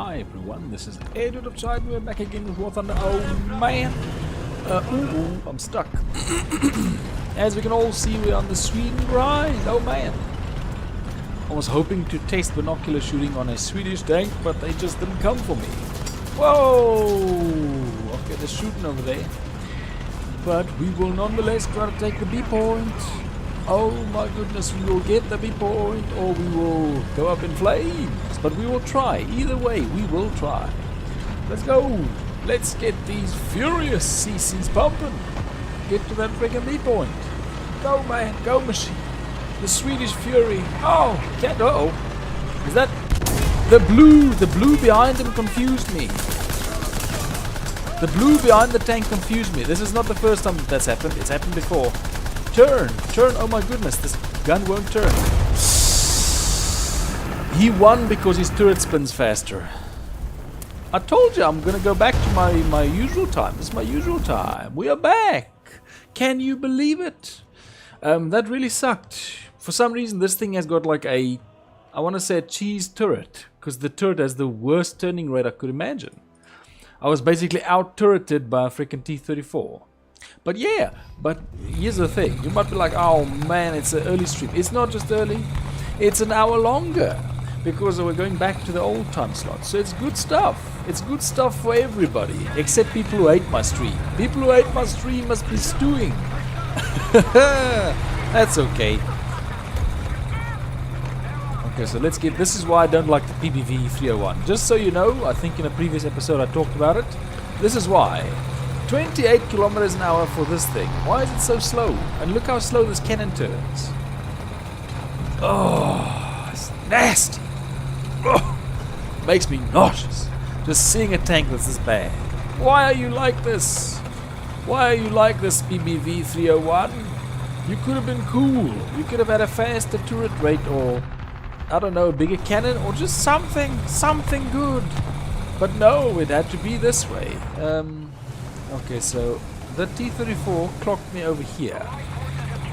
Hi everyone, this is Edward of Chide. We're back again with War Thunder. Oh man! I'm stuck. As we can all see, we're on the Sweden grind. Oh man! I was hoping to test binocular shooting on a Swedish tank, but they just didn't come for me. Whoa! Okay, they're shooting over there. But we will nonetheless try to take the B point. Oh my goodness, we will get the B point or we will go up in flames. But we will try. Either way, we will try. Let's go. Let's get these furious CCs pumping. Get to that freaking B point. Go man, go machine. The Swedish Fury. Oh, can't. Uh-oh. Is that the blue? The blue behind him confused me. The blue behind the tank confused me. This is not the first time that's happened. It's happened before. Turn. Oh my goodness, this gun won't turn. He won because his turret spins faster. I told you I'm gonna go back to my usual time. This is my usual time. We are back. Can you believe it? That really sucked. For some reason this thing has got like I want to say a cheese turret. Because the turret has the worst turning rate I could imagine. I was basically out-turreted by a freaking T-34. But yeah, but here's the thing. You might be like, oh man, it's an early stream. It's not just early. It's an hour longer. Because we're going back to the old time slot. So it's good stuff. It's good stuff for everybody. Except people who hate my stream. People who hate my stream must be stewing. That's okay. Okay, so let's get... This is why I don't like the PBV 301. Just so you know, I think in a previous episode I talked about it. This is why. 28 kilometers an hour for this thing. Why is it so slow? And look how slow this cannon turns. Oh, it's nasty. Oh, makes me nauseous. Just seeing a tank that's this bad. Why are you like this? Why are you like this, PBV 301? You could have been cool. You could have had a faster turret rate or, I don't know, a bigger cannon or just something good. But no, it had to be this way. Okay, so the T-34 clocked me over here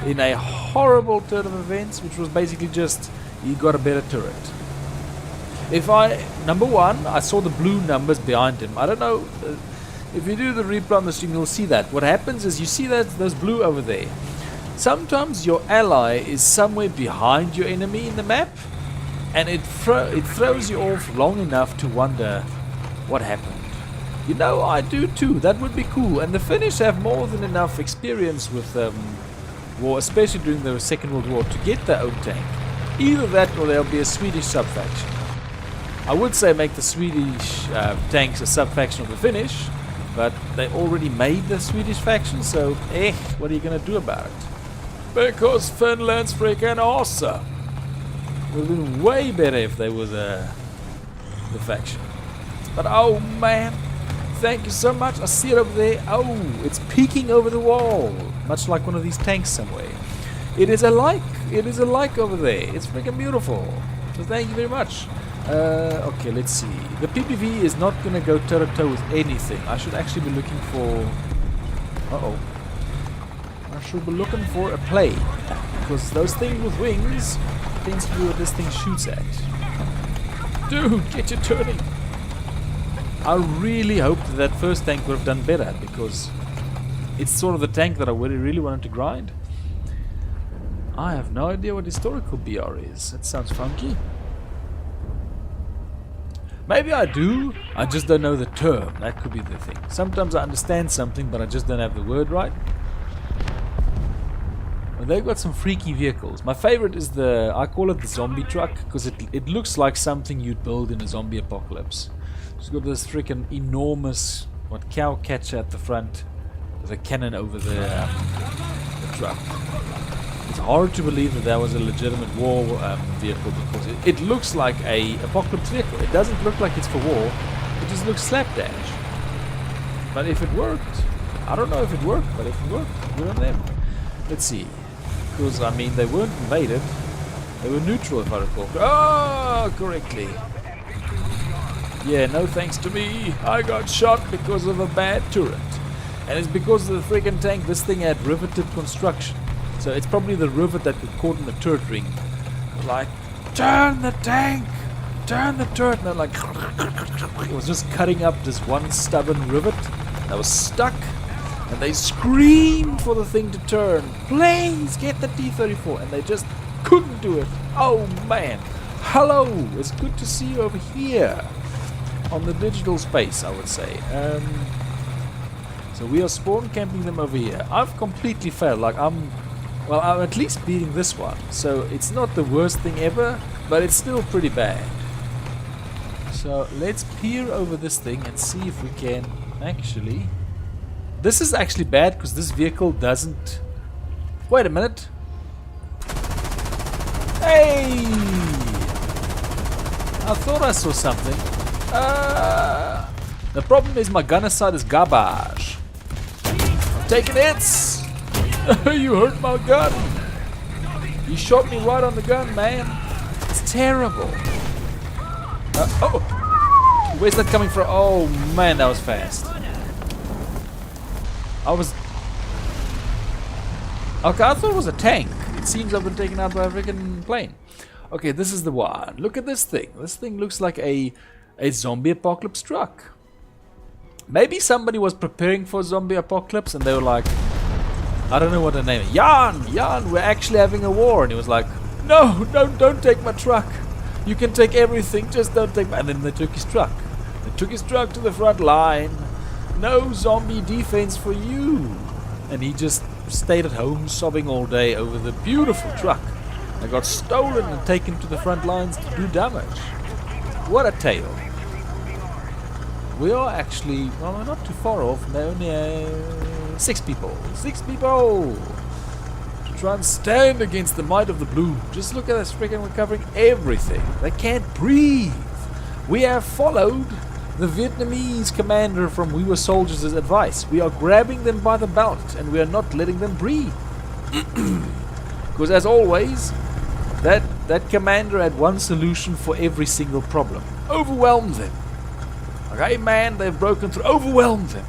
in a horrible turn of events, which was basically just, he got a better turret. Number one, I saw the blue numbers behind him. I don't know, if you do the replay on the stream, you'll see that. What happens is you see that those blue over there. Sometimes your ally is somewhere behind your enemy in the map, and it throws you off long enough to wonder what happened. You know, I do too. That would be cool. And the Finnish have more than enough experience with war, especially during the Second World War, to get their own tank. Either that or there'll be a Swedish sub-faction. I would say make the Swedish tanks a sub-faction of the Finnish, but they already made the Swedish faction, so what are you going to do about it? Because Finland's freaking awesome. It would have been way better if they were the faction. But oh man. Thank you so much. I see it over there. Oh, it's peeking over the wall. Much like one of these tanks somewhere. It is a like. It is a like over there. It's freaking beautiful. So thank you very much. Okay, let's see. The PPV is not going to go toe-to-toe with anything. I should actually be looking for... Uh-oh. I should be looking for a plane. Because those things with wings tends to be what this thing shoots at. Dude, get your turning. I really hoped that first tank would have done better, because it's sort of the tank that I really wanted to grind. I have no idea what historical BR is. That sounds funky. Maybe I do, I just don't know the term. That could be the thing. Sometimes I understand something, but I just don't have the word right. Well, they've got some freaky vehicles. My favorite is I call it the zombie truck, because it looks like something you'd build in a zombie apocalypse. It's got this freaking enormous cow catcher at the front with a cannon over the truck. It's hard to believe that was a legitimate war vehicle, because it looks like a apocalypse vehicle. It doesn't look like it's for war. It just looks slapdash. But if it worked, I don't know if it worked, but if it worked, good on them. Let's see. Because I mean, they weren't invaded. They were neutral, if I recall. Oh, correctly. Yeah, no thanks to me. I got shot because of a bad turret. And it's because of the freaking tank. This thing had riveted construction. So it's probably the rivet that got caught in the turret ring. Like, turn the tank! turn the turret. And they're like, it was just cutting up this one stubborn rivet that was stuck. And they screamed for the thing to turn. Please get the T-34. And they just couldn't do it. Oh man. Hello. It's good to see you over here. On the digital space, I would say. So we are spawn camping them over here. I've completely failed. Like I'm at least beating this one. So it's not the worst thing ever. But it's still pretty bad. So let's peer over this thing and see if we can actually... This is actually bad because this vehicle doesn't... Wait a minute. Hey! I thought I saw something. The problem is my gunner side is garbage. I'm taking hits! You hurt my gun! You shot me right on the gun, man. It's terrible. Oh! Where's that coming from? Oh man, that was fast. Okay, I thought it was a tank. It seems I've been taken out by a freaking plane. Okay, this is the one. Look at this thing. This thing looks like a zombie apocalypse truck. Maybe somebody was preparing for a zombie apocalypse and they were like, I don't know what the name is. Jan, we're actually having a war. And he was like, no, don't take my truck. You can take everything, just don't take my... And then they took his truck. They took his truck to the front line. No zombie defense for you. And he just stayed at home sobbing all day over the beautiful truck that got stolen and taken to the front lines to do damage. What a tale. We are actually, well, we're not too far off. There are only 6 people. 6 people! To try and stand against the might of the blue. Just look at us freaking, we're covering everything. They can't breathe. We have followed the Vietnamese commander from We Were Soldiers' advice. We are grabbing them by the belt and we are not letting them breathe. Because as always, that commander had one solution for every single problem. Overwhelm them. Okay, man, they've broken through. Overwhelm them.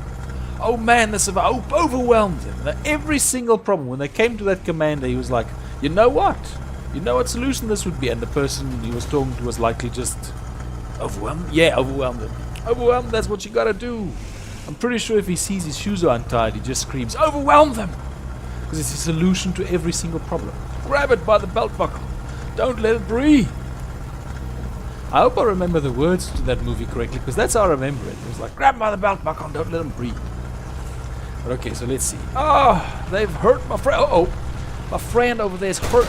Oh man, they survived. Overwhelm them. Now, every single problem, when they came to that commander, he was like, you know what? You know what solution this would be? And the person he was talking to was likely just overwhelmed. Yeah, overwhelm them. Overwhelm, that's what you gotta do. I'm pretty sure if he sees his shoes are untied, he just screams, overwhelm them! Because it's a solution to every single problem. Grab it by the belt buckle. Don't let it breathe. I hope I remember the words to that movie correctly, because that's how I remember it. It was like, grab by the belt buckle and don't let him breathe. But okay, so let's see. Oh, they've hurt my friend. Uh-oh. My friend over there is hurt.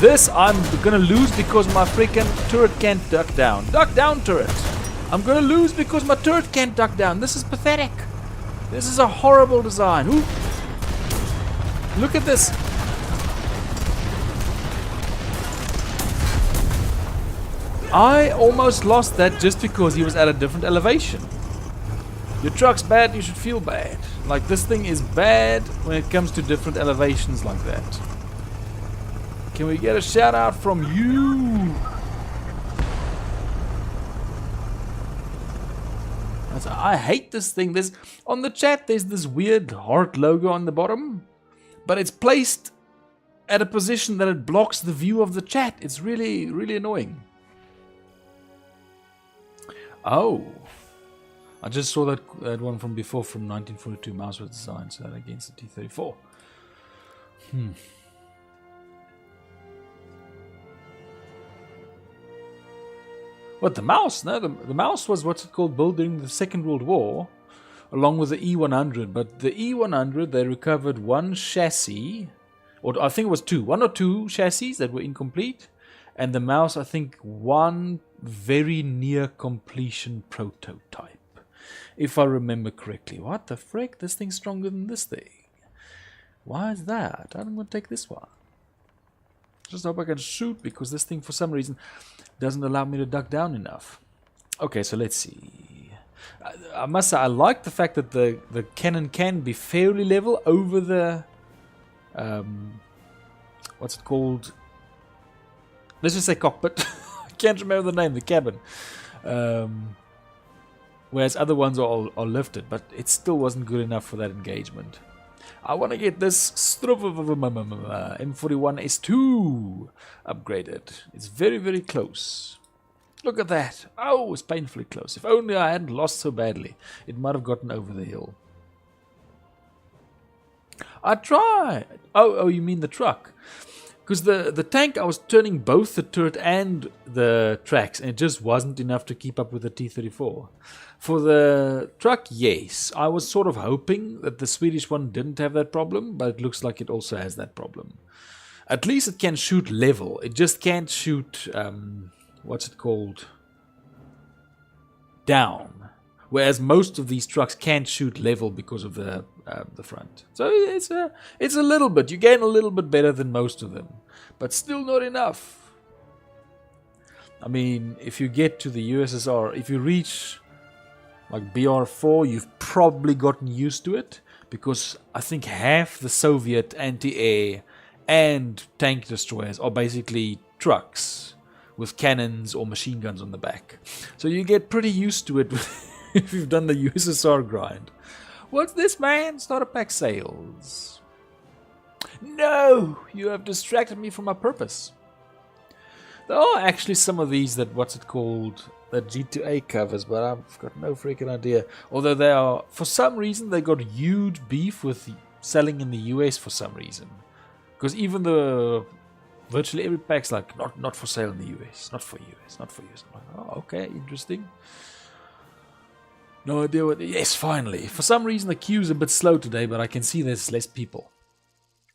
This I'm gonna lose because my freaking turret can't duck down. Duck down, turret! I'm gonna lose because my turret can't duck down. This is pathetic. This is a horrible design. Ooh. Look at this. I almost lost that just because he was at a different elevation. Your truck's bad, you should feel bad. Like, this thing is bad when it comes to different elevations like that. Can we get a shout out from you? I hate this thing. On the chat, there's this weird heart logo on the bottom, but it's placed at a position that it blocks the view of the chat. It's really, really annoying. Oh, I just saw that one from before, from 1942. Mouse was designed so that against the T-34. What, the mouse? No, the mouse was what's it called built during the Second World War, along with the E-100. But the E-100, they recovered one chassis, or I think it was one or two chassis that were incomplete, and the mouse, I think, one very near completion prototype, if I remember correctly. What the frick? This thing's stronger than this thing. Why is that? I'm going to take this one. Just hope I can shoot, because this thing, for some reason, doesn't allow me to duck down enough. Okay, so let's see. I must say, I like the fact that the cannon can be fairly level over the... what's it called? Let's just say cockpit. I can't remember the name, the cabin. Whereas other ones are lifted, but it still wasn't good enough for that engagement. I want to get this M41S2 upgraded. It's very, very close. Look at that. Oh, it's painfully close. If only I hadn't lost so badly, it might have gotten over the hill. I tried. Oh, you mean the truck? Because the tank, I was turning both the turret and the tracks, and it just wasn't enough to keep up with the T-34. For the truck, yes. I was sort of hoping that the Swedish one didn't have that problem, but it looks like it also has that problem. At least it can shoot level. It just can't shoot, what's it called? Down. Whereas most of these trucks can't shoot level because of the front. So it's a little bit. You gain a little bit better than most of them, but still not enough. I mean, if you get to the USSR, if you reach like BR4, you've probably gotten used to it, because I think half the Soviet anti-air and tank destroyers are basically trucks with cannons or machine guns on the back. So you get pretty used to it if you've done the USSR grind. What's this, man? Starter pack sales. No! You have distracted me from my purpose. There are actually some of these that, what's it called, that G2A covers, but I've got no freaking idea. Although they are, for some reason, they got huge beef with selling in the US for some reason. Because even the virtually every pack's like, not for sale in the US, not for US, not for US. I'm like, oh, okay, interesting. No idea what. Yes, finally. For some reason the queue's a bit slow today, but I can see there's less people.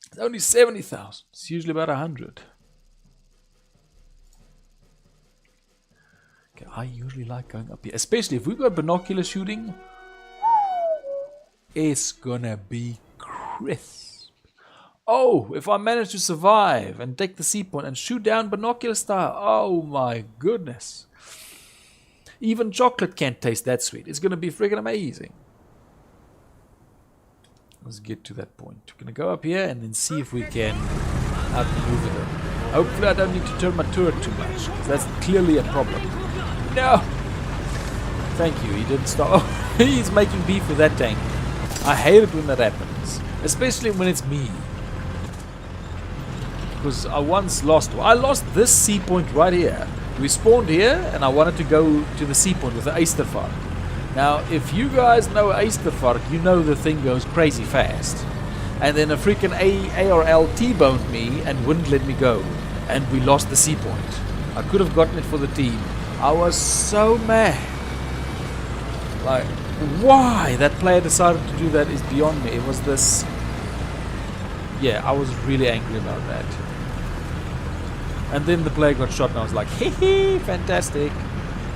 It's only 70,000. It's usually about 100. Okay, I usually like going up here, especially if we've got binocular shooting. It's gonna be crisp. Oh, if I manage to survive and take the C point and shoot down binocular style. Oh my goodness. Even chocolate can't taste that sweet. It's going to be freaking amazing. Let's get to that point. We're going to go up here and then see if we can outmaneuver them. Hopefully I don't need to turn my turret too much, because that's clearly a problem. No! Thank you, he didn't stop. Oh, he's making beef with that tank. I hate it when that happens. Especially when it's me. Because I once lost... I lost this C point right here. We spawned here, and I wanted to go to the sea point with the Eystervark. Now, if you guys know Eystervark, you know the thing goes crazy fast. And then a freaking ARL T-boned me and wouldn't let me go. And we lost the sea point. I could have gotten it for the team. I was so mad. Like, why that player decided to do that is beyond me. It was this... Yeah, I was really angry about that. And then the player got shot and I was like, hee, fantastic.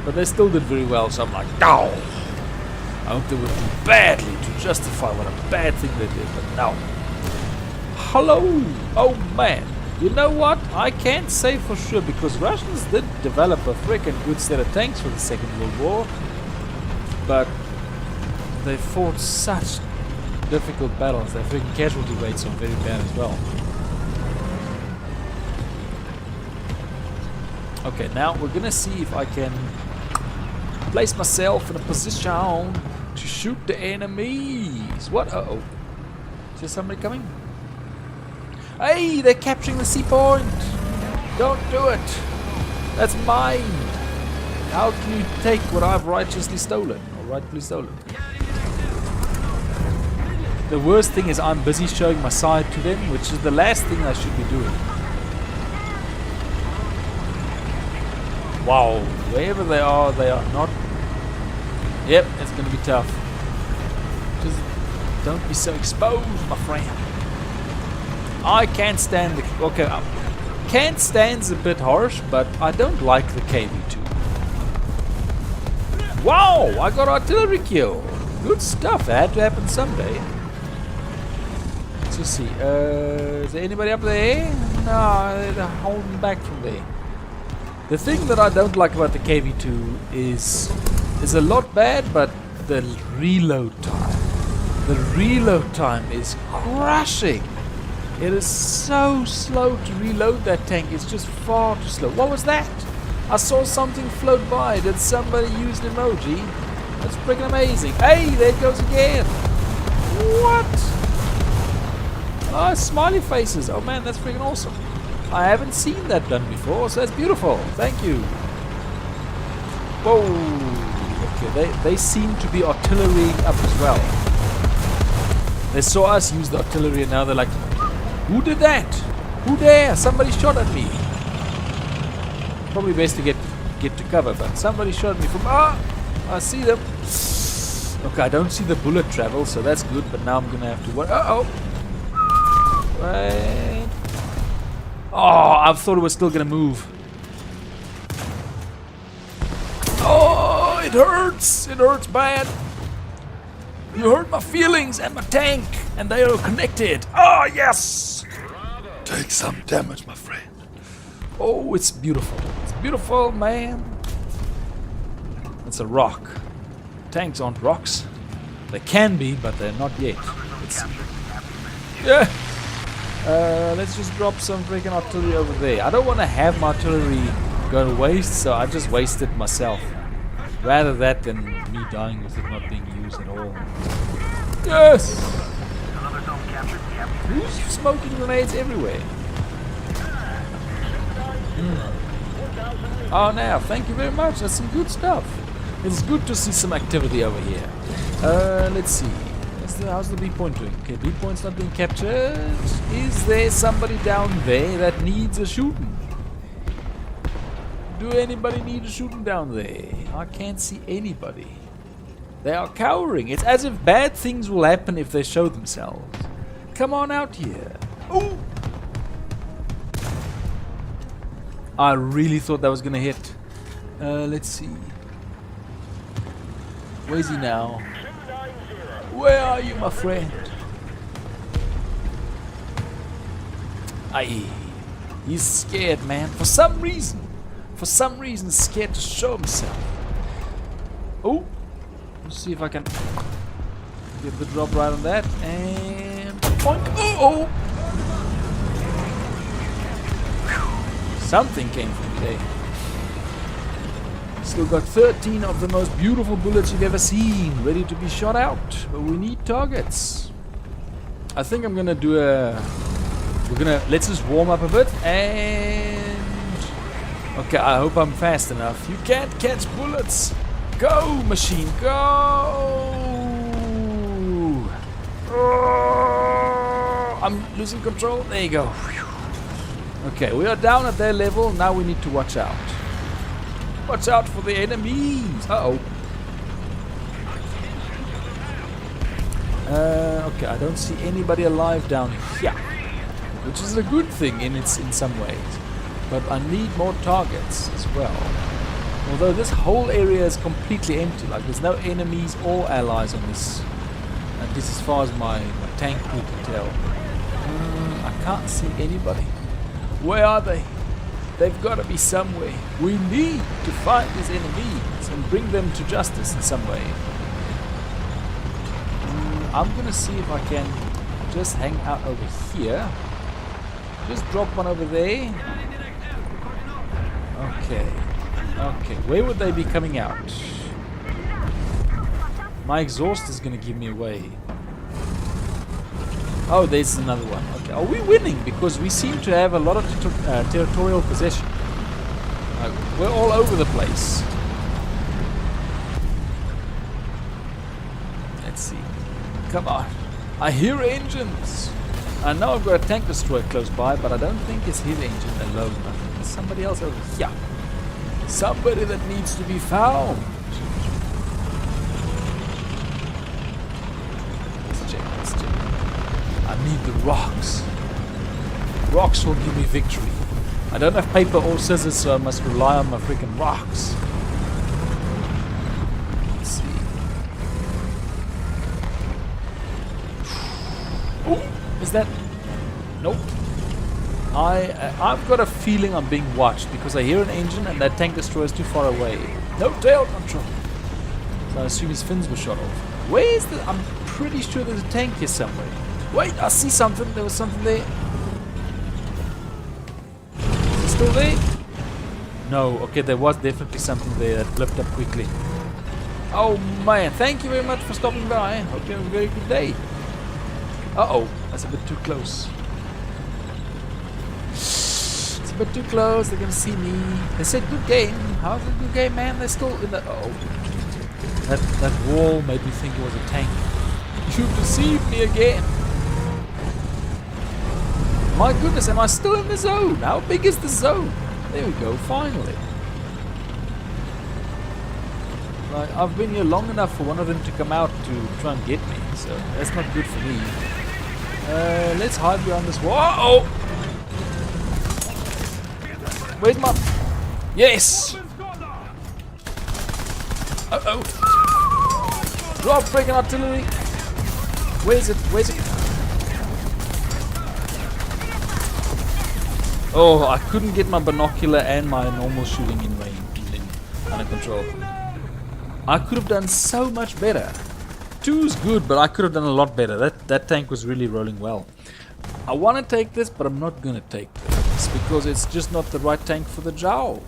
But they still did very well, so I'm like, no. I hope they would do badly to justify what a bad thing they did, but no. Hello! Oh man. You know what? I can't say for sure, because Russians did develop a freaking good set of tanks for the Second World War. But they fought such difficult battles. Their freaking casualty rates are very bad as well. Okay, now we're gonna see if I can place myself in a position to shoot the enemies. What? Uh-oh. Is there somebody coming? Hey, they're capturing the sea point. Don't do it. That's mine. How can you take what I've righteously stolen, or rightfully stolen? The worst thing is I'm busy showing my side to them, which is the last thing I should be doing. Wow, wherever they are not... Yep, it's going to be tough. Just don't be so exposed, my friend. I can't stand the... Okay, can't stand's a bit harsh, but I don't like the KV-2. Wow, I got artillery kill. Good stuff, that had to happen someday. Let's just see, is there anybody up there? No, they're holding back from there. The thing that I don't like about the KV-2 is a lot bad, but the reload time. The reload time is crushing. It is so slow to reload that tank. It's just far too slow. What was that? I saw something float by. Did somebody use an emoji? That's freaking amazing. Hey, there it goes again. What? Oh, smiley faces. Oh man, that's freaking awesome. I haven't seen that done before, so that's beautiful. Thank you. Whoa. Okay, they seem to be artillerying up as well. They saw us use the artillery and now they're like, who did that? Who dare? Somebody shot at me. Probably best to get to cover, but somebody shot at me from... I see them. Okay, I don't see the bullet travel, so that's good, but now I'm gonna have to... Wait. Oh, I thought it was still gonna move. Oh, it hurts. It hurts bad. You hurt my feelings and my tank, and they are connected. Oh, yes. Take some damage, my friend. Oh, it's beautiful. It's beautiful, man. It's a rock. Tanks aren't rocks. They can be, but they're not yet. Let's see. Yeah. Let's just drop some freaking artillery over there. I don't want to have my artillery go to waste, so I just waste it myself. Rather that than me dying with it not being used at all. Yes! Who's smoking grenades everywhere? Oh, now, thank you very much. That's some good stuff. It's good to see some activity over here. Let's see. How's the B point doing? Okay, B point's not being captured. Is there somebody down there that needs a shooting? Do anybody need a shooting down there? I can't see anybody. They are cowering. It's as if bad things will happen if they show themselves. Come on out here. Ooh! I really thought that was gonna hit. Let's see. Where's he now? Where are you, my friend? Aye. He's scared, man. For some reason, scared to show himself. Oh, let's see if I can get the drop right on that. And point. Oh! Something came from me there. Still got 13 of the most beautiful bullets you've ever seen, ready to be shot out. But we need targets. I think I'm gonna do let's just warm up a bit and... Okay, I hope I'm fast enough. You can't catch bullets. Go, machine, go! Oh, I'm losing control. There you go. Okay, we are down at their level. Now we need to watch out. Watch out for the enemies. Uh-oh. Okay, I don't see anybody alive down here, which is a good thing in some ways. But I need more targets as well. Although this whole area is completely empty, like there's no enemies or allies on this. At least as far as my tank pool can tell. I can't see anybody. Where are they? They've got to be somewhere. We need to fight these enemies and bring them to justice in some way. I'm gonna see if I can just hang out over here. Just drop one over there. Okay. Okay, where would they be coming out? My exhaust is gonna give me away. Oh, there's another one. Okay, are we winning? Because we seem to have a lot of territorial possession. We're all over the place. Let's see. Come on. I hear engines. I know I've got a tank destroyer close by, but I don't think it's his engine alone. I think there's somebody else over here. Somebody that needs to be found. Let's check. I need the rocks. Rocks will give me victory. I don't have paper or scissors, so I must rely on my freaking rocks. Let's see. Oh, is that? Nope. I've got a feeling I'm being watched because I hear an engine and that tank destroyer is too far away. No tail control. So I assume his fins were shot off. Where is the? I'm pretty sure there's a tank here somewhere. Wait, I see something. There was something there. Is it still there? No. Okay, there was definitely something there that flipped up quickly. Oh man, thank you very much for stopping by. Hope you have a very good day. Uh-oh, that's a bit too close. a bit too close. They're gonna see me. They said good game. How's it a good game, man? They're still in the... Oh. That wall made me think it was a tank. You deceived me again. My goodness, am I still in the zone? How big is the zone? There we go, finally. Like, I've been here long enough for one of them to come out to try and get me, so that's not good for me. Let's hide behind this wall. Oh! Where's my... Yes! Uh-oh! Drop freaking artillery! Where's it? Where's it? Oh, I couldn't get my binocular and my normal shooting in range, under control. I could have done so much better. 2's good, but I could have done a lot better. That tank was really rolling well. I want to take this, but I'm not going to take this because it's just not the right tank for the job.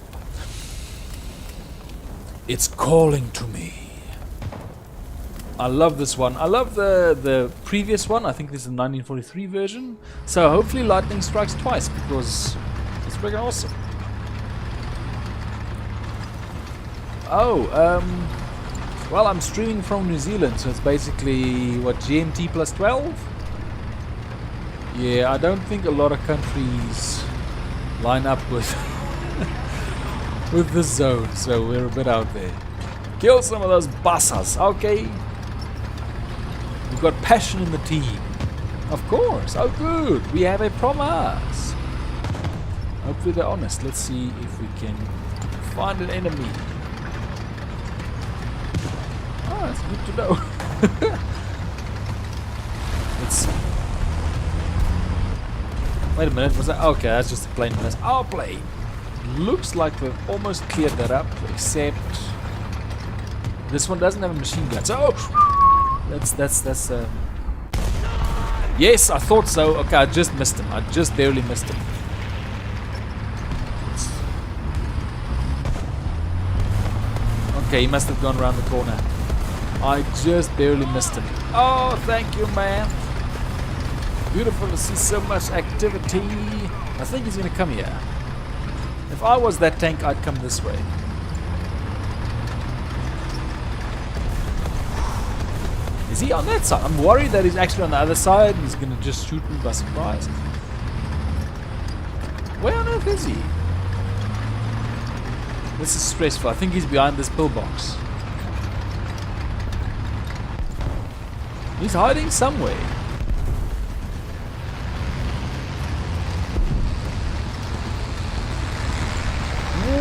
It's calling to me. I love this one. I love the previous one. I think this is the 1943 version. So hopefully lightning strikes twice because it's freaking awesome. Oh, well, I'm streaming from New Zealand, so it's basically what, GMT plus 12? Yeah, I don't think a lot of countries line up with with this zone, so we're a bit out there. Kill some of those bastards, okay? We've got passion in the team. Of course. Oh, good. We have a promise. Hopefully they're honest. Let's see if we can find an enemy. Oh, that's good to know. Let's see. Wait a minute. Was that? Okay, that's just a plain miss. Our play. Looks like we've almost cleared that up, except this one doesn't have a machine gun. So, that's yes, I thought so. Okay, I just missed him. I just barely missed him. Okay, he must have gone around the corner. I just barely missed him. Oh, thank you, man. Beautiful to see so much activity. I think he's gonna come here. If I was that tank, I'd come this way. Is he on that side? I'm worried that he's actually on the other side and he's going to just shoot me by surprise. Where on earth is he? This is stressful. I think he's behind this pillbox. He's hiding somewhere.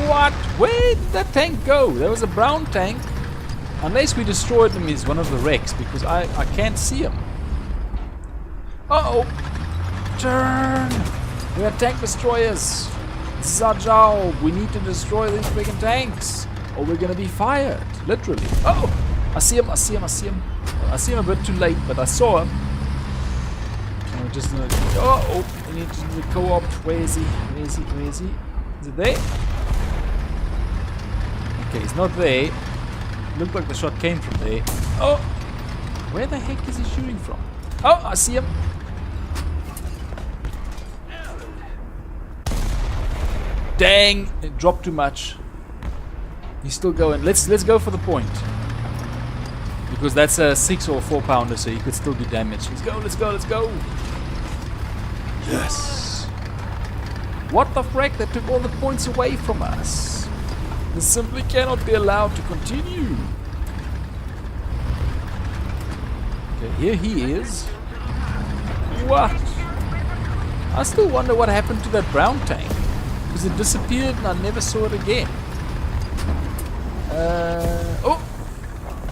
What? Where did that tank go? There was a brown tank. Unless we destroyed him, he's one of the wrecks because I can't see him. Uh-oh! Turn! We are tank destroyers. This is our job. We need to destroy these freaking tanks or we're gonna be fired. Literally. Uh-oh! I see him, I see him, I see him. I see him a bit too late, but I saw him. Oh, just uh-oh! We need to co-opt. Where is he? Where is he? Where is he? Is it there? Okay, he's not there. Looked like the shot came from there. Oh! Where the heck is he shooting from? Oh, I see him. Dang! It dropped too much. He's still going. Let's go for the point. Because that's a 6 or 4 pounder, so he could still do damage. Let's go, let's go, let's go! Yes! What the frick? They took all the points away from us. This simply cannot be allowed to continue. Okay, here he is. What? I still wonder what happened to that brown tank. Because it disappeared and I never saw it again. Oh!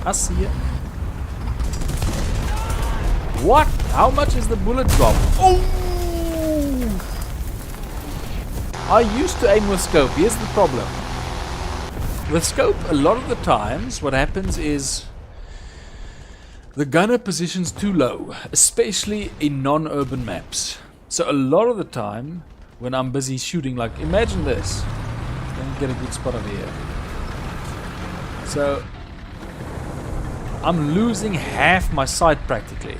I see it. What? How much is the bullet drop? Oh! I used to aim with scope. Here's the problem. With scope, a lot of the times, what happens is the gunner positions too low, especially in non-urban maps. So a lot of the time, when I'm busy shooting, like imagine this. Let me get a good spot over here. So I'm losing half my sight practically.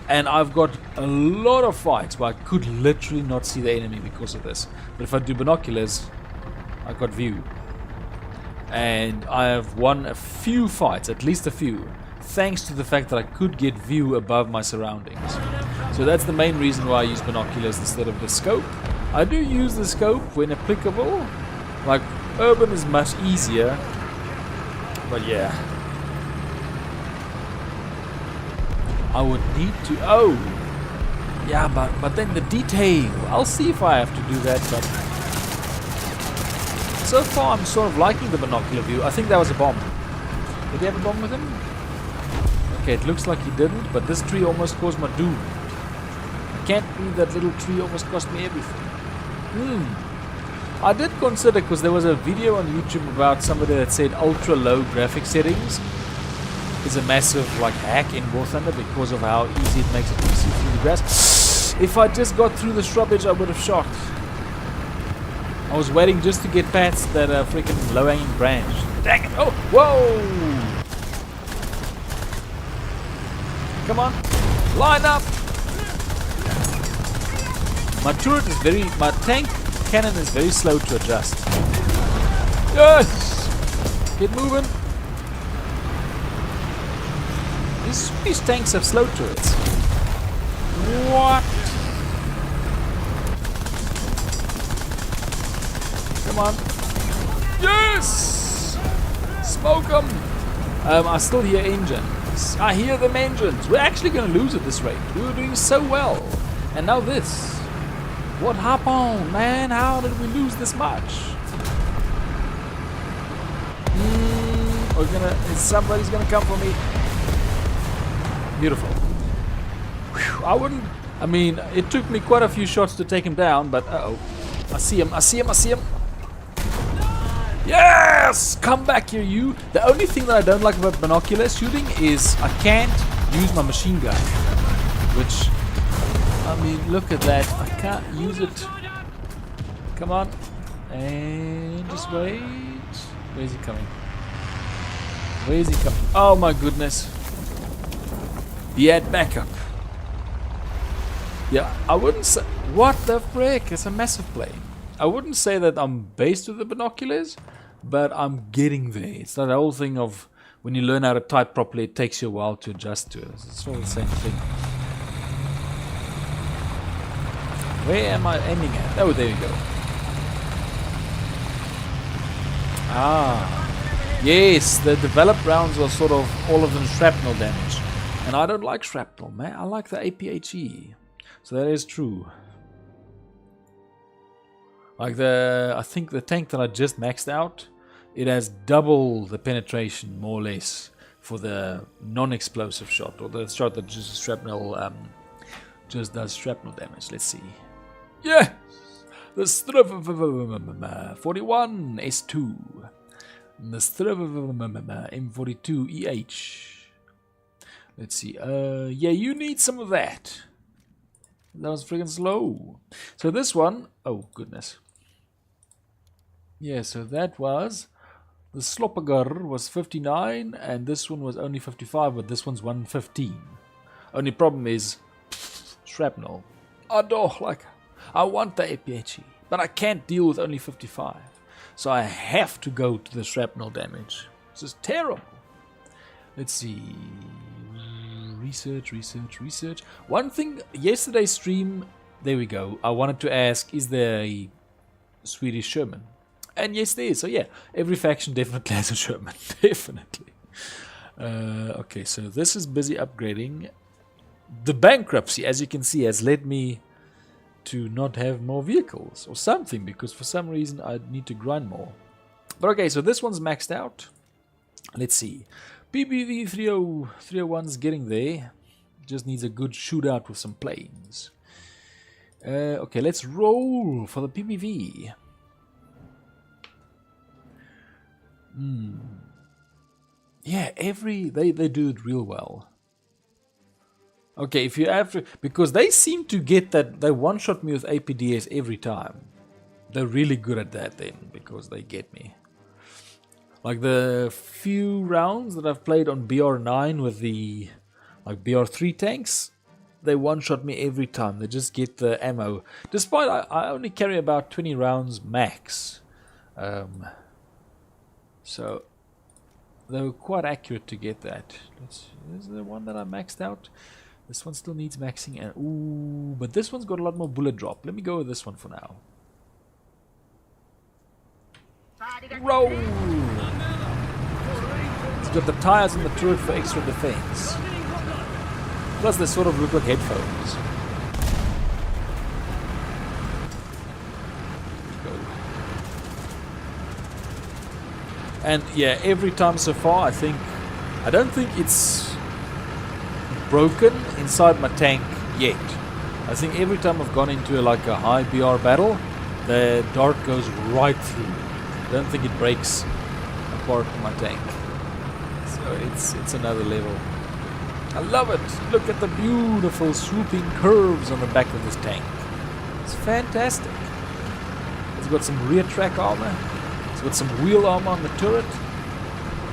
And I've got a lot of fights where I could literally not see the enemy because of this. But if I do binoculars, I've got view. And I have won a few fights, at least a few, thanks to the fact that I could get view above my surroundings. So that's the main reason why I use binoculars instead of the scope. I do use the scope when applicable. Like, urban is much easier. But yeah. I would need to... Oh! Yeah, but then the detail. I'll see if I have to do that, but... So far, I'm sort of liking the binocular view. I think that was a bomb. Did he have a bomb with him? Okay, it looks like he didn't, but this tree almost caused my doom. I can't believe that little tree almost cost me everything. I did consider, because there was a video on YouTube about somebody that said ultra low graphic settings is a massive like hack in War Thunder because of how easy it makes it to see through the grass. If I just got through the shrubage, I would have shot. I was waiting just to get past that freaking low-hanging branch. Dang it! Oh, whoa! Come on, line up! My turret is my tank cannon is very slow to adjust. Yes! Get moving. These tanks have slow turrets. What? Come on. Yes! Smoke them! I still hear engines. I hear them engines. We're actually going to lose at this rate. We were doing so well. And now this. What happened, man? How did we lose this much? Somebody's gonna come for me. Beautiful. Whew, I mean, it took me quite a few shots to take him down, but uh-oh. I see him. Yes! Come back here, you. The only thing that I don't like about binocular shooting is I can't use my machine gun. Which, I mean, look at that. I can't use it. Come on. And just wait. Where is he coming? Oh my goodness. He had backup. Yeah, I wouldn't say... What the frick? It's a massive plane. I wouldn't say that I'm based with the binoculars, but I'm getting there. It's not the whole thing of when you learn how to type properly, it takes you a while to adjust to it. It's all the same thing. Where am I aiming at? Oh, there you go. Ah. Yes, the developed rounds are sort of all of them shrapnel damage. And I don't like shrapnel, man. I like the APHE. So that is true. Like I think the tank that I just maxed out, it has double the penetration, more or less, for the non-explosive shot, or the shot that just does shrapnel damage. Let's see. Yeah! The Strv 41 S2. The Strv M42 EH. Let's see. Yeah, you need some of that. That was friggin' slow. So this one, oh goodness. Yeah, so that was the Sloppegar was 59, and this one was only 55, but this one's 115. Only problem is shrapnel. I don't like. I want the APHE, but I can't deal with only 55. So I have to go to the shrapnel damage. This is terrible. Let's see. Research. One thing, yesterday's stream, there we go. I wanted to ask, is there a Swedish Sherman? And yes, there is. So yeah, every faction definitely has a Sherman. Definitely. Okay, so this is busy upgrading. The bankruptcy, as you can see, has led me to not have more vehicles or something, because for some reason I need to grind more. But okay, so this one's maxed out. Let's see. PPV 301's getting there. Just needs a good shootout with some planes. Okay, let's roll for the PPV. Yeah, they do it real well. Okay, if you have to, because they seem to get that, they one-shot me with APDS every time. They're really good at that then, because they get me. Like the few rounds that I've played on BR9 with the like BR3 tanks, they one-shot me every time. They just get the ammo. Despite I only carry about 20 rounds max. So they were quite accurate to get that. Is the one that I maxed out? This one still needs maxing. And ooh, but this one's got a lot more bullet drop. Let me go with this one for now. Roll! It's got the tires on the turret for extra defense. Plus they sort of look like headphones. And yeah, every time so far I don't think it's broken inside my tank yet. I think every time I've gone into like a high BR battle, the dart goes right through. I don't think it breaks apart from my tank. So it's another level. I love it. Look at the beautiful swooping curves on the back of this tank. It's fantastic. It's got some rear track armor. It's got some wheel armor on the turret.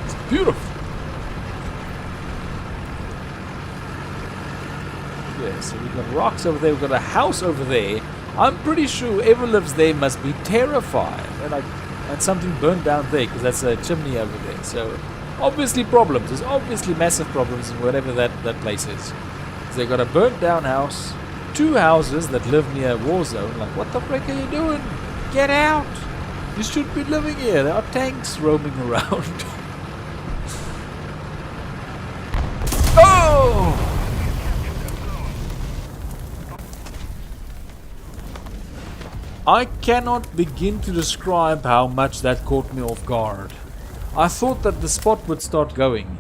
It's beautiful. Yeah, so we've got rocks over there. We've got a house over there. I'm pretty sure whoever lives there must be terrified. And something burned down there because that's a chimney over there. So obviously problems. There's obviously massive problems in whatever that place is. So they got a burnt down house, 2 houses that live near a war zone. Like, what the frick are you doing? Get out! You should be living here. There are tanks roaming around. Oh! I cannot begin to describe how much that caught me off guard. I thought that the spot would start going.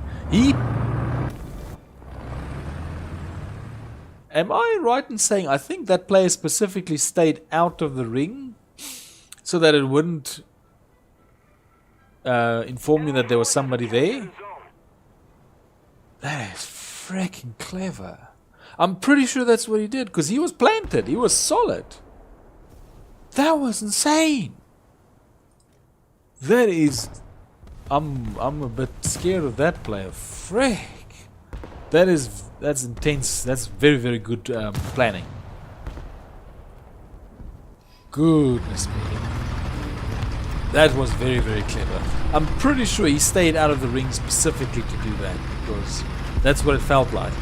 Am I right in saying I think that player specifically stayed out of the ring so that it wouldn't inform me that there was somebody there? That is freaking clever. I'm pretty sure that's what he did because he was planted. He was solid. That was insane. That is... I'm a bit scared of that player. Frick. That's intense. That's very, very good planning. Goodness me. That was very, very clever. I'm pretty sure he stayed out of the ring specifically to do that because that's what it felt like.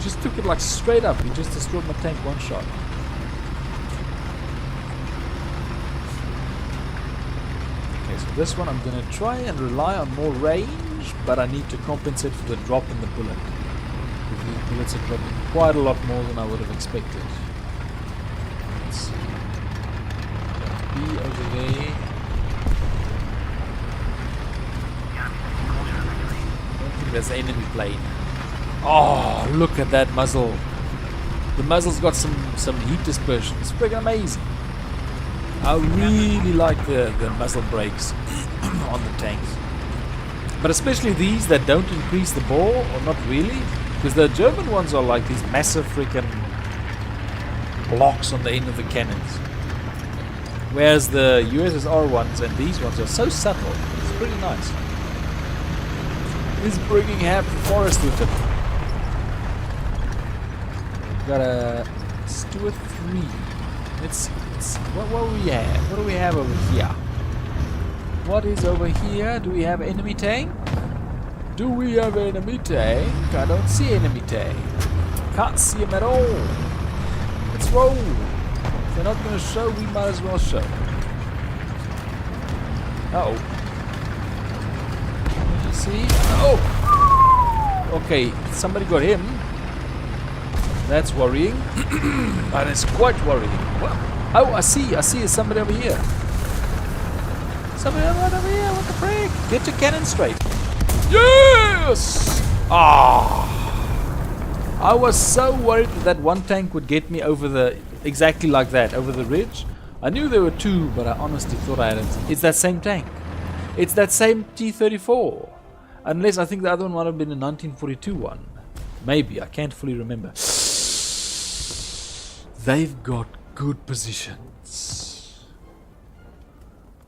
Just took it like straight up. He just destroyed my tank one shot. Okay, so this one I'm gonna try and rely on more range, but I need to compensate for the drop in the bullet. The bullets are dropping quite a lot more than I would have expected. Let's see. Be over there. I don't think there's an enemy plane. Oh, look at that muzzle. The muzzle's got some heat dispersion. It's pretty amazing. I really like the muzzle brakes on the tanks. But especially these that don't increase the bore, or not really. Because the German ones are like these massive freaking blocks on the end of the cannons. Whereas the USSR ones and these ones are so subtle. It's pretty nice. He's bringing half the forest with him. Got a Stuart 3. Let's see. What do we have? What do we have over here? What is over here? Do we have enemy tank? Do we have enemy tank? I don't see enemy tank. Can't see him at all. Let's roll. If they're not going to show, we might as well show. Uh-oh. Did you see? Oh! Okay, somebody got him. That's worrying. That is quite worrying. What? Oh, I see. There's somebody over here. Somebody right over here. What the frick? Get your cannon straight. Yes! Ah! I was so worried that one tank would get me over the... Exactly like that, over the ridge. I knew there were 2, but I honestly thought I had it. It's that same tank. It's that same T-34. Unless I think the other one might have been a 1942 one. Maybe. I can't fully remember. They've got good positions.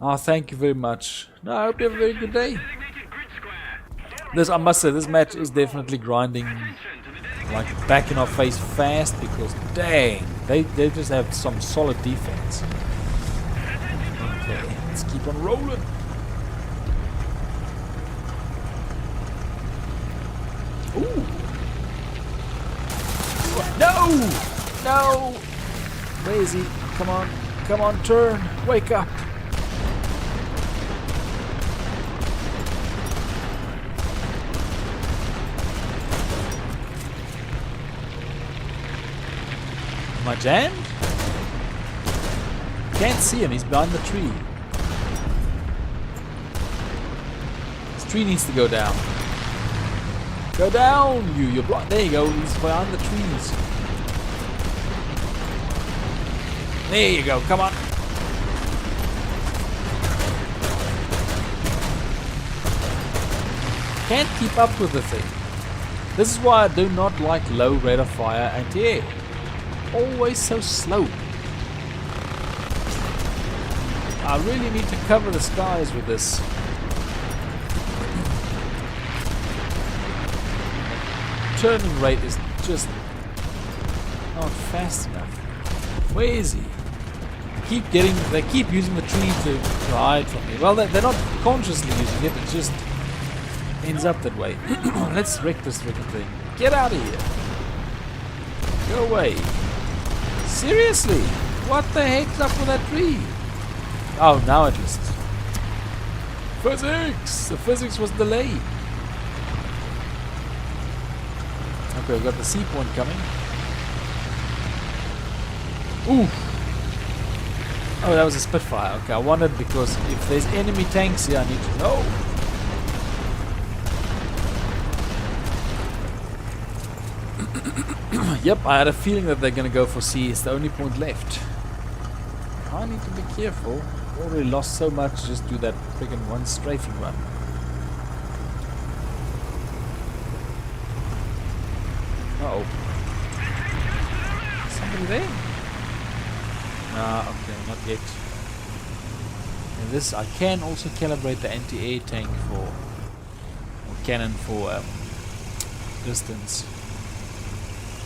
Oh, thank you very much. No, I hope you have a very good day. This, I must say, this match is definitely grinding like back in our face fast because dang, they just have some solid defense. Okay, let's keep on rolling. Ooh. No! No! Where is he? Come on. Come on, turn. Wake up. Am I jammed? Can't see him. He's behind the tree. This tree needs to go down. Go down, you. You're blocked. There you go. He's behind the trees. There you go. Come on. Can't keep up with the thing. This is why I do not like low rate of fire anti-air. Always so slow. I really need to cover the skies with this. Turning rate is just not fast enough. Where is he? They keep using the tree to hide from me. Well, they're not consciously using it, it just ends up that way. Let's wreck this freaking thing. Get out of here. Go away. Seriously? What the heck's up with that tree? Oh, now it just... Physics! The physics was delayed. Okay, we've got the C point coming. Ooh! Oh, that was a Spitfire. Okay, I wondered because if there's enemy tanks here, I need to know. Yep, I had a feeling that they're going to go for C. It's the only point left. I need to be careful. Already lost so much, just do that friggin' one strafing run. Uh-oh. Somebody there? Nah, okay, not yet. And this, I can also calibrate the anti-air tank for, or cannon for distance.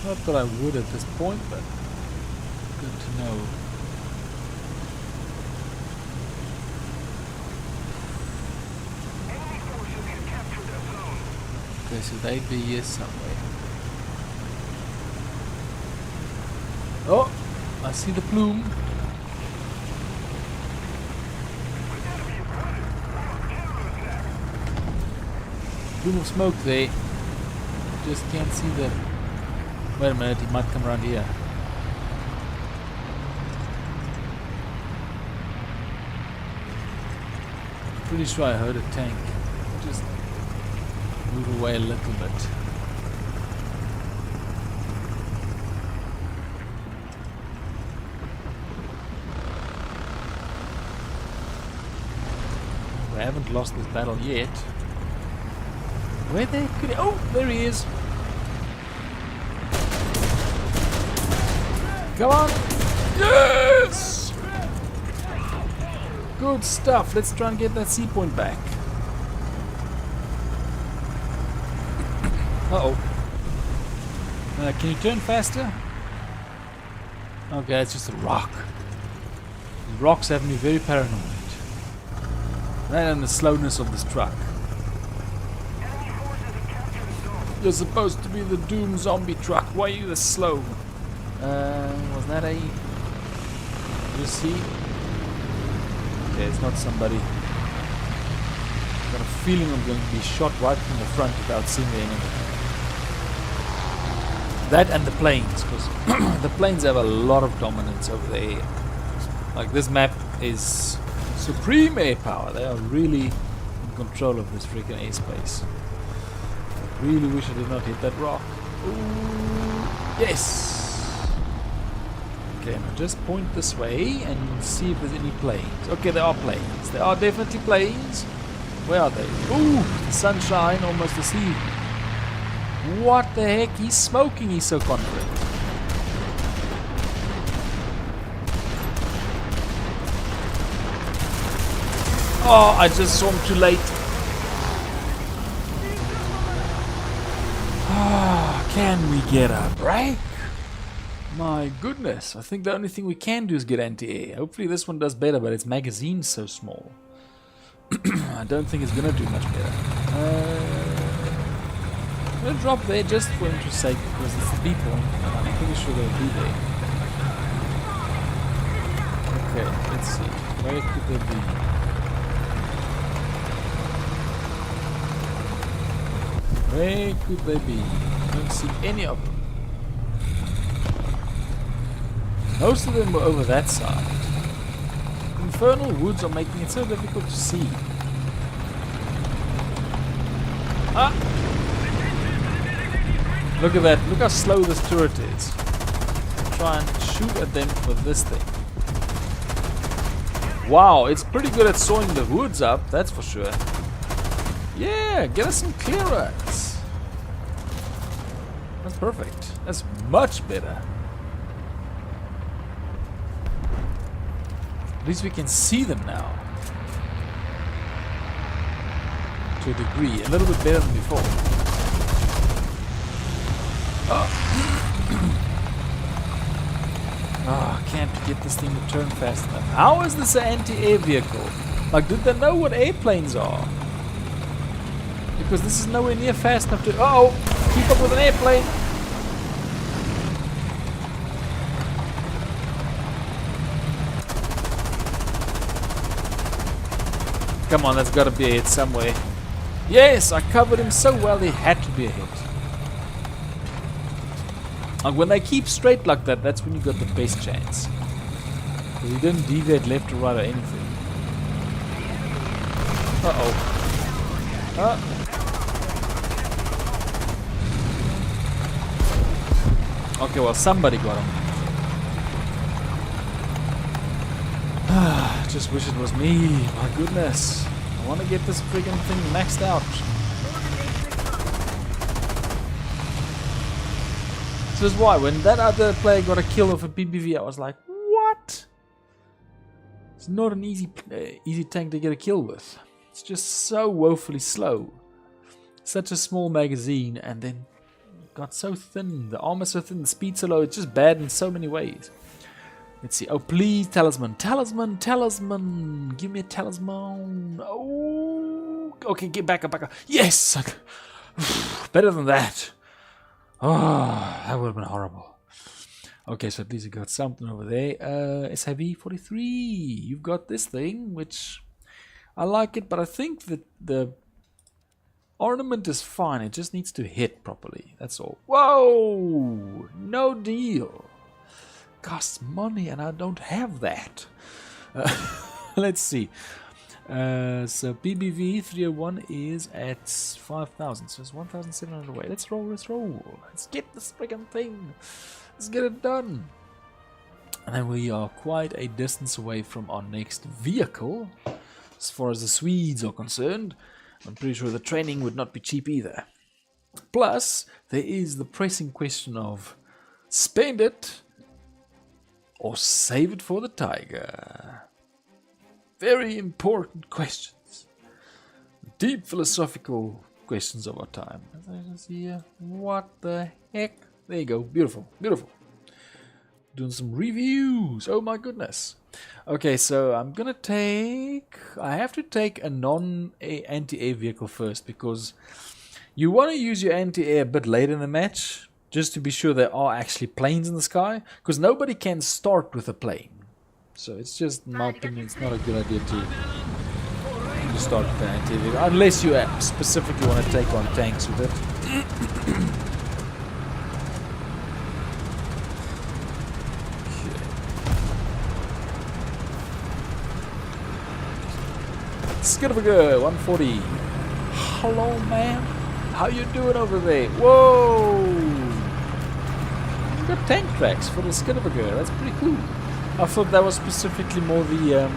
Not that I would at this point, but good to know. Okay, so they'd be here somewhere. Oh, I see the plume. Plume of smoke there. Just can't see the... Wait a minute, he might come around here. Pretty sure I heard a tank. Just move away a little bit. We haven't lost this battle yet. Where they could... Oh, there he is. Come on! Yes! Good stuff. Let's try and get that C point back. Uh-oh. Can you turn faster? Okay, it's just a rock. The rocks have me very paranoid. That and the slowness of this truck. You're supposed to be the Doom zombie truck. Why are you this slow? Was that a... You see? Okay, it's not somebody. I've got a feeling I'm going to be shot right from the front without seeing the enemy. That and the planes, because the planes have a lot of dominance over the air. Like, this map is supreme air power. They are really in control of this freaking airspace. I really wish I did not hit that rock. Ooh, yes! Okay, now just point this way and see if there's any planes. Okay, there are planes. There are definitely planes. Where are they? Ooh, the sunshine, almost the sea. What the heck? He's smoking, he's so confident. Oh, I just saw him too late. Can we get a break? My goodness, I think the only thing we can do is get anti-air. Hopefully this one does better, but its magazine's so small. I don't think it's gonna do much better. I'm gonna drop there just for interest's sake because it's the people, and I'm pretty sure they'll be there. Okay, let's see. Where could they be? Where could they be? I don't see any of them. Most of them were over that side. Infernal woods are making it so difficult to see. Ah! Look at that. Look how slow this turret is. Try and shoot at them with this thing. Wow, it's pretty good at sawing the woods up, that's for sure. Yeah, get us some clearance. That's perfect. That's much better. At least we can see them now. To a degree. A little bit better than before. Oh. Oh, I can't get this thing to turn fast enough. How is this an anti-air vehicle? Like, did they know what airplanes are? Because this is nowhere near fast enough to... Uh-oh! Keep up with an airplane! Come on, there's gotta be a hit somewhere. Yes, I covered him so well, he had to be a hit. And when they keep straight like that, that's when you got the best chance. Because he didn't deviate left or right or anything. Uh-oh. Okay, well, somebody got him. Just wish it was me. My goodness. I want to get this friggin' thing maxed out. This is why, when that other player got a kill of a PBV, I was like, what? It's not an easy tank to get a kill with. It's just so woefully slow. Such a small magazine, and then got so thin. The armor so thin, the speed so low. It's just bad in so many ways. Let's see. Oh, please, talisman. Talisman, talisman. Give me a talisman. Oh. Okay, get back up, back up. Yes! Better than that. Oh, that would have been horrible. Okay, so at least you got something over there. SIV-43. You've got this thing, which I like it, but I think that the ornament is fine. It just needs to hit properly. That's all. Whoa! No deal. Costs money, and I don't have that. Let's see. So PBV 301 is at 5,000, so it's 1,700 away. Let's roll, let's roll. Let's get this freaking thing. Let's get it done. And then we are quite a distance away from our next vehicle. As far as the Swedes are concerned, I'm pretty sure the training would not be cheap either. Plus, there is the pressing question of spend it or save it for the tiger. Very important questions. Deep philosophical questions of our time. What the heck? There you go. Beautiful. Beautiful. Doing some reviews. Oh my goodness. Okay, so I'm gonna take... I have to take a non-anti-air vehicle first, because you want to use your anti-air a bit later in the match, just to be sure there are actually planes in the sky, because nobody can start with a plane. So it's just, in my opinion, it's not a good idea to start with an anti-air vehicle, unless you specifically want to take on tanks with it. Skidabagger 140. Hello, man. How you doing over there? Whoa! We've got tank tracks for the Skidabagger. That's pretty cool. I thought that was specifically more the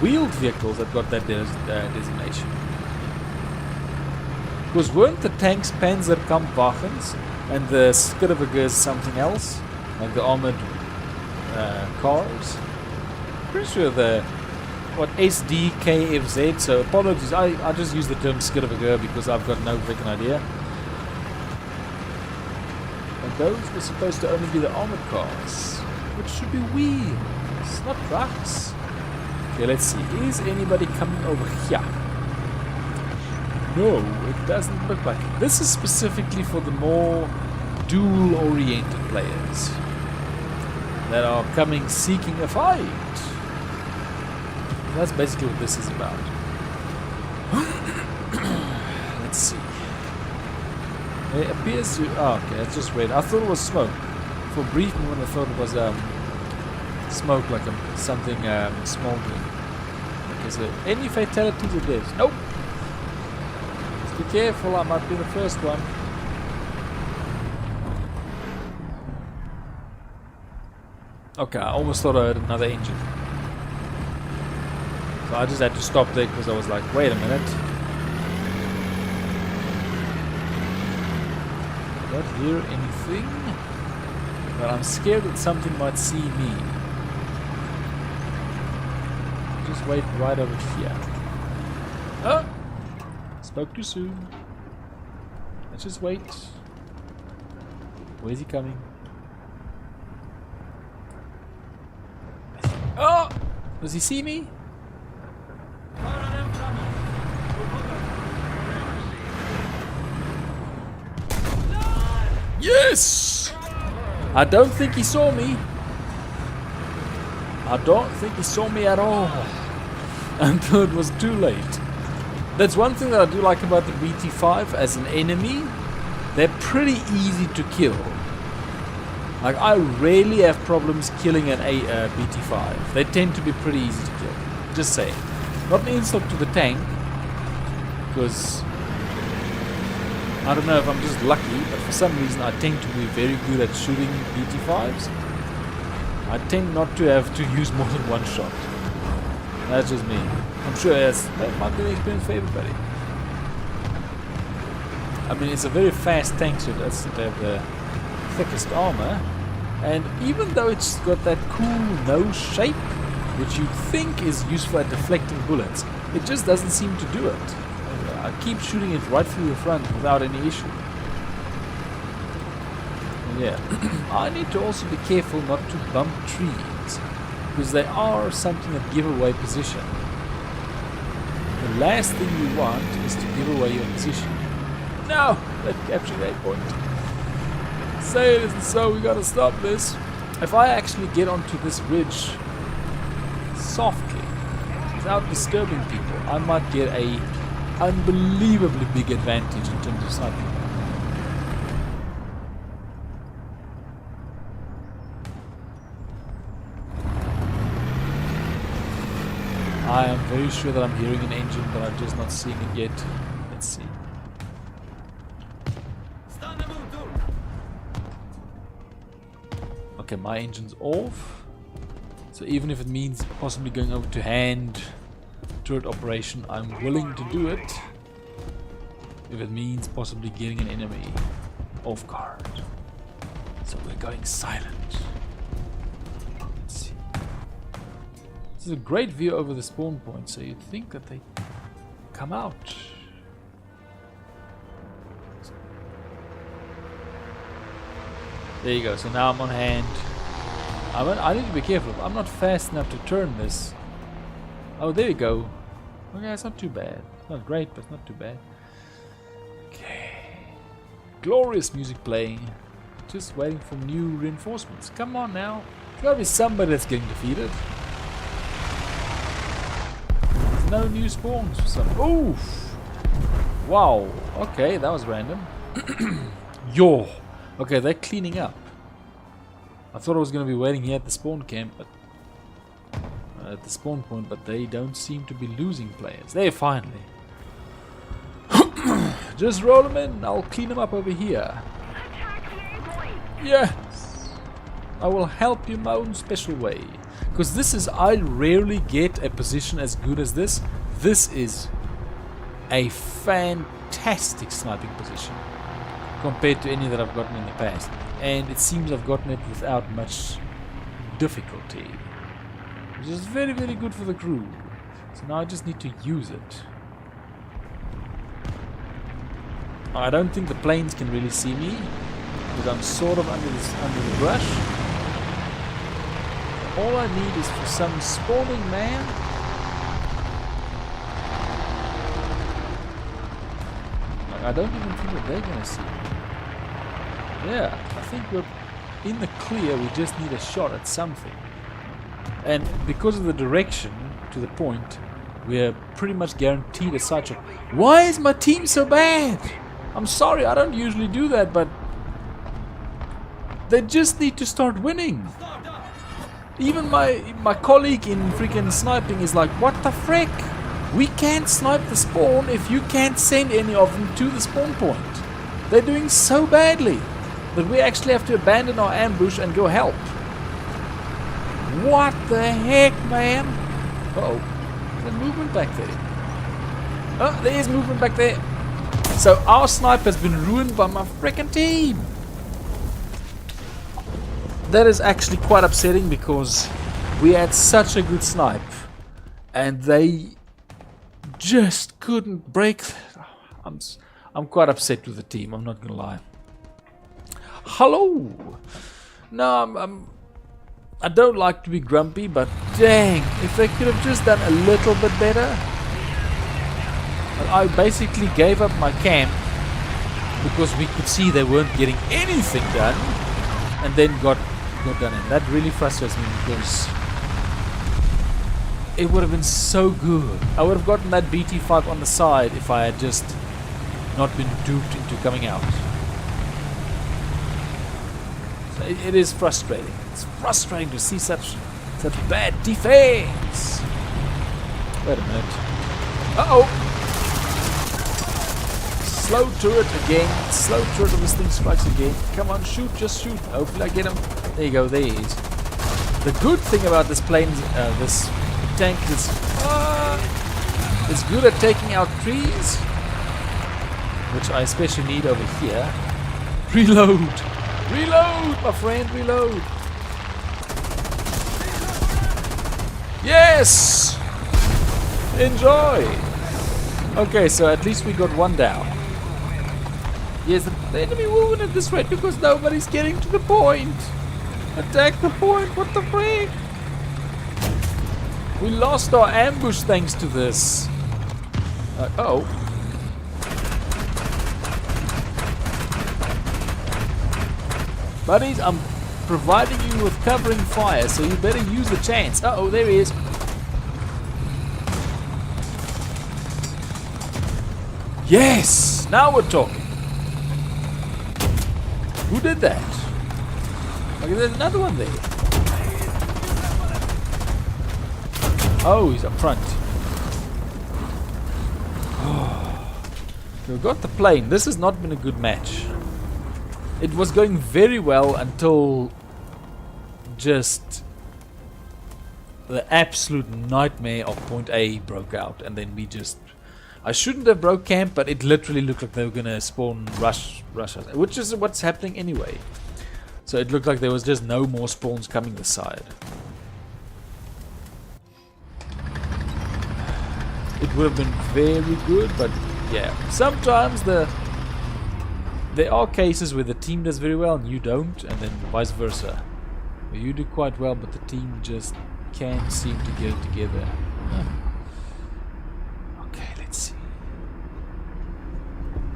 wheeled vehicles that got that designation. Because weren't the tanks Panzerkampfwagens and the Skidabagger something else, like the armored cars? Pretty sure the SDKFZ, so apologies, I just use the term Skidabagger because I've got no freaking idea. those were supposed to only be the armored cars, which should be wheels, not trucks. Okay, let's see. Is anybody coming over here? No, it doesn't look like it. This is specifically for the more duel-oriented players that are coming seeking a fight. That's basically what this is about. Let's see. It appears to... Oh, okay, it's just red. I thought it was smoke. For a brief moment I thought it was smoke, like something smoldering. Okay, so any fatalities or deaths? Nope. Just be careful, I might be the first one. Okay, I almost thought I heard another engine. So I just had to stop there because I was like, wait a minute. Not hear anything, but I'm scared that something might see me. Just wait right over here. Oh! Spoke too soon. Let's just wait. Where's he coming? Oh! Does he see me? Yes! I don't think he saw me. I don't think he saw me at all. Until it was too late. That's one thing that I do like about the BT5 as an enemy. They're pretty easy to kill. Like, I rarely have problems killing an BT5. They tend to be pretty easy to kill. Just saying. Not an insult to the tank. Because I don't know if I'm just lucky, but for some reason I tend to be very good at shooting BT5s. I tend not to have to use more than one shot. That's just me. I'm sure that might be the experience for everybody. I mean, it's a very fast tank, so it doesn't have the thickest armor. And even though it's got that cool nose shape, which you think is useful at deflecting bullets, it just doesn't seem to do it. I keep shooting it right through the front without any issue. And yeah, I need to also be careful not to bump trees, because they are something that give away position. The last thing you want is to give away your position. No! That captured a point. Say it isn't so, we gotta stop this. If I actually get onto this ridge softly, without disturbing people, I might get a unbelievably big advantage in terms of sniping. I am very sure that I'm hearing an engine, but I'm just not seeing it yet. Let's see. Okay, my engine's off. So even if it means possibly going over to hand turret operation, I'm willing to do it. If it means possibly getting an enemy off guard. So we're going silent. Let's see. This is a great view over the spawn point, so you'd think that they come out. There you go, so now I'm on hand. I need to be careful. I'm not fast enough to turn this. Oh, there you go. Okay, it's not too bad. It's not great, but it's not too bad. Okay. Glorious music playing. Just waiting for new reinforcements. Come on now. There's gotta be somebody that's getting defeated. There's no new spawns for some. Oof! Wow. Okay, that was random. Yo! Okay, they're cleaning up. I thought I was going to be waiting here at the spawn camp, but at the spawn point, but they don't seem to be losing players. There, finally. Just roll them in. I'll clean them up over here. Yes. I will help you in my own special way. Because this is, I rarely get a position as good as this. This is a fantastic sniping position compared to any that I've gotten in the past. And it seems I've gotten it without much difficulty. Which is very, very good for the crew. So now I just need to use it. I don't think the planes can really see me. because I'm sort of under the brush. All I need is for some spawning man. Like, I don't even think that they're gonna see me. Yeah, I think we're in the clear. We just need a shot at something. And because of the direction to the point, we're pretty much guaranteed a side shot. Why is my team so bad? I'm sorry, I don't usually do that, but they just need to start winning. Even my colleague in freaking sniping is like, what the frick? We can't snipe the spawn if you can't send any of them to the spawn point. They're doing so badly that we actually have to abandon our ambush and go help. What the heck, man? Uh-oh. There's movement back there. Oh, there is movement back there. So our snipe has been ruined by my freaking team. That is actually quite upsetting because we had such a good snipe and they just couldn't break. I'm quite upset with the team, I'm not gonna lie. Hello. No, I don't like to be grumpy, but dang, if they could have just done a little bit better. I basically gave up my camp because we could see they weren't getting anything done, and then got done in. That really frustrates me because it would have been so good. I would have gotten that BT5 on the side if I had just not been duped into coming out. So it is frustrating. It's frustrating to see such bad defense. Wait a minute. Uh-oh! Slow turret again. Slow turret of this thing strikes again. Come on, shoot, just shoot. Hopefully I get him. There you go, there he is. The good thing about this plane, this tank is it's good at taking out trees, which I especially need over here. Reload! Reload, my friend, reload! Yes! Enjoy! Okay, so at least we got one down. Yes, the enemy will win at this rate because nobody's getting to the point. Attack the point, what the frick? We lost our ambush thanks to this. Oh. Buddies, I'm providing you with covering fire, so you better use the chance. Uh-oh, there he is. Yes! Now we're talking. Who did that? Okay, there's another one there. Oh, he's up front. We've got the plane. This has not been a good match. It was going very well until just the absolute nightmare of point A broke out, and then we just... I shouldn't have broke camp, but it literally looked like they were gonna spawn rush us, which is what's happening anyway. So it looked like there was just no more spawns coming this side. It would have been very good, but yeah, sometimes there are cases where the team does very well and you don't, and then vice versa. Where you do quite well, but the team just can't seem to get it together. Okay, let's see.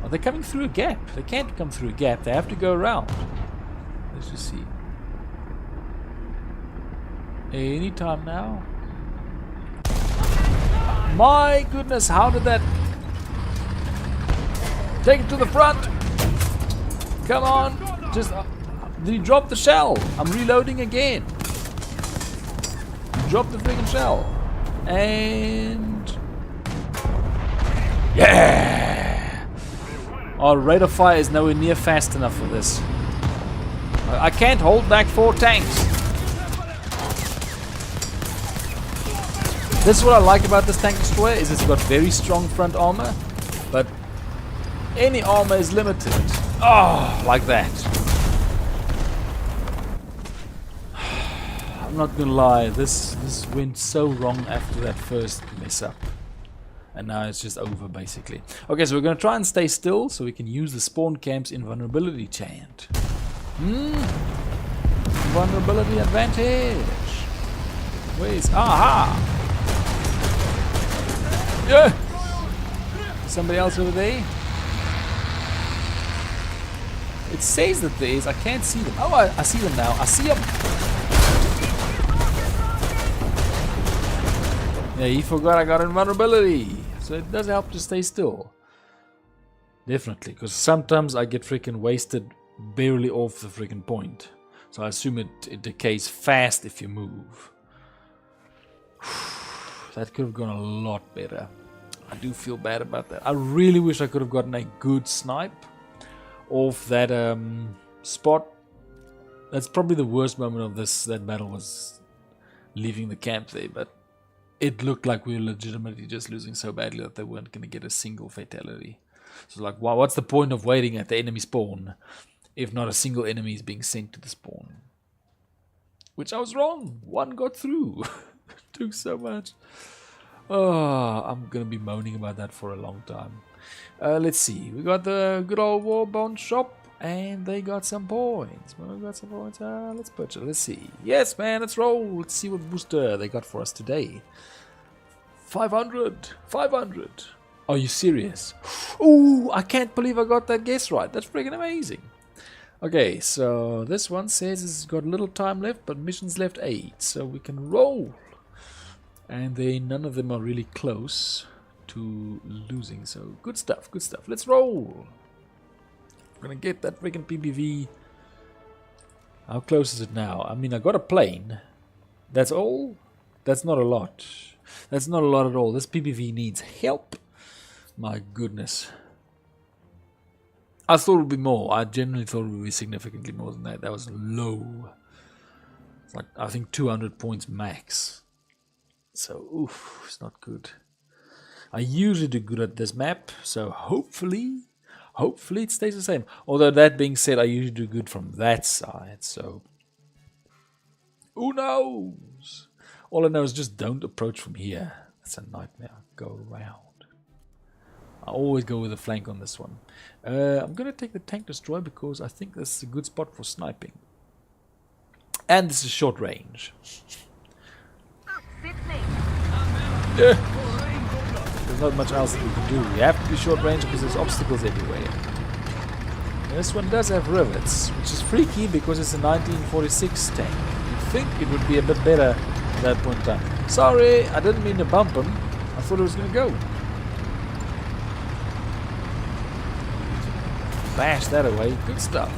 Are they coming through a gap? They can't come through a gap. They have to go around. Let's just see. Anytime now. My goodness, how did that... Take it to the front! Come on! Just... did he drop the shell? I'm reloading again. He dropped the freaking shell. And... yeah! Our rate of fire is nowhere near fast enough for this. I can't hold back 4 tanks. This is what I like about this tank destroyer, is it's got very strong front armor, but any armor is limited. Oh, like that. I'm not gonna lie, this went so wrong after that first mess up. And now it's just over basically. Okay, so we're gonna try and stay still so we can use the spawn camp's invulnerability chant. Vulnerability advantage. Where's... Aha! Yeah! Somebody else over there? It says that there is. I can't see them. Oh, I see them now. I see them. Yeah, he forgot I got invulnerability. So it does help to stay still. Definitely, because sometimes I get freaking wasted barely off the freaking point. So I assume it decays fast if you move. That could have gone a lot better. I do feel bad about that. I really wish I could have gotten a good snipe off that spot. That's probably the worst moment of that battle, was leaving the camp there, but it looked like we were legitimately just losing so badly that they weren't going to get a single fatality. So like, wow, what's the point of waiting at the enemy spawn if not a single enemy is being sent to the spawn? Which I was wrong. One got through. Took so much. Oh, I'm going to be moaning about that for a long time. Let's see. We got the good old Warbond shop, and they got some points. Well, we got some points. Let's purchase. Let's see. Yes, man, let's roll. Let's see what booster they got for us today. 500. 500. Are you serious? Ooh, I can't believe I got that guess right. That's freaking amazing. Okay, so this one says it's got little time left, but missions left 8. So we can roll. And none of them are really close to losing. So good stuff, good stuff. Let's roll. I'm gonna get that freaking PPV. How close is it now? I mean, I got a plane. That's all? That's not a lot. That's not a lot at all. This PPV needs help. My goodness. I thought it would be more. I genuinely thought it would be significantly more than that. That was low. It's like, I think 200 points max. So, oof, it's not good. I usually do good at this map, so hopefully it stays the same. Although that being said, I usually do good from that side, so who knows? All I know is just don't approach from here. That's a nightmare. Go around. I always go with a flank on this one. I'm going to take the tank destroyer because I think this is a good spot for sniping. And this is short range. Yeah. There's not much else that we can do. We have to be short range because there's obstacles everywhere. This one does have rivets, which is freaky because it's a 1946 tank. You'd think it would be a bit better at that point in time. Sorry, I didn't mean to bump him. I thought it was going to go. Bash that away. Good stuff.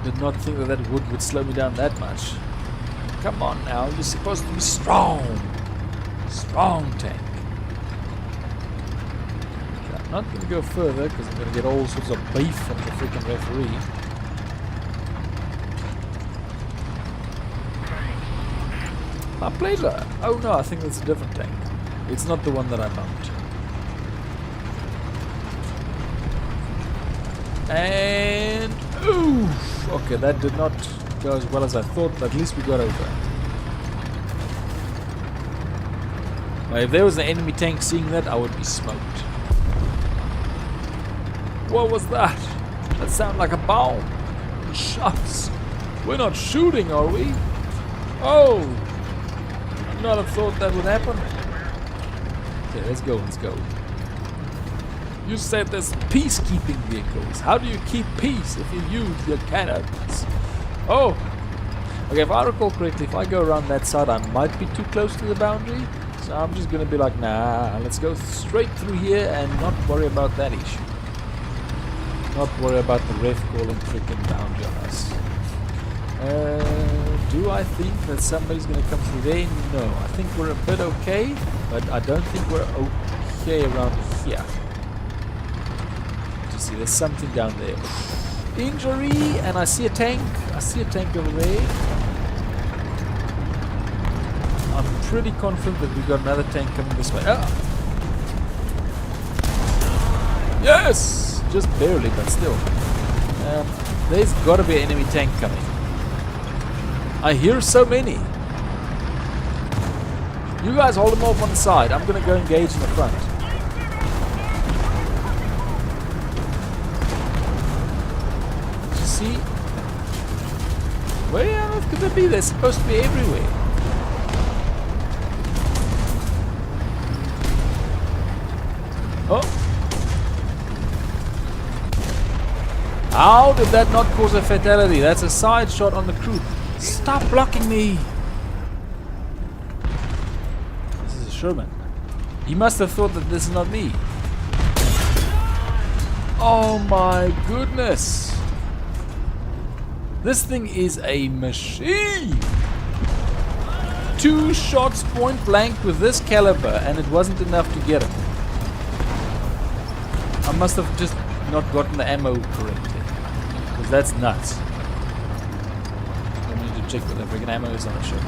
Did not think that wood would slow me down that much. Come on now, you're supposed to be strong. Strong tank. Okay, I'm not going to go further because I'm going to get all sorts of beef from the freaking referee. My pleasure. Oh no, I think that's a different tank. It's not the one that I bumped. And oof. Okay, that did not go as well as I thought, but at least we got over. Well, if there was an enemy tank seeing that, I would be smoked. What was that? That sounded like a bomb. Shots. We're not shooting, are we? Oh! I'd not have thought that would happen. Okay, let's go, let's go. You said there's peacekeeping vehicles. How do you keep peace if you use your cannons? Oh! Okay, if I recall correctly, if I go around that side, I might be too close to the boundary. So I'm just going to be like, nah, let's go straight through here and not worry about that issue. Not worry about the ref calling freaking boundary on us. Do I think that somebody's going to come through there? No, I think we're a bit okay, but I don't think we're okay around here. You see, there's something down there. Injury, and I see a tank. I see a tank over there. I'm pretty confident that we got another tank coming this way. Ah. Yes! Just barely, but still. There's got to be an enemy tank coming. I hear so many. You guys hold them off on the side. I'm going to go engage in the front. Did you see? Where on earth could they be? They're supposed to be everywhere. Oh. How did that not cause a fatality? That's a side shot on the crew. Stop blocking me. This is a Sherman. He must have thought that this is not me. Oh my goodness. This thing is a machine. 2 shots point blank with this caliber and it wasn't enough to get him. I must have just not gotten the ammo correctly. Because that's nuts. I need to check what the freaking ammo is on the ship.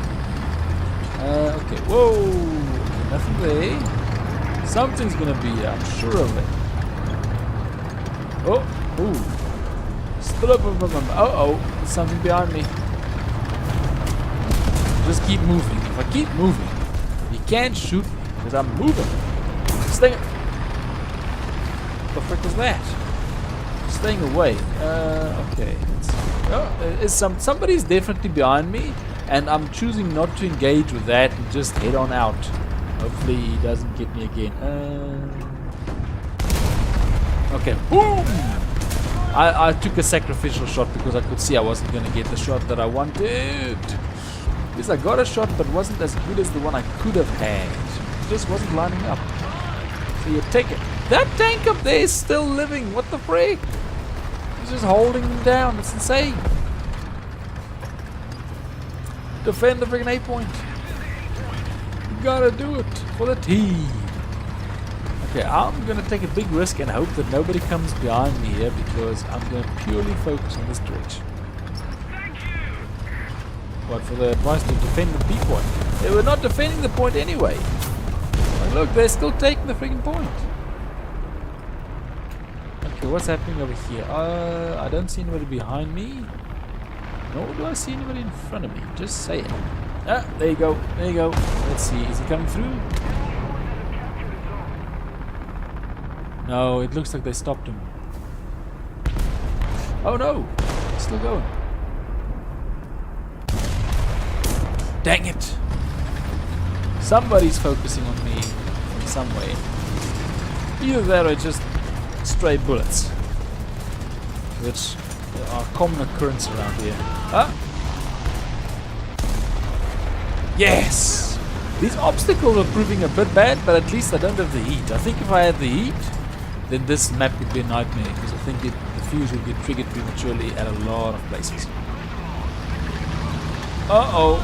Okay, whoa. Okay, nothing there. Something's gonna be here, I'm sure of it. Oh, ooh. Uh-oh, there's something behind me. Just keep moving. If I keep moving, he can't shoot me because I'm moving. Staying. What the frick was that? Staying away. Okay. Somebody's definitely behind me, and I'm choosing not to engage with that and just head on out. Hopefully he doesn't get me again. Okay. Boom! I took a sacrificial shot because I could see I wasn't going to get the shot that I wanted. Because I got a shot but wasn't as good as the one I could have had. It just wasn't lining up. So you take it. That tank up there is still living. What the freak? He's just holding them down. It's insane. Defend the freaking A point. You gotta do it for the team. Okay, I'm gonna take a big risk and hope that nobody comes behind me here because I'm gonna purely focus on this direction. What, for the advice to defend the B point? They were not defending the point anyway. Like, look, they're still taking the freaking point. Okay, what's happening over here? I don't see anybody behind me. Nor do I see anybody in front of me. Just say it. Ah, there you go. There you go. Let's see. Is he coming through? No, it looks like they stopped him. Oh no! It's still going. Dang it! Somebody's focusing on me in some way. Either that or just stray bullets. Which are a common occurrence around here. Ah! Yes! These obstacles are proving a bit bad, but at least I don't have the heat. I think if I had the heat, then this map would be a nightmare, because I think the fuse would get triggered prematurely at a lot of places. Uh-oh.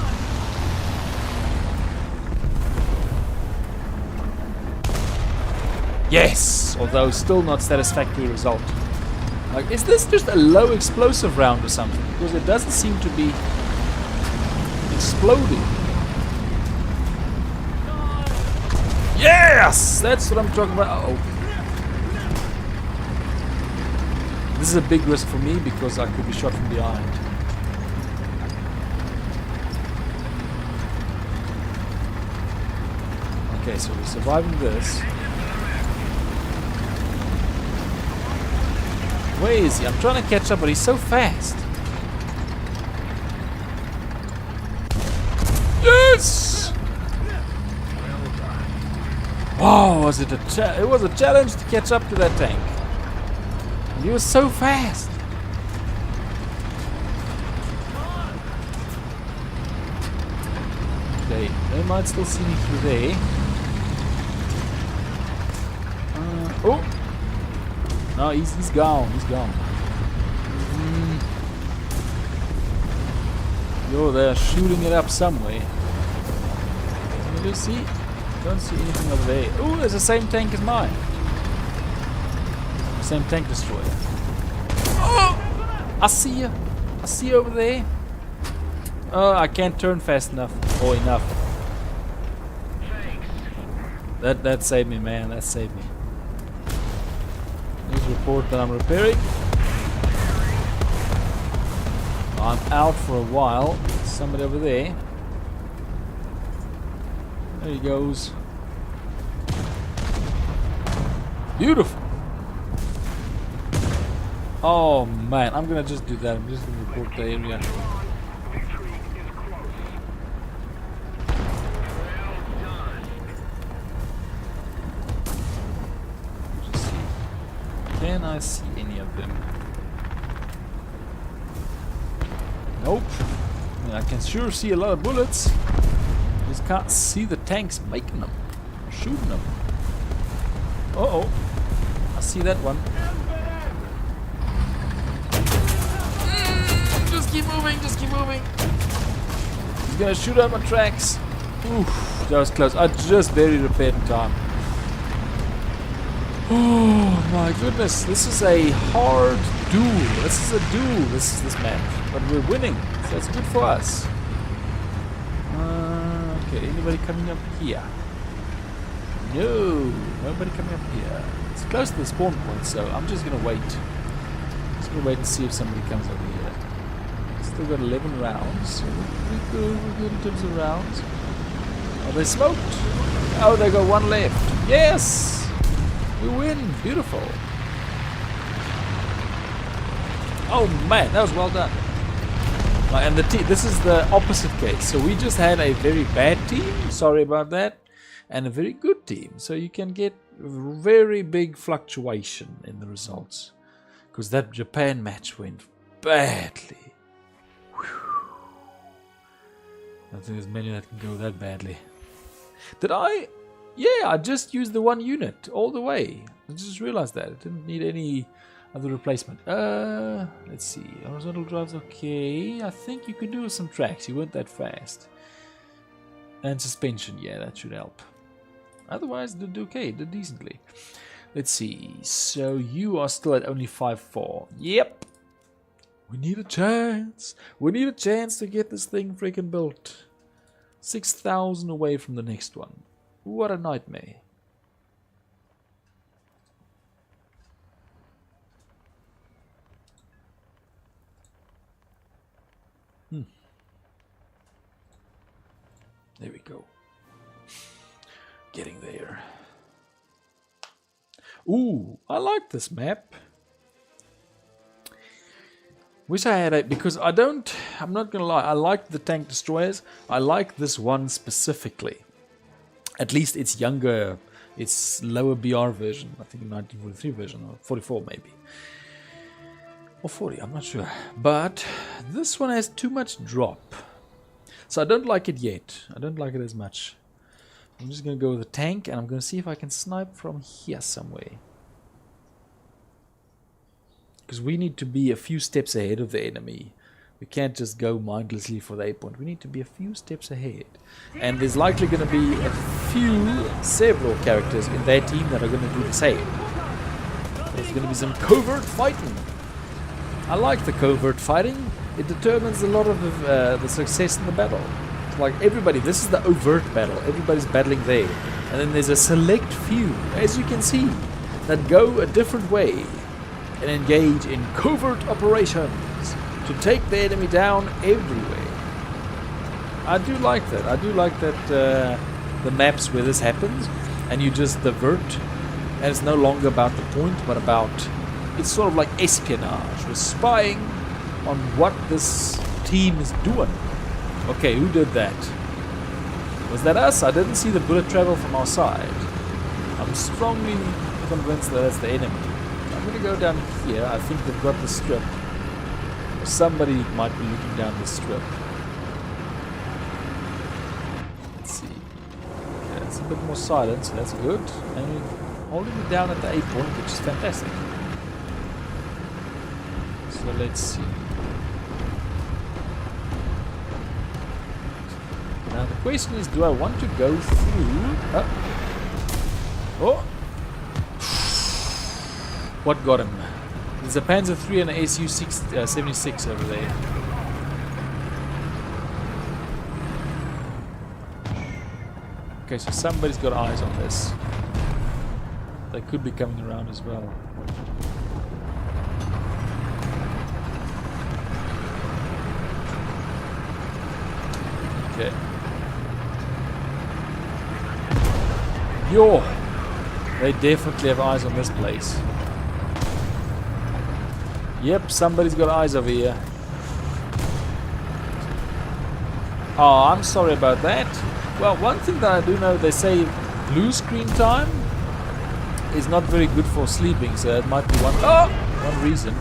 Yes! Although still not satisfactory result. Like, is this just a low explosive round or something? Because it doesn't seem to be exploding. Yes! That's what I'm talking about. Uh-oh. This is a big risk for me because I could be shot from behind. Okay, so we're surviving this. Where is he? I'm trying to catch up, but he's so fast. Yes! Wow, was it it was a challenge to catch up to that tank. He was so fast. Okay, they might still see me through there. Oh! No, he's gone. He's gone. Yo, they're shooting it up somewhere. Can you see? Don't see anything over there. Oh, there's the same tank as mine. Same tank destroyer. Oh! I see you. I see you over there. Oh, I can't turn fast enough or enough. That saved me, man. That saved me. Please report that I'm repairing. I'm out for a while. Somebody over there. There he goes. Beautiful. Oh man, I'm gonna just do that. I'm just gonna report the area. I see any of them? Nope. I mean, I can sure see a lot of bullets. Just can't see the tanks making them. Or shooting them. Uh-oh. I see that one. Just keep moving, just keep moving. He's gonna shoot out my tracks. Oof, that was close. I just barely repaired in time. Oh my goodness, this is a hard duel. This is a duel, this map. But we're winning, so that's good for us. Okay, anybody coming up here? No, nobody coming up here. It's close to the spawn point, so I'm just gonna wait. Just gonna wait and see if somebody comes over here. Still got 11 rounds. So we're good in terms of rounds. Are they smoked? Oh, they got one left. Yes! We win! Beautiful. Oh man, that was well done. And this is the opposite case. So we just had a very bad team, sorry about that, and a very good team. So you can get very big fluctuation in the results. Because that Japan match went badly. Whew. I don't think there's many that can go that badly. Did I? Yeah, I just used the one unit all the way. I just realized that. It didn't need any other replacement. Let's see. Horizontal drive's okay. I think you could do some tracks. You weren't that fast. And suspension, yeah, that should help. Otherwise, did okay. Did decently. Let's see. So you are still at only 5-4. Yep. We need a chance. We need a chance to get this thing freaking built. 6,000 away from the next one. What a nightmare. There we go. Getting there. Ooh, I like this map. Wish I had it because I'm not gonna lie, I like the tank destroyers. I like this one specifically. At least it's younger, it's lower BR version. I think 1943 version, or 44 maybe. Or 40, I'm not sure. But this one has too much drop. So I don't like it yet. I don't like it as much. I'm just going to go with the tank and I'm going to see if I can snipe from here somewhere. Because we need to be a few steps ahead of the enemy. We can't just go mindlessly for the A point. We need to be a few steps ahead. And there's likely going to be several characters in their team that are going to do the same. There's going to be some covert fighting. I like the covert fighting. It determines a lot of the success in the battle. It's like everybody, this is the overt battle. Everybody's battling there. And then there's a select few, as you can see, that go a different way and engage in covert operations to take the enemy down everywhere. I do like that. I do like that the maps where this happens and you just divert and it's no longer about the point but about, it's sort of like espionage. We're spying on what this team is doing. Okay, who did that? Was that us? I didn't see the bullet travel from our side. I'm strongly convinced that that's the enemy. I'm going to go down here. I think they've got the strip. Somebody might be looking down the strip. Let's see. Okay, it's a bit more silent, so that's good. And we're holding it down at the A point, which is fantastic. So let's see. Now the question is, do I want to go through? Oh! What got him? There's a Panzer III and an SU-76 over there. Okay, so somebody's got eyes on this. They could be coming around as well. Okay. Yo! They definitely have eyes on this place. Yep, somebody's got eyes over here. Oh, I'm sorry about that. Well, one thing that I do know, they say blue screen time is not very good for sleeping, so that might be one reason.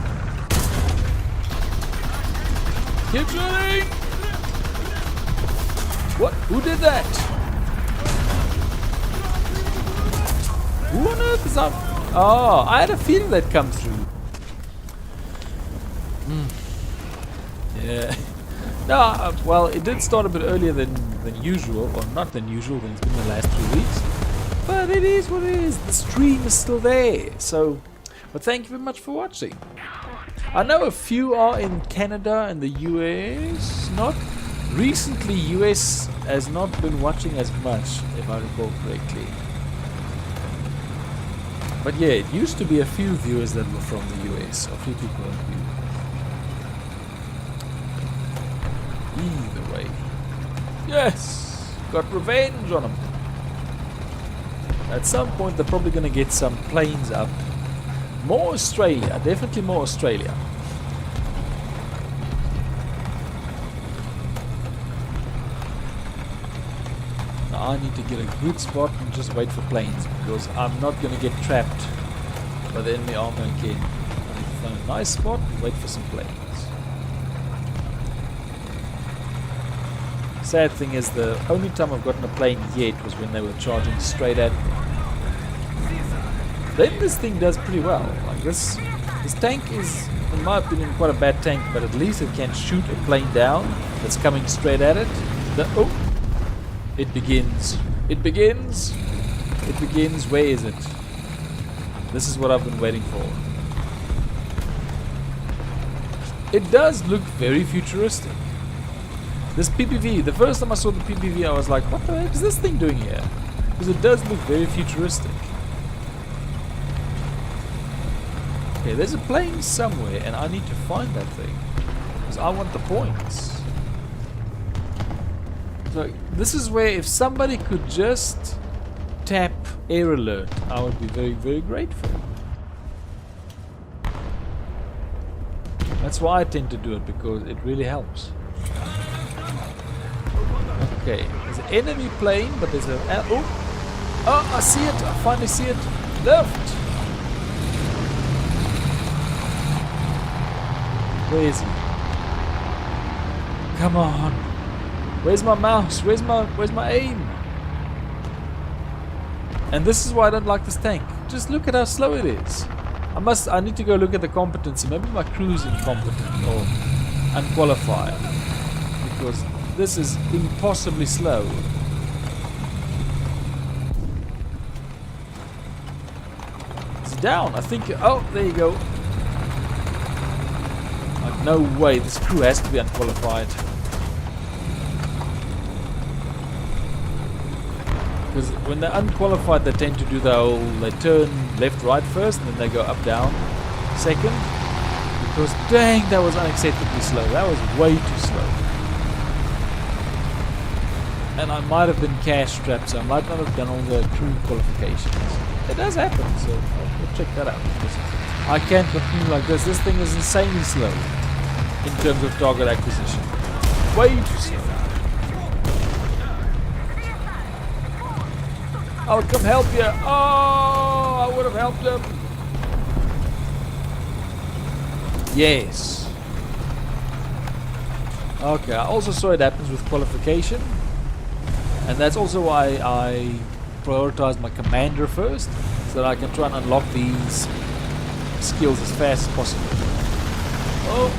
Keep shooting! What? Who did that? Who on earth is up? Oh, I had a feeling that'd come through. Yeah. No, well, it did start a bit earlier than usual, or not than usual, than it's been the last 2 weeks. But it is what it is. The stream is still there. So, but thank you very much for watching. I know a few are in Canada and the US. Not recently, US has not been watching as much, if I recall correctly. But yeah, it used to be a few viewers that were from the US. A few people on view. Either way. Yes! Got revenge on them. At some point they're probably going to get some planes up. More Australia. Definitely more Australia. Now I need to get a good spot and just wait for planes, because I'm not going to get trapped by the enemy armor again. I need to find a nice spot and wait for some planes. Sad thing is, the only time I've gotten a plane yet was when they were charging straight at me. Then this thing does pretty well. Like this tank is, in my opinion, quite a bad tank, but at least it can shoot a plane down that's coming straight at it. It begins. It begins. It begins. Where is it? This is what I've been waiting for. It does look very futuristic. This PPV, the first time I saw the PPV, I was like, what the heck is this thing doing here? Because it does look very futuristic. Okay, there's a plane somewhere, and I need to find that thing. Because I want the points. So, this is where if somebody could just tap air alert, I would be very, very grateful. That's why I tend to do it, because it really helps. Okay, there's an enemy plane, but there's a... Oh, I see it! I finally see it! Left! Where is he? Come on! Where's my mouse? Where's my aim? And this is why I don't like this tank. Just look at how slow it is. I need to go look at the competency. Maybe my crew's incompetent or unqualified. Because this is impossibly slow. It's down. I think. Oh, there you go. Like, no way. This crew has to be unqualified. Because when they're unqualified, they tend to do the whole. They turn left, right first, and then they go up, down second. Because dang, that was unacceptably slow. That was way too slow. And I might have been cash strapped, so I might not have done all the crew qualifications. It does happen, so I'll check that out. I can't continue like this. This thing is insanely slow in terms of target acquisition. Way too slow. I'll come help you. Oh, I would have helped him. Yes. Okay, I also saw it happens with qualification. And that's also why I prioritize my commander first, so that I can try and unlock these skills as fast as possible. Oh!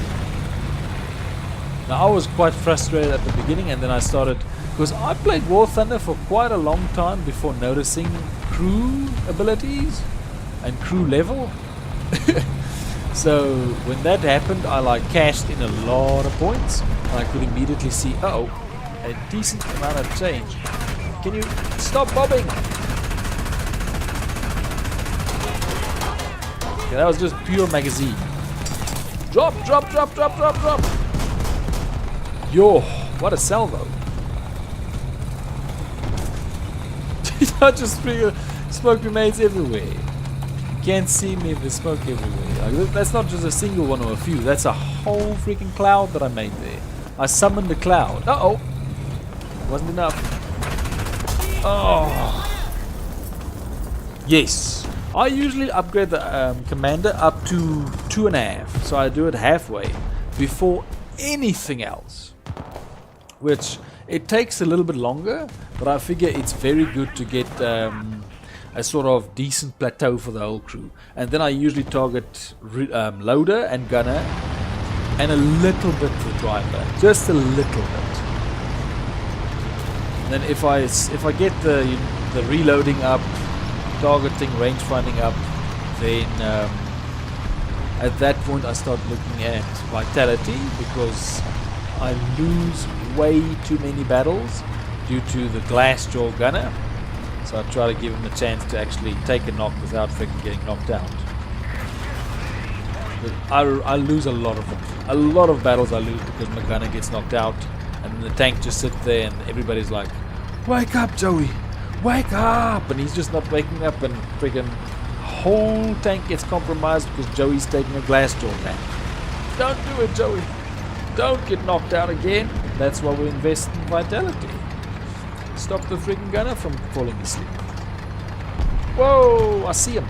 Now I was quite frustrated at the beginning, and then I started, because I played War Thunder for quite a long time before noticing crew abilities and crew level. So when that happened, I like cashed in a lot of points, and I could immediately see, uh-oh, a decent amount of change. Can you stop bobbing? Okay, that was just pure magazine. Drop, drop, drop, drop, drop, drop. Yo, what a salvo. I just freaking smoke grenades everywhere. You can't see me, there's smoke everywhere. Like, that's not just a single one or a few. That's a whole freaking cloud that I made there. I summoned a cloud. Uh-oh. Wasn't enough. Oh. Yes. I usually upgrade the commander up to 2.5, so I do it halfway before anything else, which it takes a little bit longer, but I figure it's very good to get a sort of decent plateau for the whole crew. And then I usually target loader and gunner and a little bit the driver, just a little bit. And then if I get the reloading up, targeting, range finding up, then at that point I start looking at vitality, because I lose way too many battles due to the glass jaw gunner. So I try to give him a chance to actually take a knock without freaking getting knocked out. But I lose a lot of them. A lot of battles I lose because my gunner gets knocked out, and the tank just sits there and everybody's like, "Wake up, Joey! Wake up!" And he's just not waking up, and freaking whole tank gets compromised because Joey's taking a glass jaw tank. Don't do it, Joey! Don't get knocked out again. That's why we invest in vitality. Stop the freaking gunner from falling asleep. Whoa, I see him.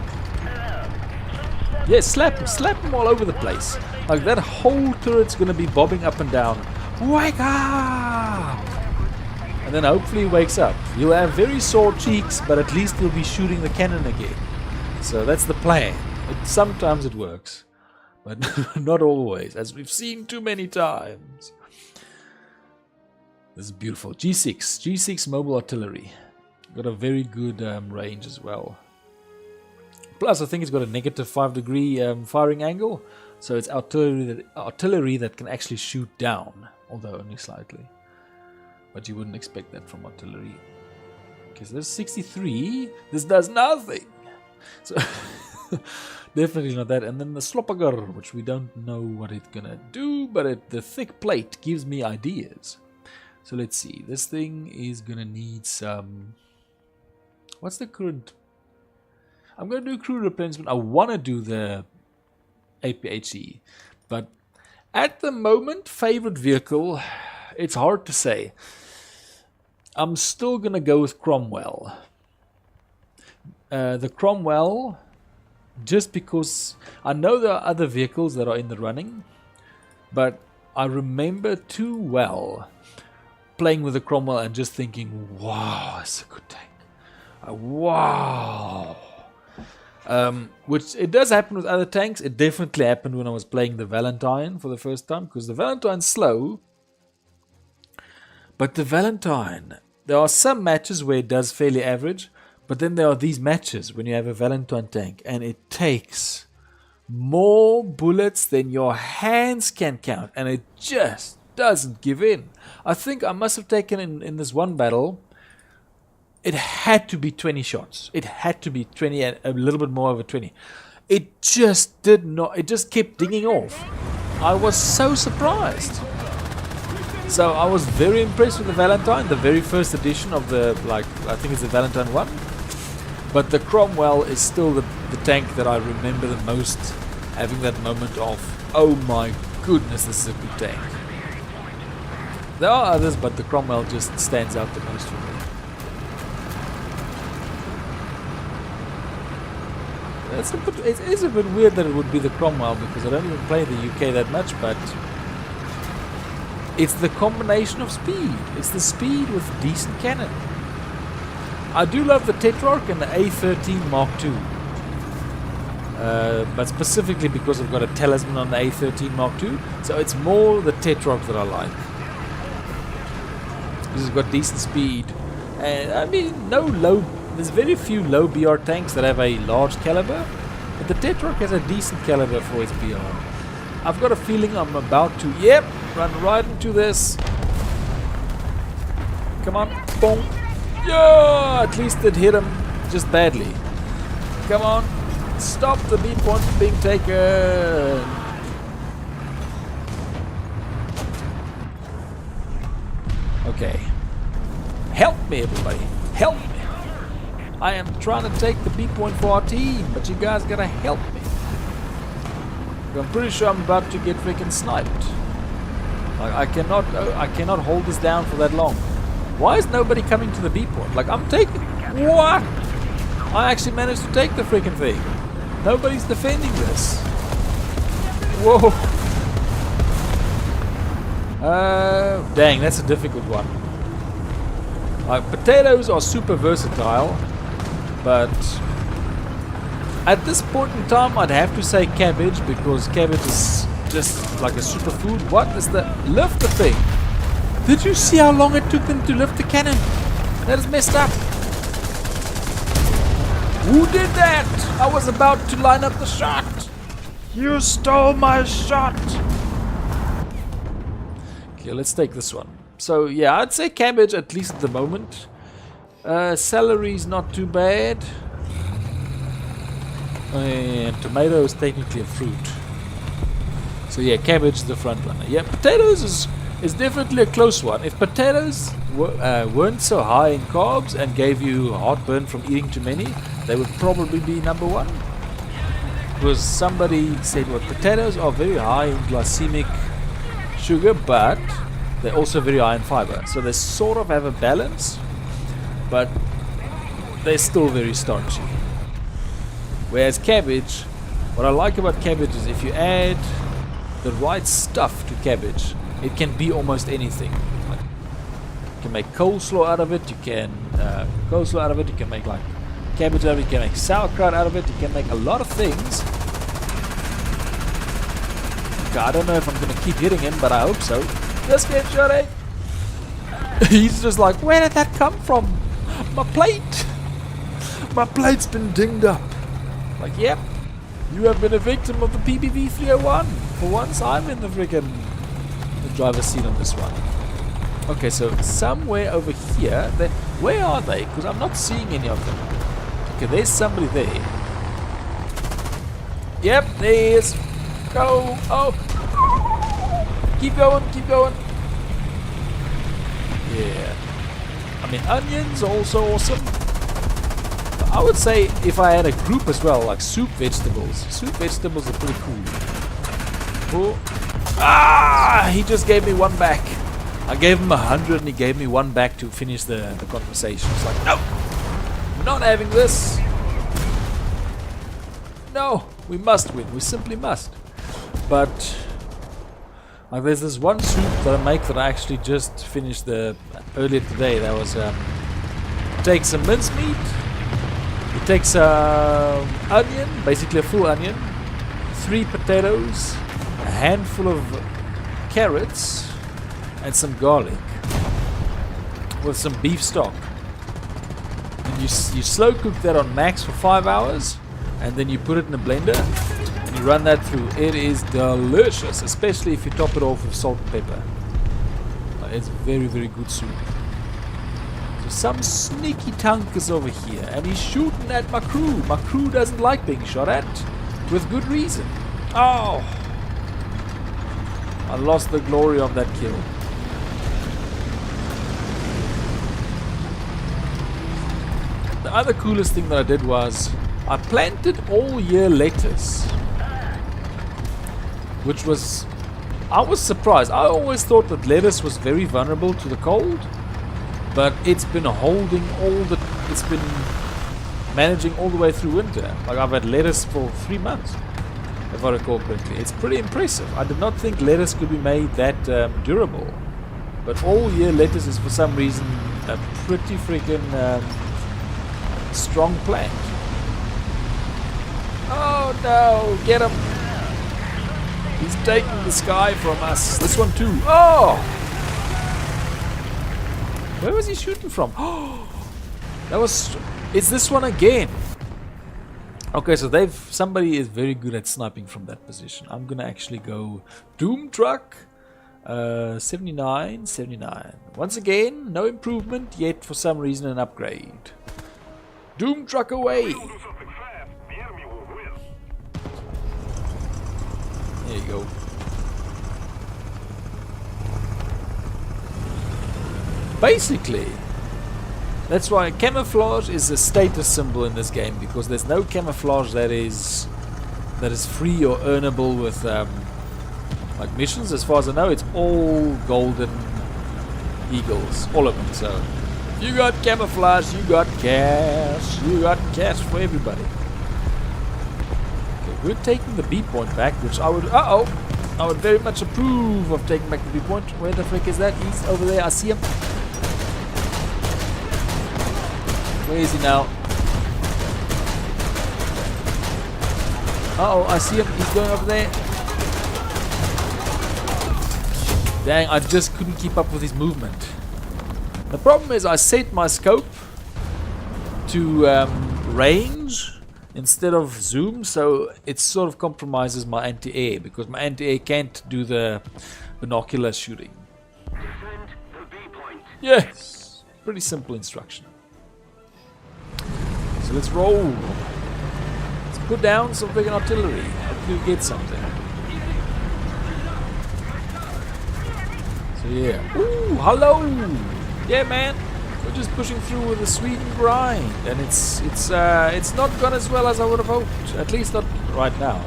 Yeah, slap him all over the place. Like that whole turret's gonna be bobbing up and down. Wake up! And then hopefully he wakes up. He'll have very sore cheeks, but at least he'll be shooting the cannon again. So that's the plan. Sometimes it works, but not always, as we've seen too many times. This is beautiful. G6 mobile artillery. Got a very good range as well. Plus, I think it's got a -5° firing angle, so it's artillery that can actually shoot down, although only slightly. But you wouldn't expect that from artillery. Okay, so there's 63. This does nothing. So definitely not that. And then the Sloppager, which we don't know what it's gonna do, but the thick plate gives me ideas. So let's see. This thing is gonna need some. What's the current? I'm gonna do crew replenishment. I want to do the APHC, but at the moment, favorite vehicle. It's hard to say. I'm still gonna go with Cromwell. The Cromwell, just because I know there are other vehicles that are in the running, but I remember too well playing with the Cromwell and just thinking, wow, it's a good tank. Wow. Which it does happen with other tanks. It definitely happened when I was playing the Valentine for the first time, because the Valentine's slow. But the Valentine, there are some matches where it does fairly average, but then there are these matches when you have a Valentine tank and it takes more bullets than your hands can count, and it just doesn't give in. I think I must have taken in this one battle, it had to be 20 shots. It had to be 20 and a little bit more over 20. It just did not, it just kept dinging off. I was so surprised. So I was very impressed with the Valentine, the very first edition of the, I think it's the Valentine 1. But the Cromwell is still the tank that I remember the most, having that moment of, oh my goodness, this is a good tank. There are others, but the Cromwell just stands out the most for me. It is a bit weird that it would be the Cromwell, because I don't even play the UK that much, but it's the combination of speed. It's the speed with decent cannon. I do love the Tetrarch and the A13 Mark II. But specifically because I've got a talisman on the A13 Mark II, so it's more the Tetrarch that I like. Because it's got decent speed. And I mean, there's very few low BR tanks that have a large caliber, but the Tetrarch has a decent caliber for its BR. I've got a feeling I'm about to, run right into this. Come on, boom. Yeah, at least it hit him just badly. Come on, stop the B point from being taken. Okay. Help me, everybody. Help me. I am trying to take the B point for our team, but you guys gotta help me. I'm pretty sure I'm about to get freaking sniped. I cannot hold this down for that long. Why is nobody coming to the B point? Like, I'm taking... What? I actually managed to take the freaking thing. Nobody's defending this. Whoa. Dang, that's a difficult one. Potatoes are super versatile, but at this point in time I'd have to say cabbage, because cabbage is just like a superfood. What is the... Lift the thing. Did you see how long it took them to lift the cannon? That is messed up. Who did that? I was about to line up the shot. You stole my shot. Okay, let's take this one. So yeah, I'd say cabbage at least at the moment. Celery's not too bad. And tomato is technically a fruit. So yeah, cabbage is the front runner. Yeah, potatoes is definitely a close one. If potatoes weren't so high in carbs and gave you heartburn from eating too many, they would probably be number one. Because somebody said, well, potatoes are very high in glycemic sugar, but they're also very high in fiber. So they sort of have a balance, but they're still very starchy. Whereas cabbage, what I like about cabbage is if you add the right stuff to cabbage, it can be almost anything. Like, you can make coleslaw out of it, you can make like cabbage out of it, you can make sauerkraut out of it, you can make a lot of things. Okay, I don't know if I'm going to keep hitting him, but I hope so. Just get shot at. He's just like, where did that come from? My plate! My plate's been dinged up. Like, yep, you have been a victim of the PPV 301. For once, I'm in the freaking driver's seat on this one. Okay, so somewhere over here, where are they? Because I'm not seeing any of them. Okay, there's somebody there. Yep, there he is. Go! Oh! Keep going, keep going. Yeah. I mean, onions are also awesome. I would say if I had a group as well, like soup vegetables. Soup vegetables are pretty cool. Oh. Ah! He just gave me one back. I gave him 100 and he gave me one back to finish the conversation. It's like, no! Not having this! No! We must win. We simply must. But like, there's this one soup that I make that I actually just finished earlier today. That was take some mincemeat. You take some onion, basically a full onion, 3 potatoes, a handful of carrots, and some garlic with some beef stock. And you slow cook that on max for 5 hours, and then you put it in a blender and you run that through. It is delicious, especially if you top it off with salt and pepper. It's very, very good soup. So some sneaky tank is over here, and he's shooting at my crew. My crew doesn't like being shot at, with good reason. Oh! I lost the glory of that kill. The other coolest thing that I did was I planted all year lettuce, which was, I was surprised. I always thought that lettuce was very vulnerable to the cold, but it's been holding it's been managing all the way through winter. Like, I've had lettuce for 3 months, if I recall correctly. It's pretty impressive. I did not think lettuce could be made that durable, but all year lettuce is for some reason a pretty freaking strong plant. Oh no, get him! He's taking the sky from us. This one too. Oh! Where was he shooting from? Oh! That was... It's this one again. Okay, so somebody is very good at sniping from that position. I'm gonna actually go Doom Truck 79. Once again, no improvement, yet for some reason an upgrade. Doom Truck away! There you go. Basically, that's why camouflage is a status symbol in this game, because there's no camouflage that is free or earnable with like missions. As far as I know, it's all golden eagles, all of them. So You got camouflage, you got cash for everybody. Okay, we're taking the B point back, which I would, I would very much approve of taking back the B point. Where the frick is that? He's over there, I see him. Where is he now? I see him, he's going over there. Dang, I just couldn't keep up with his movement. The problem is I set my scope to range instead of zoom, so it sort of compromises my anti-air, because my anti-air can't do the binocular shooting. Defend the B point. Yes! Pretty simple instruction. So let's roll. Let's put down some big artillery. Hopefully we get something. So yeah. Ooh, hello! Yeah, man. We're just pushing through with a Sweden grind, and it's not gone as well as I would have hoped. At least not right now.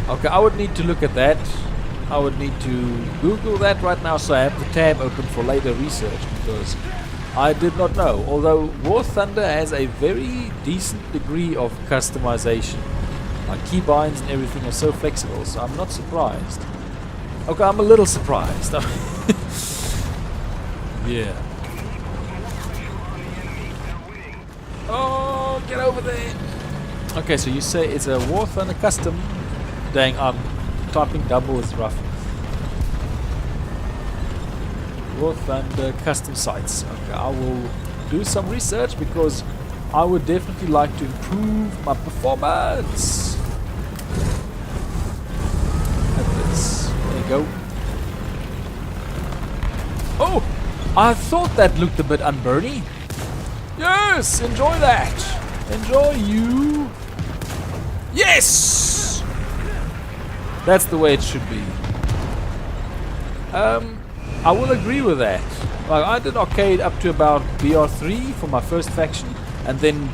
Okay, I would need to look at that. I would need to Google that right now, so I have the tab open for later research, because I did not know. Although War Thunder has a very decent degree of customization. Like keybinds and everything are so flexible, so I'm not surprised. Okay, I'm a little surprised. Yeah. Oh, get over there. Okay, so you say it's a War Thunder custom. Dang, typing double is rough. War Thunder custom sites. Okay, I will do some research, because I would definitely like to improve my performance. At this. There you go. Oh! I thought that looked a bit unburny. Yes! Enjoy that! Enjoy you! Yes! That's the way it should be. I will agree with that. Like, I did arcade up to about BR3 for my first faction, and then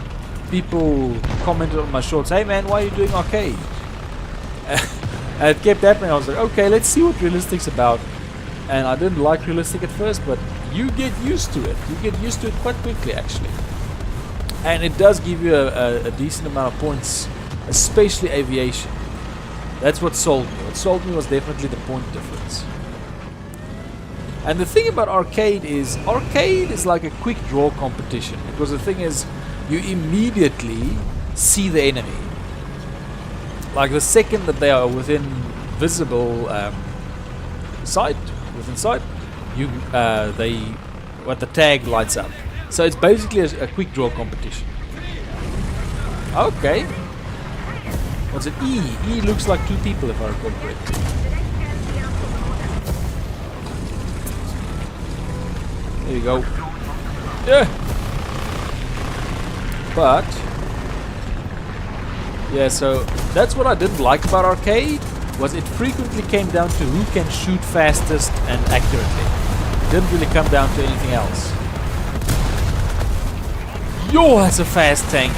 people commented on my shorts, "Hey man, why are you doing arcade?" And it kept happening. I was like, okay, let's see what realistic's about. And I didn't like realistic at first, but you get used to it. You get used to it quite quickly, actually. And it does give you a decent amount of points, especially aviation. That's what sold me. What sold me was definitely the point difference. And the thing about arcade is like a quick draw competition, because the thing is, you immediately see the enemy. Like the second that they are within visible sight, the tag lights up. So it's basically a quick draw competition. Okay. What's it? E. E looks like two people, if I recall correctly. There you go. Yeah. But yeah, so that's what I didn't like about arcade, was it frequently came down to who can shoot fastest and accurately. It didn't really come down to anything else. Yo, that's a fast tank.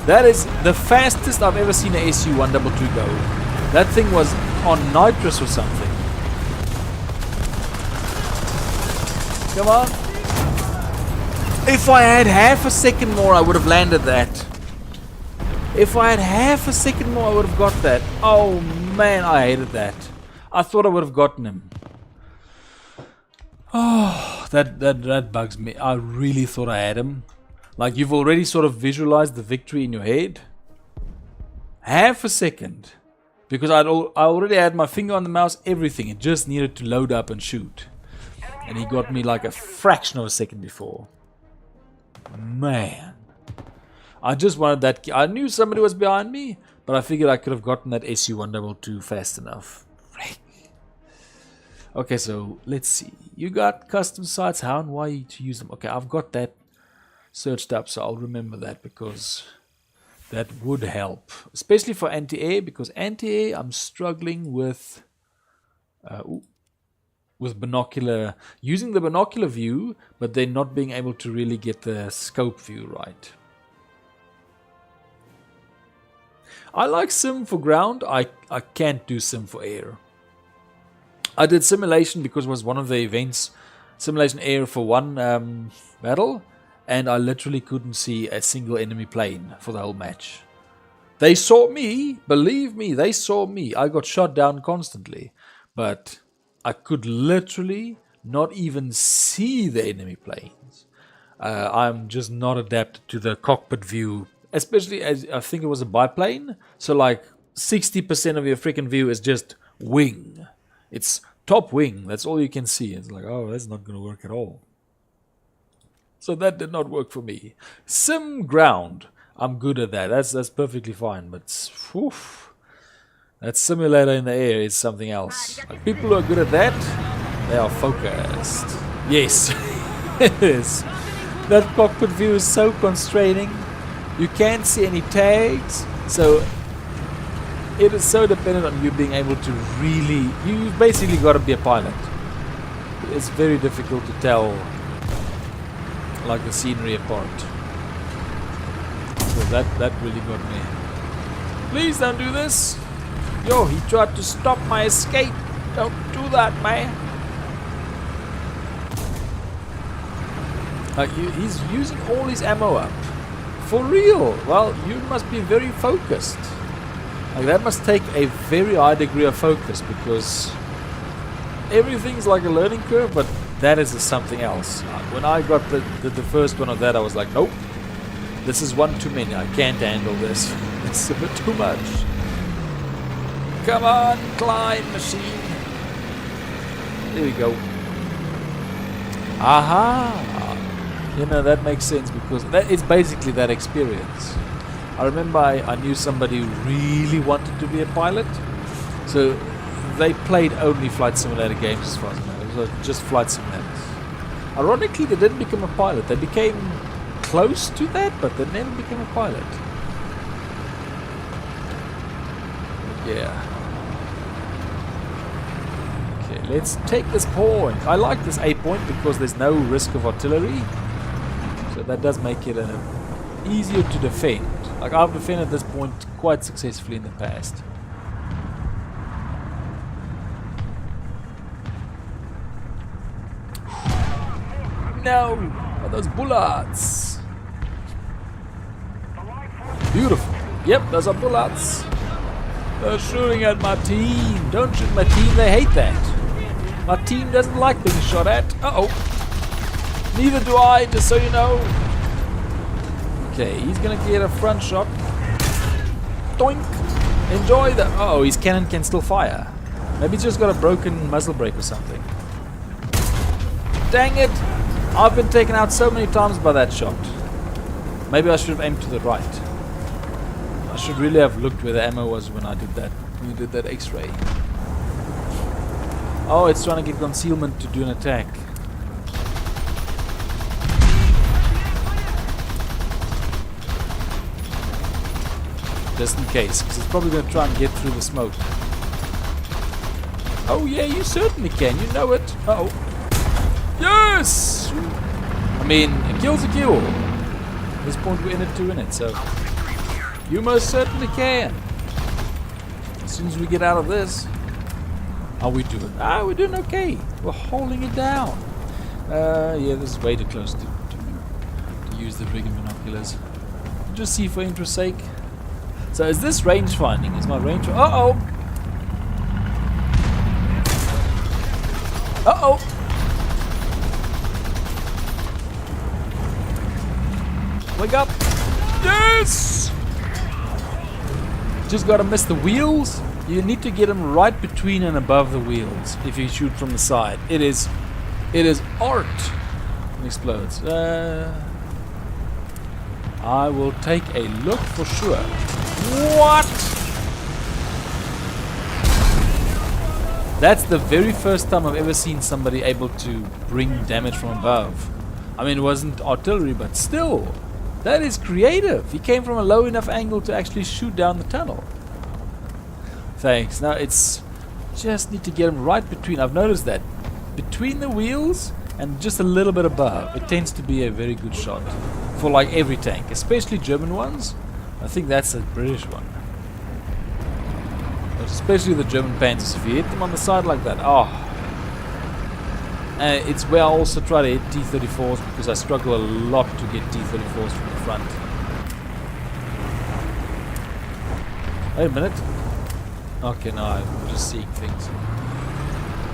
That is the fastest I've ever seen a SU-122 go. That thing was on nitrous or something. Come on. If I had half a second more, I would have landed that. If I had half a second more, I would have got that. Oh man, I hated that. I thought I would have gotten him. Oh, that bugs me. I really thought I had him. Like, you've already sort of visualized the victory in your head. Half a second. Because I already had my finger on the mouse, everything. It just needed to load up and shoot. And he got me like a fraction of a second before. Man. I just wanted that. I knew somebody was behind me, but I figured I could have gotten that SU-122 fast enough. Okay, so let's see. You got custom sites. How and why to use them? Okay, I've got that searched up, so I'll remember that, because that would help, especially for anti-air, because anti-air I'm struggling with binocular, using the binocular view, but then not being able to really get the scope view right. I like sim for ground. I can't do sim for air. I did simulation because it was one of the events, simulation air for one battle, and I literally couldn't see a single enemy plane for the whole match. They saw me, believe me, they saw me. I got shot down constantly, but I could literally not even see the enemy planes. I'm just not adapted to the cockpit view, especially as I think it was a biplane. So like 60% of your freaking view is just wing. It's top wing. That's all you can see. It's like, oh, that's not going to work at all. So that did not work for me. Sim ground. I'm good at that. That's perfectly fine. But oof, that simulator in the air is something else. Like, people who are good at that, they are focused. Yes, it is. That cockpit view is so constraining. You can't see any tags. So it is so dependent on you being able to really... You've basically got to be a pilot. It's very difficult to tell like the scenery apart. So that really got me. Please don't do this. Yo, he tried to stop my escape. Don't do that, man. He's using all his ammo up. For real. Well, you must be very focused. Like, that must take a very high degree of focus, because everything's like a learning curve, but that is something else. When I got the first one of that, I was like, nope. This is one too many. I can't handle this. It's a bit too much. Come on, climb, machine. There we go. Aha! You know, that makes sense, because that is basically that experience. I remember I knew somebody who really wanted to be a pilot. So they played only Flight Simulator games as far as I know. It was just Flight Simulators. Ironically, they didn't become a pilot. They became close to that, but they never became a pilot. Yeah. Okay, let's take this point. I like this A point because there's no risk of artillery. So that does make it easier to defend. Like, I've defended this point quite successfully in the past. No! Oh, those bullets! Beautiful. Yep, those are bullets. They're shooting at my team. Don't shoot my team, they hate that. My team doesn't like being shot at. Uh-oh. Neither do I, just so you know. Okay, he's gonna get a front shot. Doink! Enjoy the... Uh-oh, his cannon can still fire. Maybe he's just got a broken muzzle brake or something. Dang it! I've been taken out so many times by that shot. Maybe I should have aimed to the right. I should really have looked where the ammo was when I did that. When we did that X-ray. Oh, it's trying to get concealment to do an attack. Just in case, because it's probably going to try and get through the smoke. Oh yeah, you certainly can. You know it. Uh-oh. Yes! I mean, a kill's a kill. At this point, we're in it to win it, so... You most certainly can. As soon as we get out of this... How we doing? Ah, we're doing okay. We're holding it down. Yeah, this is way too close to use the rigging binoculars. Just see for interest's sake. So is this range finding? Is my range... Uh-oh! Uh-oh! Wake up! Yes! Just gotta miss the wheels. You need to get them right between and above the wheels if you shoot from the side. It is art. It explodes. I will take a look for sure. What? That's the very first time I've ever seen somebody able to bring damage from above. I mean, it wasn't artillery, but still. That is creative. He came from a low enough angle to actually shoot down the tunnel. Thanks. Now it's just need to get him right between. I've noticed that between the wheels and just a little bit above, it tends to be a very good shot for like every tank, especially German ones. I think that's a British one. Especially the German Panzers. If you hit them on the side like that, oh. It's where I also try to hit T-34s because I struggle a lot to get T-34s from the front. Wait a minute. Okay, no, I'm just seeing things.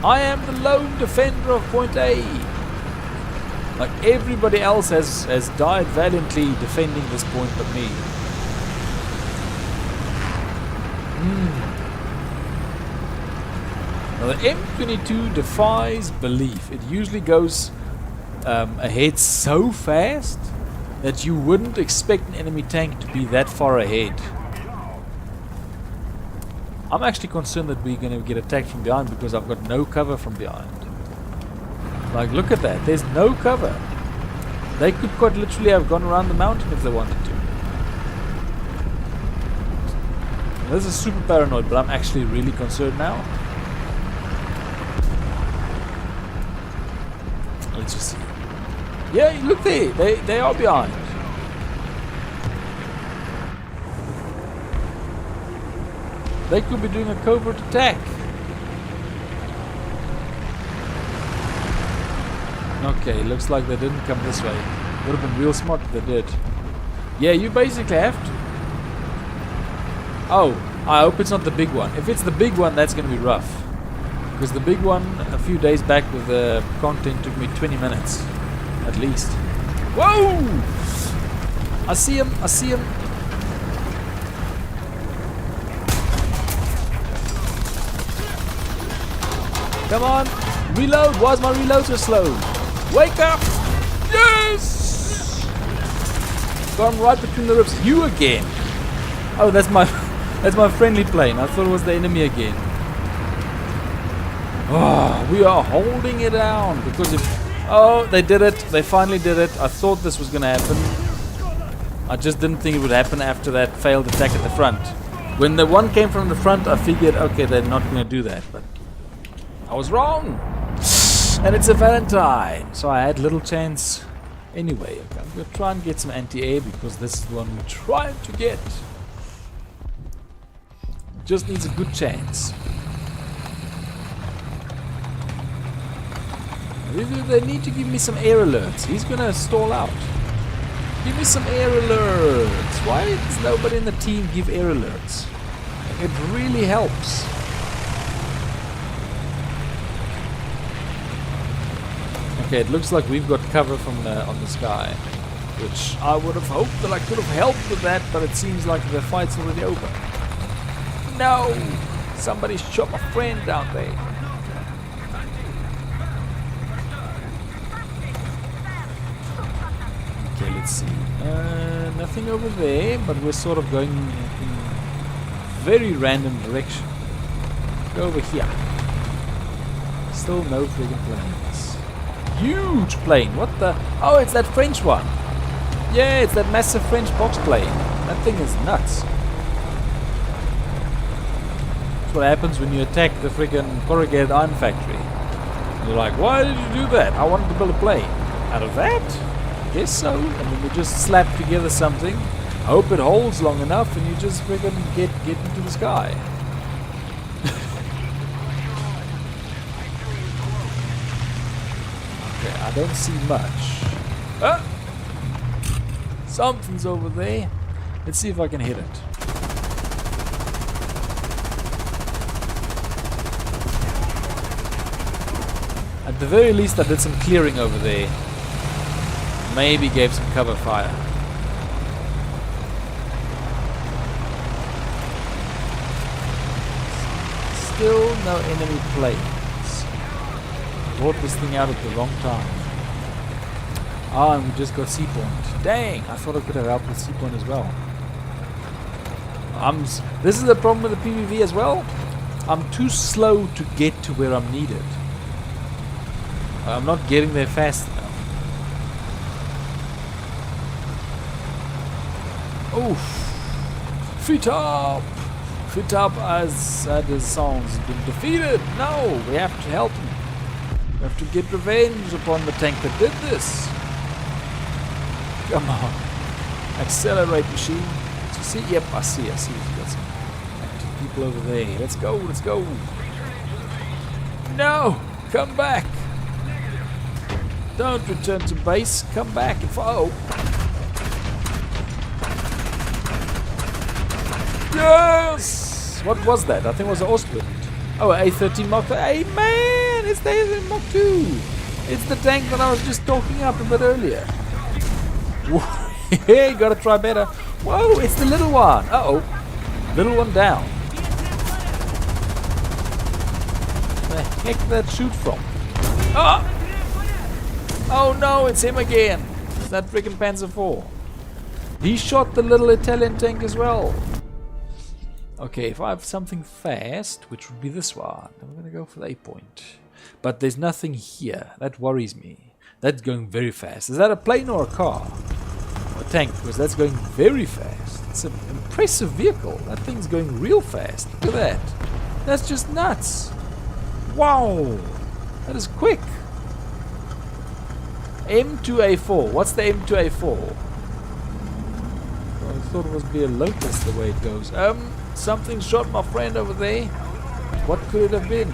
I am the lone defender of point A. Like everybody else has died valiantly defending this point but me. Now the M22 defies belief. It usually goes ahead so fast that you wouldn't expect an enemy tank to be that far ahead. I'm actually concerned that we're going to get attacked from behind because I've got no cover from behind. Like, look at that. There's no cover. They could quite literally have gone around the mountain if they wanted to. This is super paranoid, but I'm actually really concerned now. Let's just see. Yeah, look there. They are behind. They could be doing a covert attack. Okay, looks like they didn't come this way. Would have been real smart if they did. Yeah, you basically have to. Oh, I hope it's not the big one. If it's the big one, that's going to be rough. Because the big one, a few days back with the content, took me 20 minutes. At least. Whoa! I see him. I see him. Come on. Reload. Why is my reload so slow? Wake up. Yes! Gone right between the ribs. You again. Oh, that's my friendly plane. I thought it was the enemy again. Oh, we are holding it down because if... Oh, they did it. They finally did it. I thought this was going to happen. I just didn't think it would happen after that failed attack at the front. When the one came from the front, I figured, okay, they're not going to do that. But I was wrong. And it's a Valentine. So I had little chance. Anyway, okay, I'm going to try and get some anti-air because this is the one we're trying to get. Just needs a good chance. They need to give me some air alerts. He's gonna stall out. Give me some air alerts. Why does nobody in the team give air alerts? It really helps. Okay, it looks like we've got cover from on the sky, which I would have hoped that I could have helped with that, but it seems like the fight's already over. No! Somebody shot my friend down there. Okay, let's see. Nothing over there, but we're sort of going in very random direction. Go over here. Still no friggin' planes. Huge plane. What the? Oh, it's that French one. Yeah, it's that massive French box plane. That thing is nuts. That's what happens when you attack the friggin' corrugated iron factory. You're like, why did you do that? I wanted to build a plane. Out of that? Guess so. And then you just slap together something, hope it holds long enough, and you just friggin' get into the sky. Okay, I don't see much. Ah! Something's over there. Let's see if I can hit it. At the very least, I did some clearing over there. Maybe gave some cover fire. Still no enemy planes. Brought this thing out at the wrong time. Ah, and we just got C point. Dang, I thought I could have helped with C point as well. This is the problem with the PvV as well. I'm too slow to get to where I'm needed. I'm not getting there fast enough. Oof. Feet up! Feet up as sad as sounds been defeated. No, we have to help him. We have to get revenge upon the tank that did this. Come on. Accelerate, machine. Did you see? Yep, I see. He's got some active people people over there. Let's go, let's go. No! Come back! Don't return to base. Come back and oh! Yes! What was that? I think it was an Ostwind. Oh, an A13 Mark II. Hey man! It's the A13 Mark II! It's the tank that I was just talking up a bit earlier. Hey, gotta try better. Whoa, it's the little one. Uh-oh. Little one down. The heck did that shoot from? Oh! Oh no, it's him again. It's that freaking Panzer IV. He shot the little Italian tank as well. Okay, if I have something fast, which would be this one, I'm gonna go for the 8-point. But there's nothing here. That worries me. That's going very fast. Is that a plane or a car? Or a tank? Because that's going very fast. It's an impressive vehicle. That thing's going real fast. Look at that. That's just nuts. Wow. That is quick. M2A4. What's the M2A4? I thought it was be a Lotus the way it goes. Something shot my friend over there. What could it have been?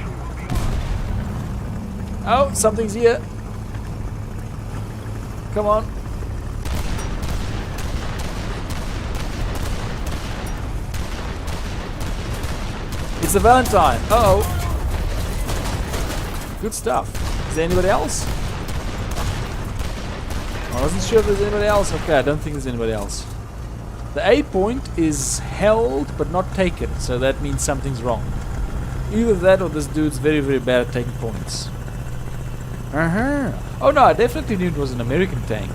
Oh, something's here. Come on. It's the Valentine. Uh-oh. Good stuff. Is there anybody else? I wasn't sure if there's anybody else. Okay, I don't think there's anybody else. The A point is held but not taken, so that means something's wrong. Either that or this dude's very, very bad at taking points. Oh no, I definitely knew it was an American tank.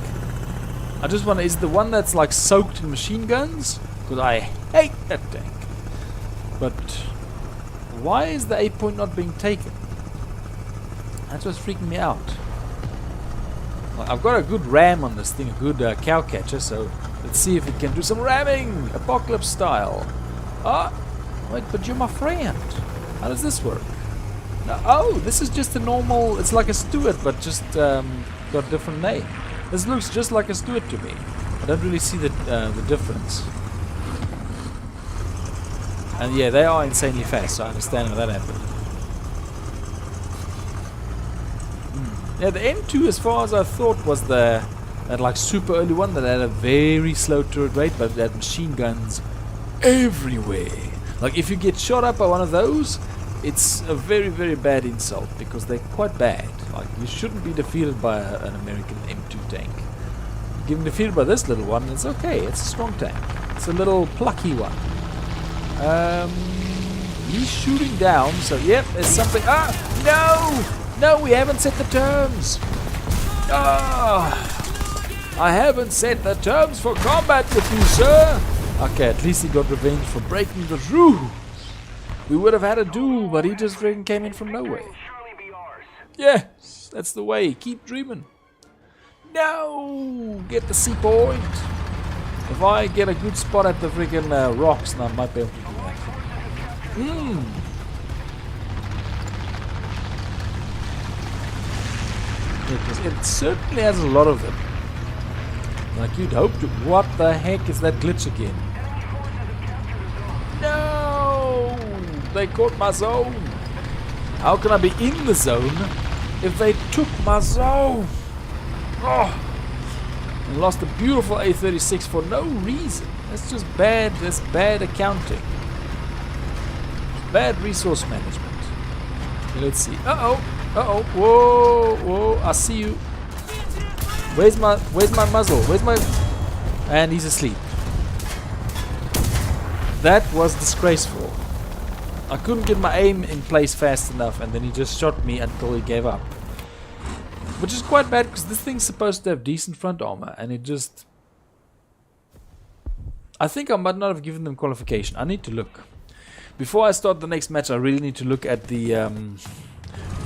I just wonder, is the one that's like soaked in machine guns? Because I hate that tank. But why is the A point not being taken? That's what's freaking me out. Well, I've got a good ram on this thing, a good cow catcher, so let's see if it can do some ramming! Apocalypse style. Ah! Wait, but you're my friend. How does this work? No, oh, this is just a normal... It's like a Stuart, but just got a different name. This looks just like a Stuart to me. I don't really see the difference. And yeah, they are insanely fast, so I understand how that happened. Yeah, the M2, as far as I thought, was that like super early one that had a very slow turret rate, but it had machine guns everywhere. Like if you get shot up by one of those, it's a very, very bad insult because they're quite bad. Like you shouldn't be defeated by an American M2 tank. Getting defeated by this little one, it's okay. It's a strong tank. It's a little plucky one. He's shooting down, so yep, there's something. Ah, no, no, we haven't set the terms. Ah, I haven't set the terms for combat with you, sir. Okay, at least he got revenge for breaking the rules. We would have had a duel, but he just freaking came in from nowhere. Yes, that's the way. Keep dreaming. No, get the C point. If I get a good spot at the freaking rocks, then I might be able to do that. Because it certainly has a lot of them. Like you'd hope to. What the heck is that glitch again? No! They caught my zone. How can I be in the zone if they took my zone? Oh! And lost a beautiful A36 for no reason. That's just bad. That's bad accounting. Bad resource management. Okay, let's see. Uh-oh. Uh-oh. Whoa. Whoa. I see you. Where's my muzzle? Where's my... And he's asleep. That was disgraceful. I couldn't get my aim in place fast enough and then he just shot me until he gave up. Which is quite bad because this thing's supposed to have decent front armor and it just... I think I might not have given them qualification. I need to look. Before I start the next match I really need to look at the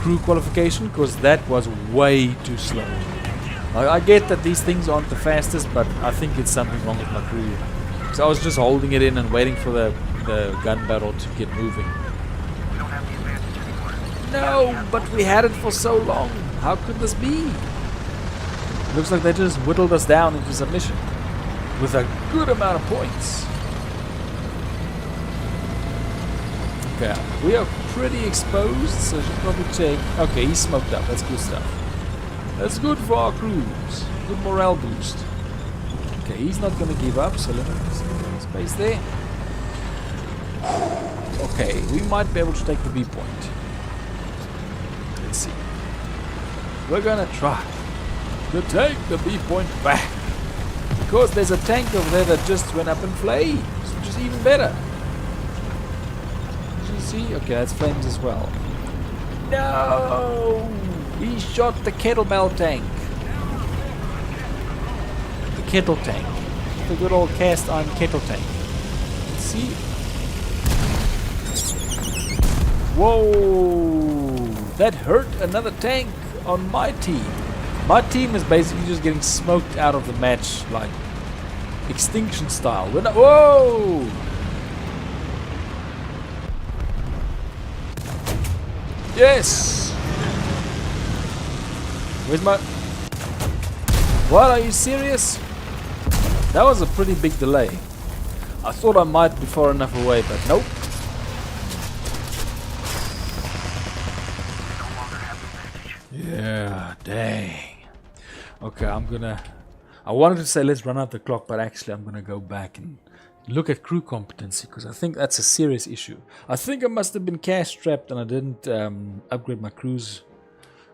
crew qualification because that was way too slow. I get that these things aren't the fastest, but I think it's something wrong with my crew. Because I was just holding it in and waiting for the gun barrel to get moving. No, but we had it for so long. How could this be? Looks like they just whittled us down into submission. With a good amount of points. Okay, we are pretty exposed, so I should probably take... Okay, he's smoked up. That's good stuff. That's good for our crews. Good morale boost. Okay, he's not going to give up, so let me just get some space there. Okay, we might be able to take the B point. Let's see. We're going to try to take the B point back. Because there's a tank over there that just went up in flames, which is even better. Did you see? Okay, that's flames as well. No! He shot the kettlebell tank. The kettle tank. The good old cast iron kettle tank. Let's see. Whoa! That hurt another tank on my team. My team is basically just getting smoked out of the match, like extinction style. Whoa! Yes! Where's my... What, are you serious? That was a pretty big delay. I thought I might be far enough away, but nope. Yeah, dang. Okay, I wanted to say let's run out the clock, but actually I'm gonna go back and look at crew competency, because I think that's a serious issue. I think I must have been cash strapped and I didn't upgrade my crew's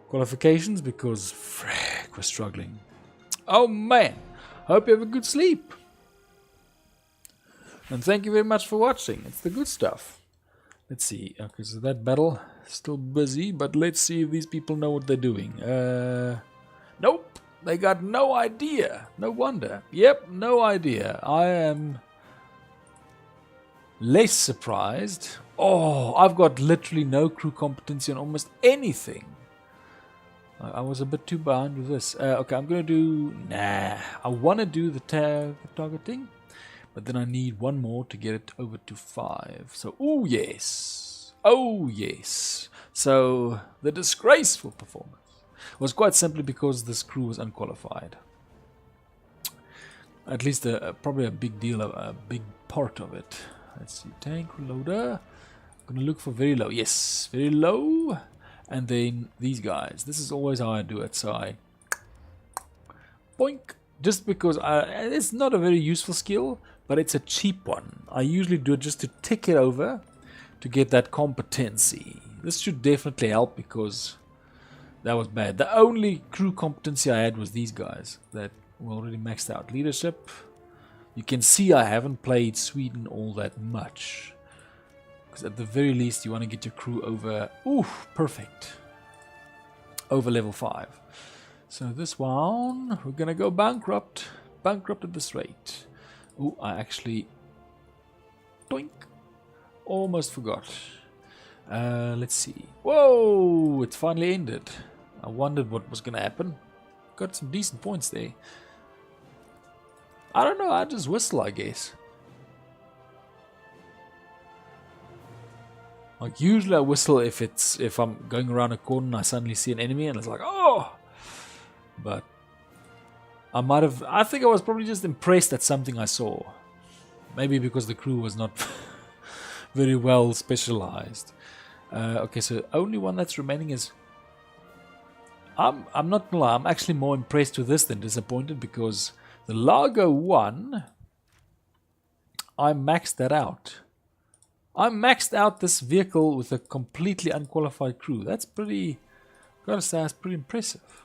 qualifications, because frick, we're struggling. Oh man, hope you have a good sleep. And thank you very much for watching. It's the good stuff. Let's see. Okay, so that battle still busy, but let's see if these people know what they're doing. Nope, they got no idea. No wonder. Yep, no idea. I am less surprised. Oh, I've got literally no crew competency on almost anything. I was a bit too behind with this. Okay, I'm gonna do... Nah, I want to do the targeting, but then I need one more to get it over to 5. So, oh yes. Oh yes. So, the disgraceful performance was quite simply because this crew was unqualified. At least probably a big deal, a big part of it. Let's see, tank reloader. I'm gonna look for very low. Yes, very low. And then these guys. This is always how I do it. So I boink. Just because it's not a very useful skill, but it's a cheap one. I usually do it just to tick it over to get that competency. This should definitely help, because that was bad. The only crew competency I had was these guys that were already maxed out. Leadership. You can see I haven't played Sweden all that much. Because at the very least you want to get your crew over... Ooh, perfect. Over level 5. So this one, we're going to go bankrupt. Bankrupt at this rate. Ooh, I actually... Doink. Almost forgot. Let's see. Whoa, it's finally ended. I wondered what was going to happen. Got some decent points there. I don't know, I just whistle, I guess. Like usually I whistle if I'm going around a corner and I suddenly see an enemy and it's like, oh! But I think I was probably just impressed at something I saw. Maybe because the crew was not very well specialized. Okay, so only one that's remaining is... I'm not gonna lie, I'm actually more impressed with this than disappointed, because the Largo 1, I maxed that out. I maxed out this vehicle with a completely unqualified crew. That's pretty, gotta say, that's pretty impressive.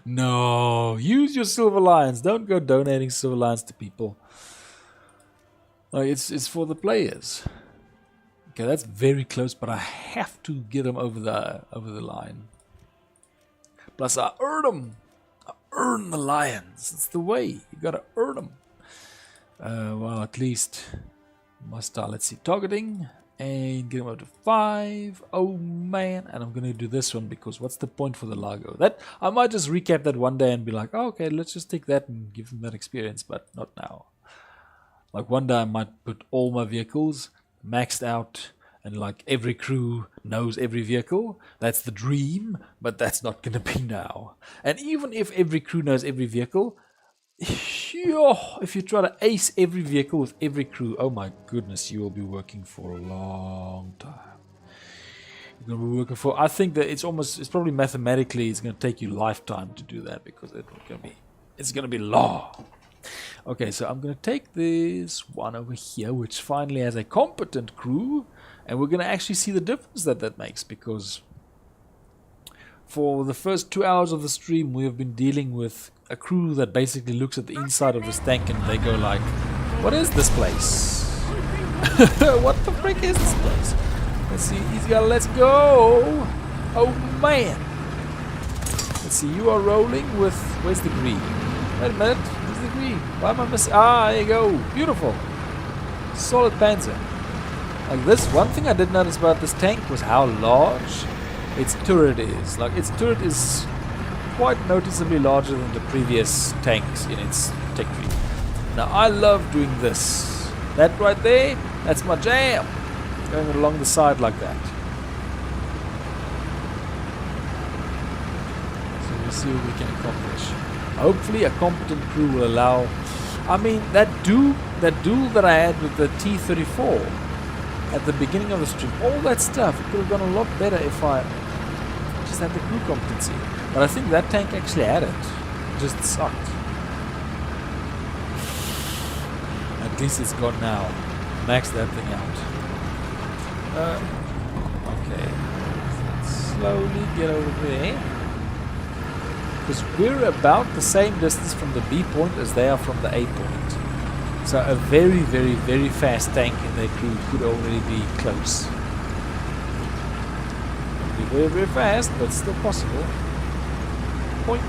No, use your Silver Lions. Don't go donating Silver Lions to people. Like, it's for the players. Okay, that's very close, but I have to get them over the line. Plus, I earn them. I earn the lions. It's the way. You gotta earn them. Well, at least my style. Let's see, targeting and get them up to 5. Oh man! And I'm gonna do this one because what's the point for the Largo? That I might just recap that one day and be like, oh, okay, let's just take that and give them that experience, but not now. Like one day I might put all my vehicles maxed out, and like every crew knows every vehicle. That's the dream, but that's not going to be now. And even if every crew knows every vehicle, If you try to ace every vehicle with every crew, oh my goodness, you will be working for a long time. You're going to be working for, I think that it's probably mathematically, it's going to take you lifetime to do that because it's going to be law. Okay, so I'm going to take this one over here, which finally has a competent crew, and we're going to actually see the difference that makes, because for the first 2 hours of the stream, we have been dealing with a crew that basically looks at the inside of this tank and they go like, what is this place? What the frick is this place? Let's see, let's go! Oh man! Let's see, you are rolling with, where's the green? Wait a minute, where's the green? Why am I missing? Ah, there you go, beautiful! Solid Panzer. Like this, one thing I did notice about this tank was how large its turret is. Like its turret is quite noticeably larger than the previous tanks in its tech tree. Now I love doing this. That right there, that's my jam. Going along the side like that. So we'll see what we can accomplish. Hopefully a competent crew will allow. I mean that duel that I had with the T-34 at the beginning of the stream, all that stuff, it could have gone a lot better if I just had the crew competency. But I think that tank actually had it. It just sucked. At least it's gone now. Max that thing out. Okay. Let's slowly get over there. Because we're about the same distance from the B point as they are from the A point. So a very, very, very fast tank in their crew could already be close. Be very, very fast, but still possible. Point.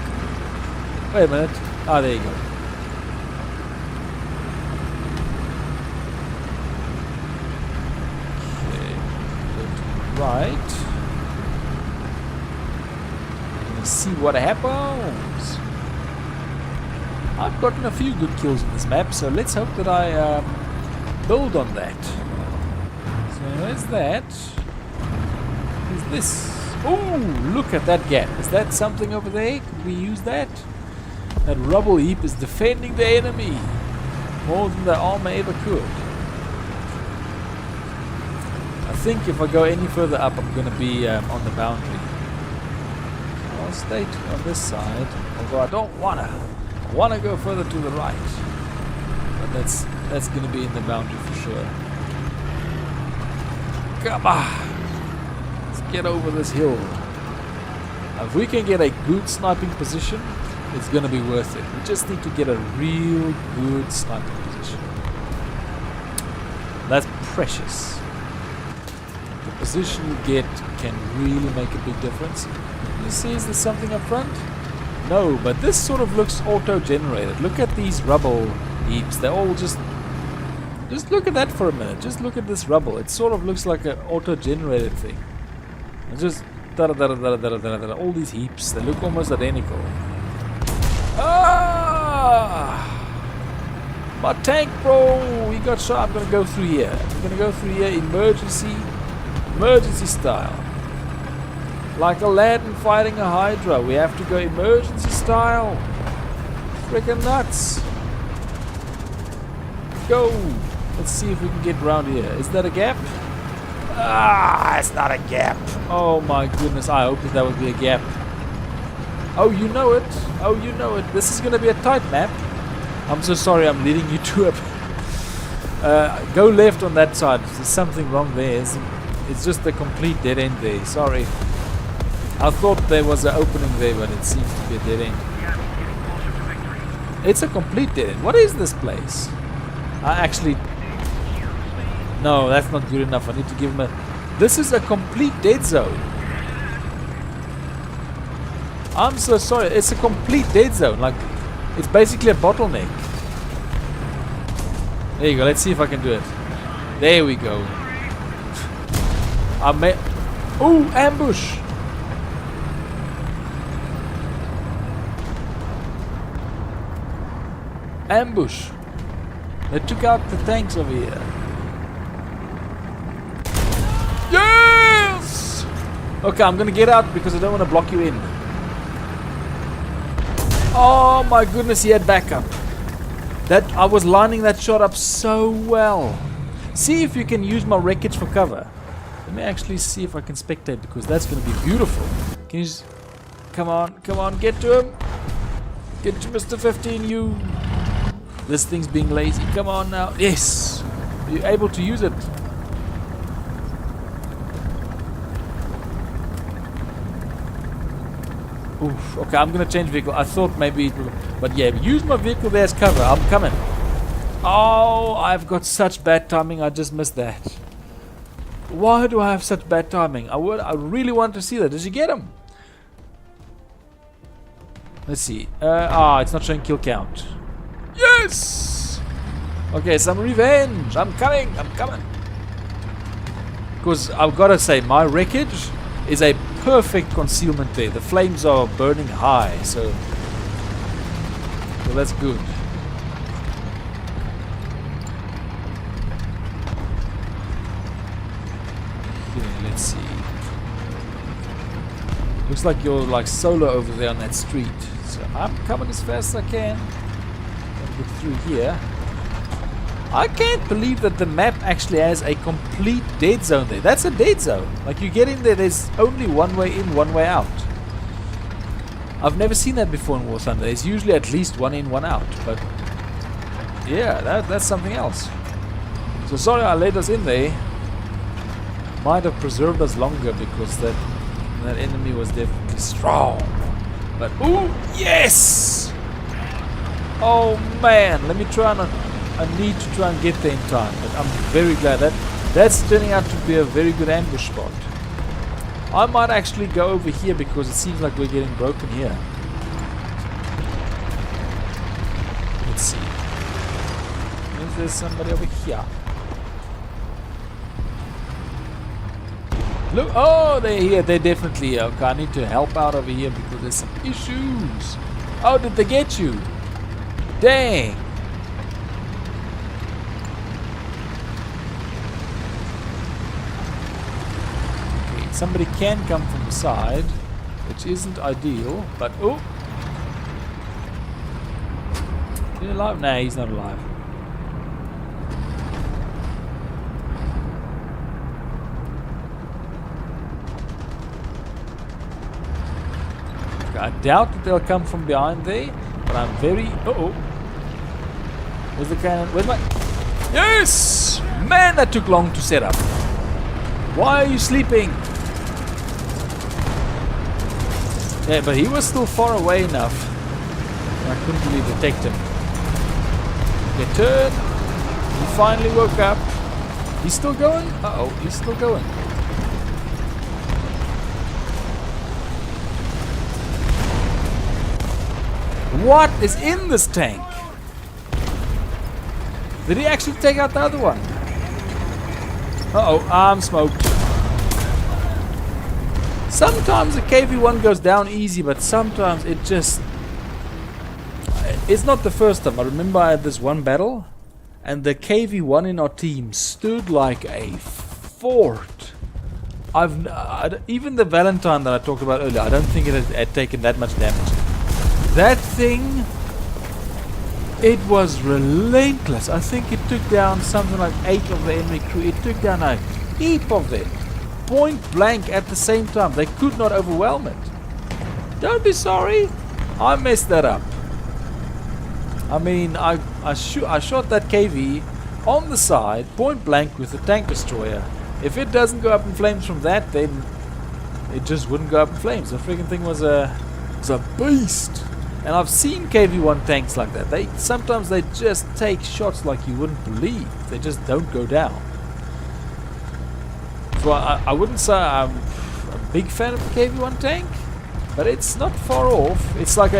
Wait a minute. Ah, there you go. Okay. Go to the right. Let's see what happens. I've gotten a few good kills in this map, so let's hope that I build on that. So where's that? Who's this? Oh, look at that gap. Is that something over there? Could we use that? That rubble heap is defending the enemy more than the armor ever could. I think if I go any further up, I'm going to be on the boundary. I'll stay on this side, although I don't want to go further to the right. But that's going to be in the boundary for sure. Come on! Get over this hill. If we can get a good sniping position, it's going to be worth it. We just need to get a real good sniping position. That's precious. The position you get can really make a big difference. You see, is there something up front? No, but this sort of looks auto-generated. Look at these rubble heaps. They're all just look at that for a minute. Just look at this rubble. It sort of looks like an auto-generated thing. It's just all these heaps, they look almost identical. Ah! My tank, bro! He got shot. I'm gonna go through here. I'm gonna go through here emergency style. Like Aladdin fighting a Hydra. We have to go emergency style. Freaking nuts. Go! Let's see if we can get around here. Is that a gap? Ah, it's not a gap. Oh my goodness, I hope that would be a gap. Oh, you know it. Oh, you know it. This is going to be a tight map. I'm so sorry I'm leading you to a... go left on that side. There's something wrong there. It's just a complete dead end there. Sorry. I thought there was an opening there, but it seems to be a dead end. It's a complete dead end. What is this place? I actually... No, that's not good enough. I need to give him a... This is a complete dead zone. I'm so sorry. It's a complete dead zone. Like, it's basically a bottleneck. There you go. Let's see if I can do it. There we go. I may... Ooh, ambush! Ambush! They took out the tanks over here. Yes! Okay, I'm gonna get out because I don't want to block you in. Oh my goodness, he had backup. That I was lining that shot up so well. See if you can use my wreckage for cover. Let me actually see if I can spectate, because that's going to be beautiful. Can you just... Come on, get to him. Get to Mr. 15, you. This thing's being lazy. Come on now. Yes. You're able to use it. Oof. Okay, I'm going to change vehicle. I thought maybe it will... But yeah, use my vehicle there as cover. I'm coming. Oh, I've got such bad timing. I just missed that. Why do I have such bad timing? I really want to see that. Did you get him? Let's see. It's not showing kill count. Yes! Okay, some revenge. I'm coming. Because I've got to say, my wreckage is a perfect concealment there. The flames are burning high, so that's good. Okay, let's see. Looks like you're like solo over there on that street. So I'm coming as fast as I can. Gotta get through here. I can't believe that the map actually has a complete dead zone there. That's a dead zone. Like you get in there, there's only one way in, one way out. I've never seen that before in War Thunder. There's usually at least one in, one out. But yeah, that's something else. So sorry I let us in there. Might have preserved us longer because that enemy was definitely strong. But ooh, yes! Oh man, let me try and I need to try and get there in time, but I'm very glad that's turning out to be a very good ambush spot. I might actually go over here because it seems like we're getting broken here. Let's see. Is there somebody over here? Look, oh, they're here. They're definitely here. Okay, I need to help out over here because there's some issues. Oh, did they get you? Dang. Somebody can come from the side, which isn't ideal, but oh! Is he alive? Nah, he's not alive. Okay, I doubt that they'll come from behind there, but I'm very... Uh-oh! Where's the cannon? Where's my... Yes! Man, that took long to set up. Why are you sleeping? Yeah, but he was still far away enough. I couldn't really detect him. Okay, turn. He finally woke up. He's still going? Uh-oh, he's still going. What is in this tank? Did he actually take out the other one? Uh-oh, I'm smoked. Sometimes the KV-1 goes down easy, but sometimes it just... It's not the first time. I remember I had this one battle, and the KV-1 in our team stood like a fort. Even the Valentine that I talked about earlier, I don't think it had taken that much damage. That thing, it was relentless. I think it took down something like 8 of the enemy crew. It took down a heap of them. Point blank at the same time. They could not overwhelm it. Don't be sorry. I messed that up. I mean, I shot that KV on the side, point blank with the tank destroyer. If it doesn't go up in flames from that, then it just wouldn't go up in flames. The freaking thing was a beast. And I've seen KV-1 tanks like that. Sometimes they just take shots like you wouldn't believe. They just don't go down. So I wouldn't say I'm a big fan of the KV-1 tank, but it's not far off. It's like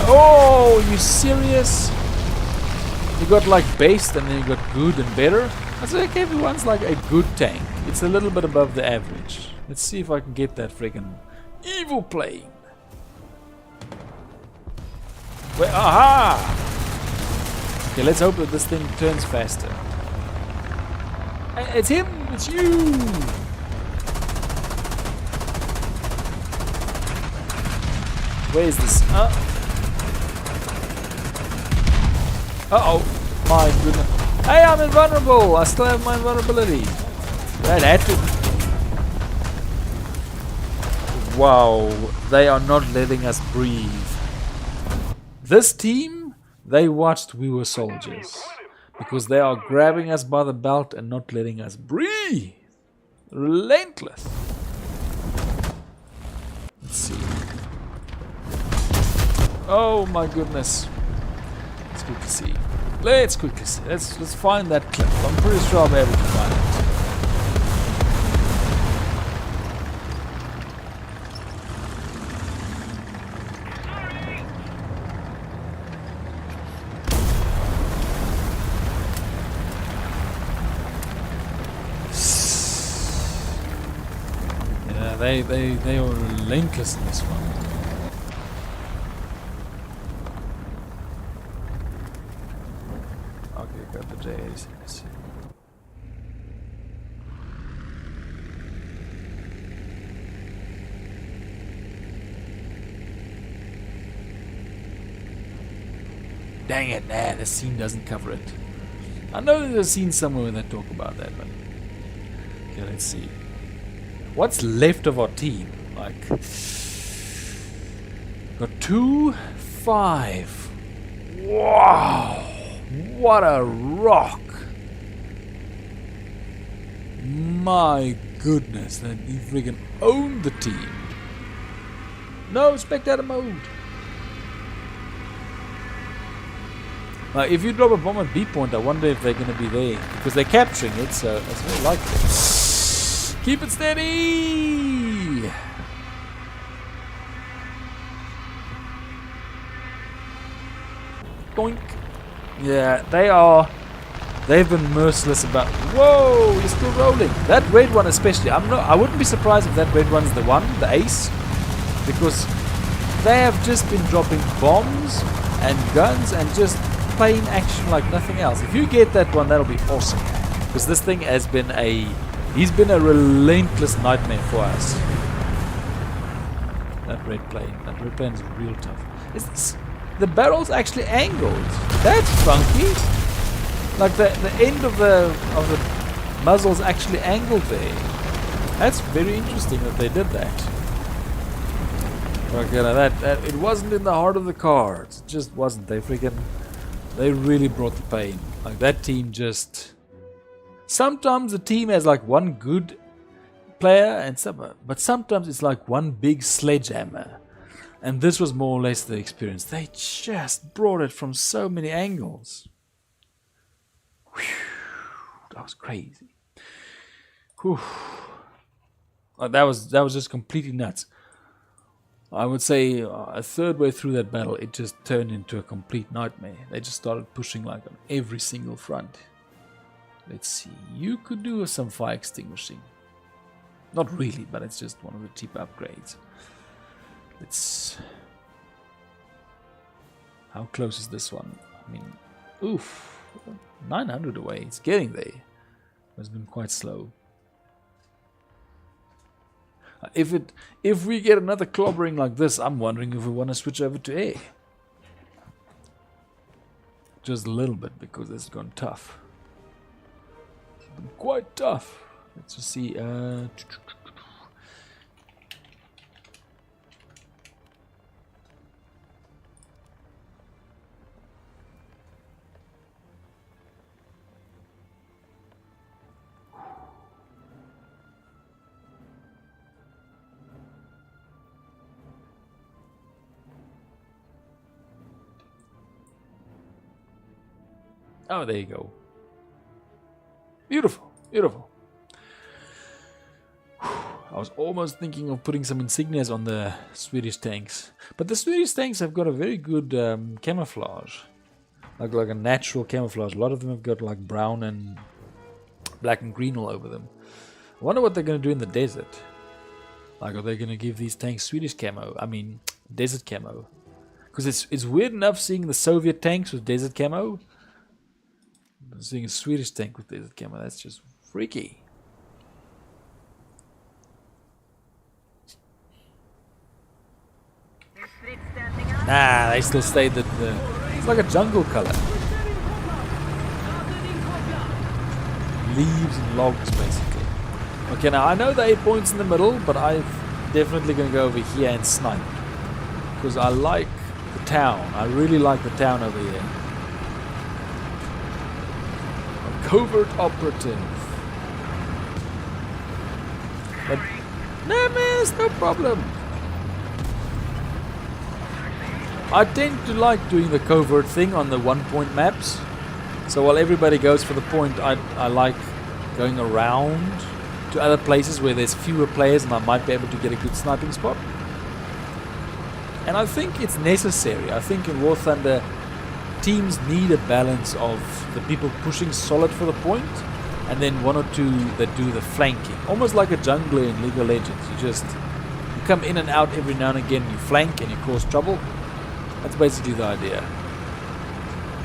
oh, you serious? You got like based and then you got good and better. I'd say KV-1's like a good tank. It's a little bit above the average. Let's see if I can get that freaking evil plane. Wait, aha! Okay, let's hope that this thing turns faster. It's him! It's you! Where is this? Uh-oh. My goodness. Hey, I'm invulnerable. I still have my invulnerability. That had to... Wow. They are not letting us breathe. This team, they watched We Were Soldiers. Because they are grabbing us by the belt and not letting us breathe. Relentless. Let's see. Oh my goodness. Let's quickly see. Let's quickly see. Let's find that clip. I'm pretty sure I'll be able to find it. Yeah, they are relentless in this one. Okay, got the J's. Let's see. Dang it, nah, the scene doesn't cover it. I know there's a scene somewhere where they talk about that, but... Okay, let's see. What's left of our team? Like... Got 2, 5. Wow! What a rock! My goodness, that you freaking owned the team. No, spectator mode. If you drop a bomb at B point, I wonder if they're going to be there. Because they're capturing it, so it's very likely. Keep it steady! Boink. Yeah, they've been merciless about... Whoa, you're still rolling. That red one especially. I wouldn't be surprised if that red one's the one, the ace. Because they have just been dropping bombs and guns and just plain action like nothing else. If you get that one, that'll be awesome. Because this thing has been he's been a relentless nightmare for us. That red plane is real tough. The barrel's actually angled. That's funky. Like the end of the muzzle's actually angled there. That's very interesting that they did that. Okay, now that it wasn't in the heart of the cards. It just wasn't. They really brought the pain. Like that team just... Sometimes the team has like one good player but sometimes it's like one big sledgehammer. And this was more or less the experience. They just brought it from so many angles. Whew, that was crazy. Whew. That was just completely nuts. I would say a third way through that battle, it just turned into a complete nightmare. They just started pushing like on every single front. Let's see. You could do some fire extinguishing. Not really, but it's just one of the cheap upgrades. How close is this one? I mean, oof, 900 away. It's getting there. It's been quite slow. If we get another clobbering like this, I'm wondering if we want to switch over to air. Just a little bit because it's gone tough. It's been quite tough. Let's just see. Oh, there you go. Beautiful, beautiful. I was almost thinking of putting some insignias on the Swedish tanks. But the Swedish tanks have got a very good camouflage. Like a natural camouflage. A lot of them have got like brown and black and green all over them. I wonder what they're going to do in the desert. Like, are they going to give these tanks Swedish camo? I mean, desert camo. Because it's weird enough seeing the Soviet tanks with desert camo. But seeing a Swedish tank with desert camo, that's just freaky. Nah, they still stayed it's like a jungle color. leaves and logs, basically. Okay, now I know the 8 points in the middle, but I'm definitely going to go over here and snipe. Because I like the town. I really like the town over here. A covert operative. But, no, man, it's no problem. I tend to like doing the covert thing on the 1-point maps. So while everybody goes for the point, I like going around to other places where there's fewer players and I might be able to get a good sniping spot. And I think it's necessary. I think in War Thunder, teams need a balance of the people pushing solid for the point and then 1 or 2 that do the flanking. Almost like a jungler in League of Legends. You come in and out every now and again, you flank and you cause trouble. That's basically the idea.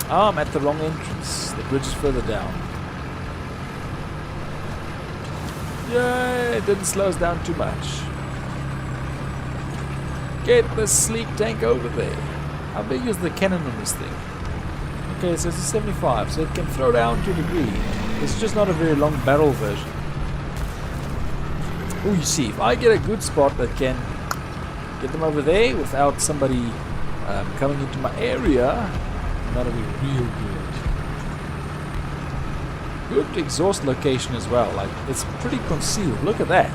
Ah, I'm at the wrong entrance. The bridge is further down. Yay, it didn't slow us down too much. Get the sleek tank over there. How big is the cannon on this thing? Okay, so it's a 75, so it can throw down to a degree. It's just not a very long barrel version. Oh, you see, if I get a good spot that can get them over there without somebody coming into my area, that'll be real good. Good exhaust location as well. Like, it's pretty concealed. Look at that.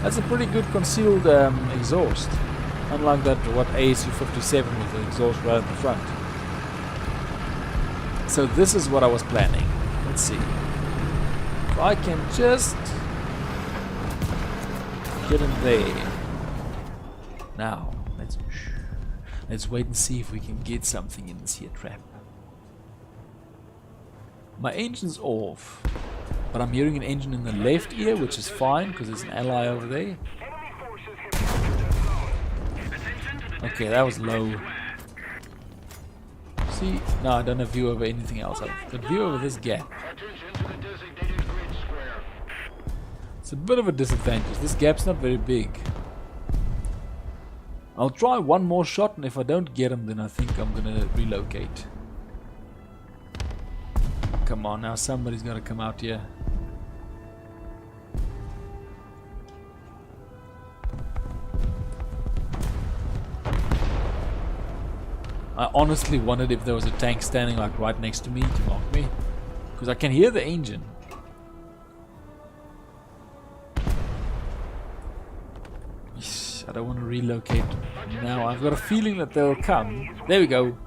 That's a pretty good concealed exhaust. Unlike that, what, ASU-57 with the exhaust right at the front. So this is what I was planning. Let's see. If I can just get in there. Now, let's wait and see if we can get something in this here trap. My engine's off, but I'm hearing an engine in the left ear, which is fine because there's an ally over there. Okay, that was low. See, no, I don't have view over anything else. I've got view over this gap. It's a bit of a disadvantage. This gap's not very big. I'll try one more shot, and if I don't get him, then I think I'm gonna relocate. Come on now, somebody's gotta come out here. I honestly wondered if there was a tank standing like right next to me to mark me, because I can hear the engine. I don't want to relocate now. I've got a feeling that they'll come. There we go.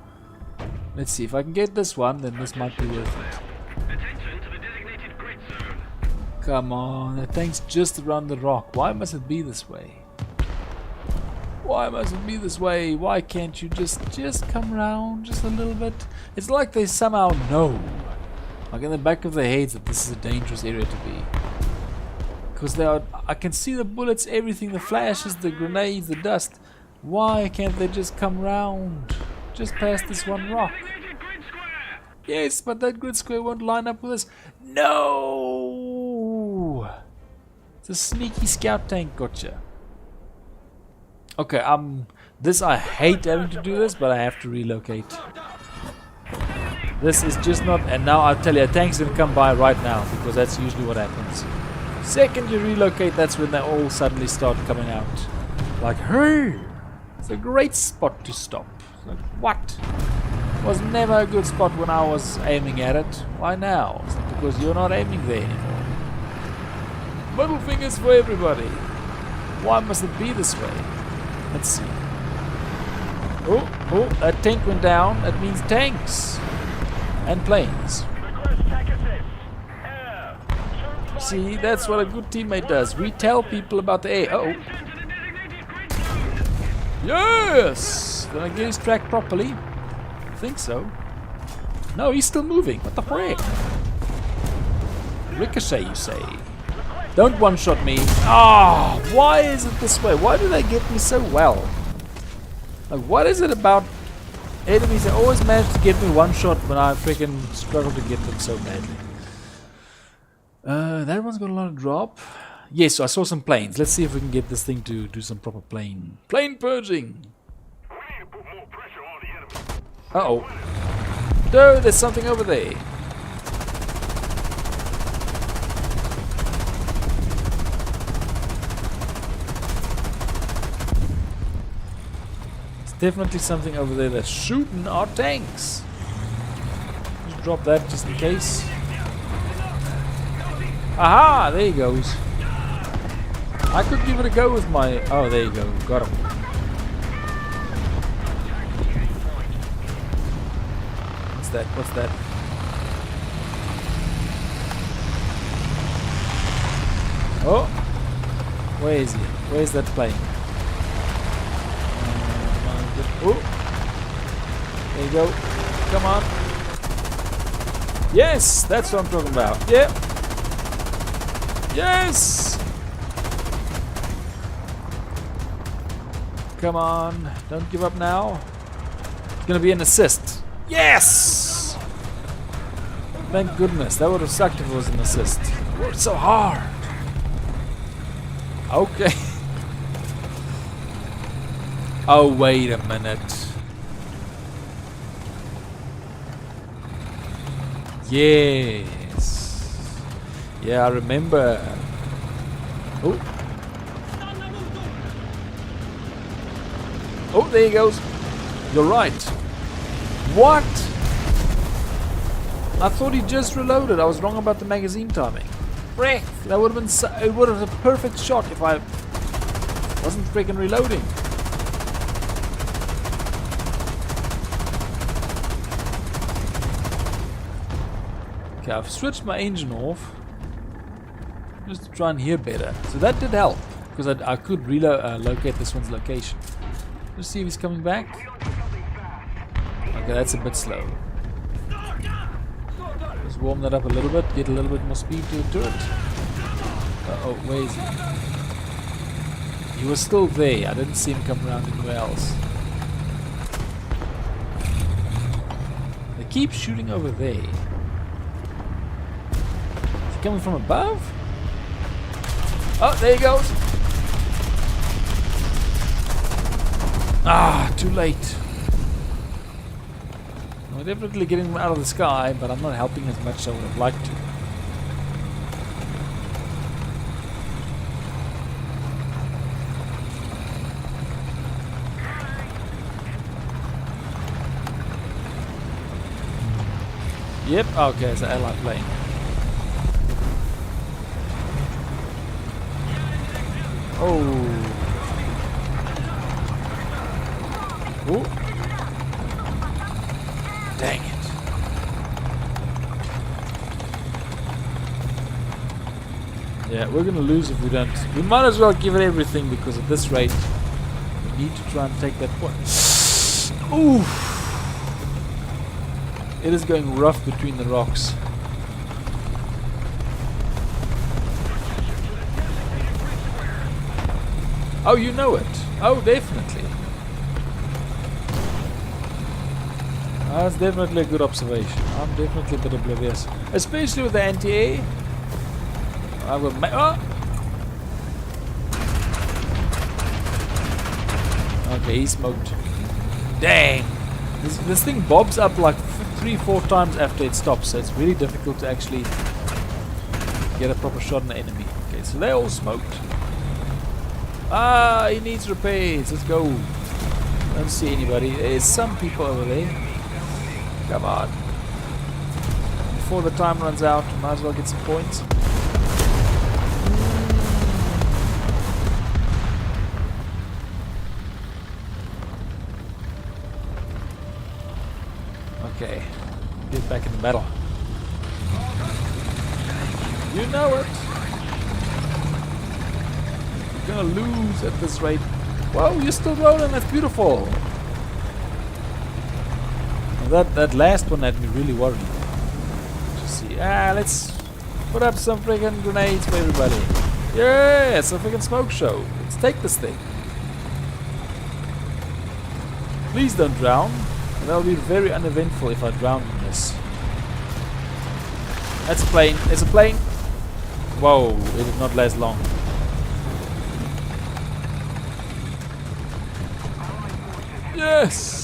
Let's see if I can get this one, then this might be worth it. Come on, the tank's just around the rock. Why must it be this way? Why must it be this way? Why can't you just come around just a little bit? It's like they somehow know, like in the back of their heads, that this is a dangerous area to be. Because I can see the bullets, everything, the flashes, the grenades, the dust. Why can't they just come round? Just past this one rock. Yes, but that grid square won't line up with us. No! It's a sneaky scout tank, gotcha. Okay, I hate having to do this, but I have to relocate. This is just not, and now I'll tell you, a tank's gonna come by right now, because that's usually what happens. Second you relocate, that's when they all suddenly start coming out. Like, hey, it's a great spot to stop. Like, what? It was never a good spot when I was aiming at it. Why now? It's not because you're not aiming there anymore. Middle fingers for everybody. Why must it be this way? Let's see. Oh, that tank went down. That means tanks and planes. See, that's what a good teammate does. We tell people about the air. Uh-oh. Yes! Did I get his track properly? I think so. No, he's still moving. What the frick? Ricochet, you say? Don't one-shot me. Ah, why is it this way? Why do they get me so well? Like, what is it about enemies that always manage to get me one shot when I freaking struggle to get them so badly? That one's got a lot of drop. Yes, so I saw some planes. Let's see if we can get this thing to do some proper plane purging. Uh-oh. No, there's something over there. definitely something over there that's shooting our tanks. Just drop that just in case. Aha! There he goes. I could give it a go with my... Oh, there you go. Got him. What's that? What's that? Oh! Where is he? Where's that plane? Oh! There you go. Come on. Yes! That's what I'm talking about. Yep. Yes! Come on. Don't give up now. It's gonna be an assist. Yes! Thank goodness. That would have sucked if it was an assist. It worked so hard. Okay. Oh, wait a minute. Yes. Yeah, I remember. Oh. Oh, there he goes. You're right. What? I thought he just reloaded. I was wrong about the magazine timing. Frick. That would have been it would have been a perfect shot if I wasn't freaking reloading. Okay, I've switched my engine off just to try and hear better. So that did help because I could locate this one's location. Let's see if he's coming back. Okay, that's a bit slow. Just warm that up a little bit, get a little bit more speed to the turret. Uh-oh, where is he? He was still there. I didn't see him come around anywhere else. They keep shooting over there. Is he coming from above? Oh, there he goes. Ah, too late. We're definitely getting him out of the sky, but I'm not helping as much as I would have liked to. Yep, okay, it's an allied plane. Oh. Oh. Dang it. Yeah, we're gonna lose if we don't. We might as well give it everything because at this rate, we need to try and take that point. Ooh. It is going rough between the rocks. Oh, you know it. Oh, definitely. That's definitely a good observation. I'm definitely a bit oblivious. Especially with the anti-air. I will Okay, he smoked. Dang! This thing bobs up like 3-4 times after it stops, so it's really difficult to actually get a proper shot on the enemy. Okay, so they all smoked. Ah, he needs repairs. Let's go. Don't see anybody. There's some people over there. Come on. Before the time runs out, might as well get some points. Okay. Get back in the battle. You know it. You're gonna lose at this rate. Whoa, you're still rolling. That's beautiful. That last one had me really worried. Let's see. Let's put up some friggin' grenades for everybody. Yeah, it's a friggin' smoke show. Let's take this thing. Please don't drown. That'll be very uneventful if I drown in this. That's a plane. There's a plane. Whoa, it did not last long. Yes!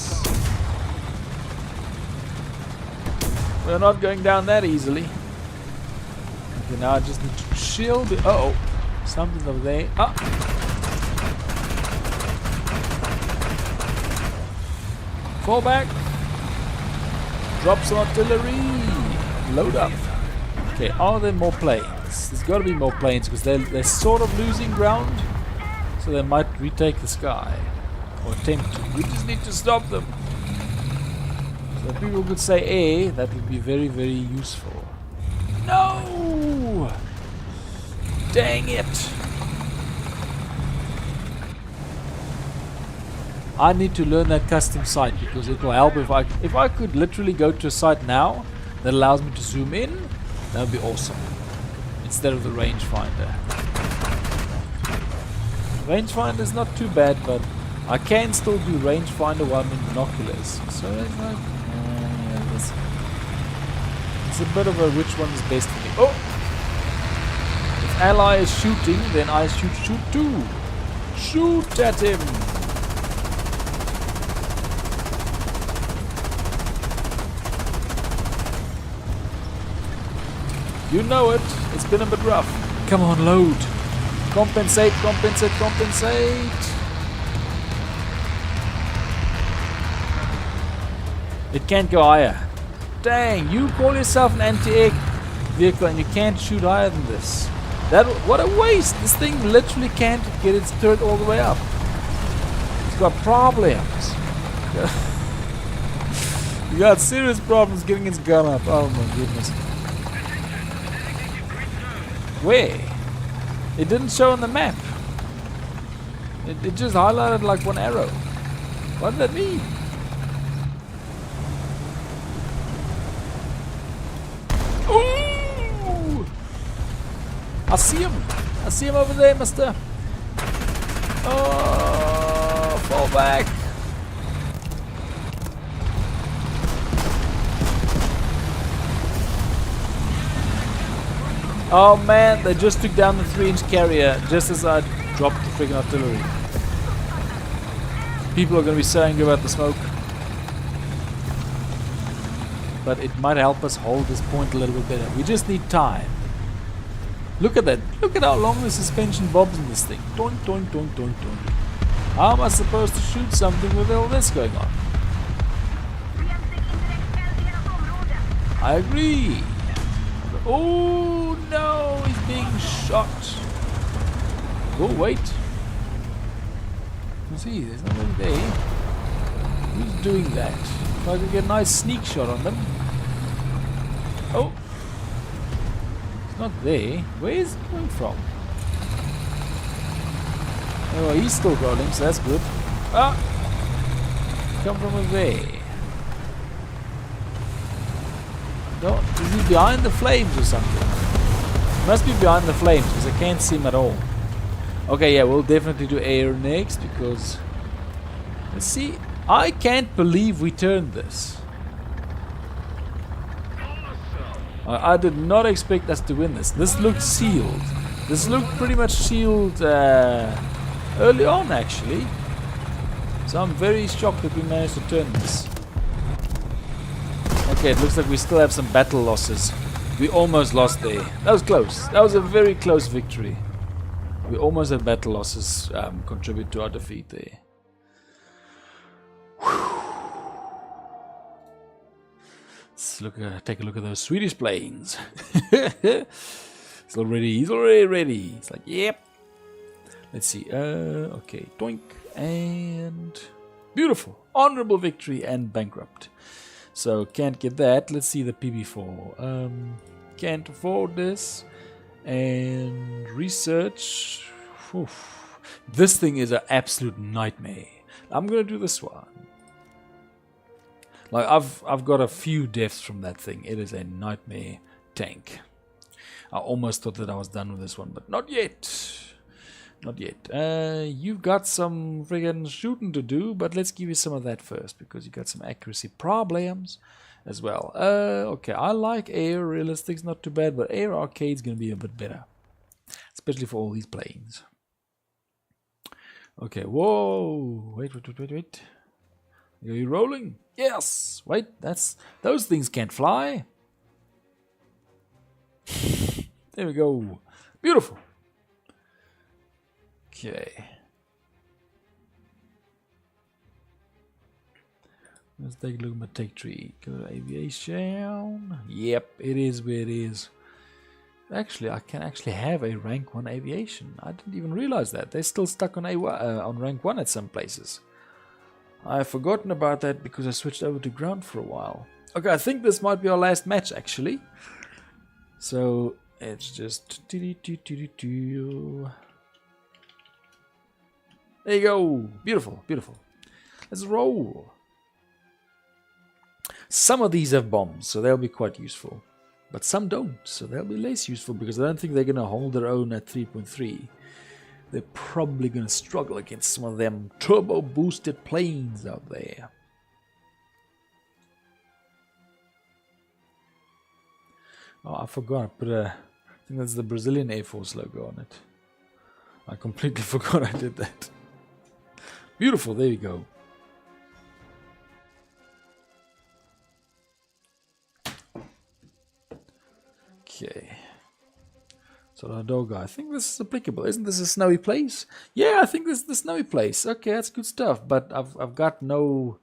We're not going down that easily. Okay, now I just need to shield it. Uh-oh. Something's over there. Ah! Fall back. Drop some artillery. Load up. Okay, are there more planes? There's got to be more planes because they're sort of losing ground. So they might retake the sky. Or attempt to. We just need to stop them. So if people could say A, that would be very, very useful. No! Dang it! I need to learn that custom sight because it will help if I could literally go to a site now that allows me to zoom in, that would be awesome. Instead of the rangefinder. Rangefinder is not too bad, but I can still do rangefinder while I'm in binoculars. So it's like it's a bit of a which one is best for me. Oh! If ally is shooting, then I shoot too. Shoot at him! You know it. It's been a bit rough. Come on, load. Compensate, compensate, compensate. It can't go higher. Dang, you call yourself an anti-air vehicle and you can't shoot higher than this. What a waste. This thing literally can't get its turret all the way up. It's got problems. You got serious problems getting its gun up. Oh my goodness. Where? It didn't show on the map. It just highlighted like one arrow. What did that mean? Ooh! I see him. I see him over there, mister. Oh, fall back. Oh man, they just took down the 3-inch carrier just as I dropped the friggin' artillery. People are going to be so angry about the smoke. But it might help us hold this point a little bit better. We just need time. Look at that. Look at how long the suspension bobs in this thing. Doink, doink, doink, doink, doink. How am I supposed to shoot something with all this going on? I agree. Oh no, he's being shot. Oh wait. You see, there's nobody there. Who's doing that? If I could get a nice sneak shot on them. Oh. It's not there. Where is it coming from? Oh, he's still rolling, so that's good. Ah! Come from over there. No, is he behind the flames or something? Must be behind the flames because I can't see him at all. Okay, yeah, we'll definitely do air next because... Let's see. I can't believe we turned this. I did not expect us to win this. This looked sealed. This looked pretty much sealed early on, actually. So I'm very shocked that we managed to turn this. Okay, it looks like we still have some battle losses. We almost lost there. That was close. That was a very close victory. We almost had battle losses contribute to our defeat there. Let's take a look at those Swedish planes. He's already ready. It's like, yep. Let's see. Okay, doink and beautiful, honorable victory and bankrupt. So can't get that. Let's see the PB4. Can't afford this. And research. Oof. This thing is an absolute nightmare. I'm gonna do this one. Like I've got a few deaths from that thing. It is a nightmare tank. I almost thought that I was done with this one, but not yet. Not yet. You've got some friggin' shooting to do, but let's give you some of that first because you got some accuracy problems as well. Okay, I like air. Realistic's not too bad, but air arcade's gonna be a bit better, especially for all these planes. Okay, whoa! Wait. Are you rolling? Yes. Wait, those things can't fly. There we go. Beautiful. Okay. Let's take a look at my tech tree. Go to aviation. Yep, it is where it is. Actually, I can actually have a rank 1 aviation. I didn't even realize that. They're still stuck on on rank 1 at some places. I've forgotten about that because I switched over to ground for a while. Okay, I think this might be our last match actually. So it's just there you go. Beautiful, beautiful. Let's roll. Some of these have bombs, so they'll be quite useful. But some don't, so they'll be less useful because I don't think they're going to hold their own at 3.3. They're probably going to struggle against some of them turbo boosted planes out there. Oh, I forgot. I think that's the Brazilian Air Force logo on it. I completely forgot I did that. Beautiful, there you go. Okay. Saratoga. I think this is applicable. Isn't this a snowy place? Yeah, I think this is the snowy place. Okay, that's good stuff. But I've got no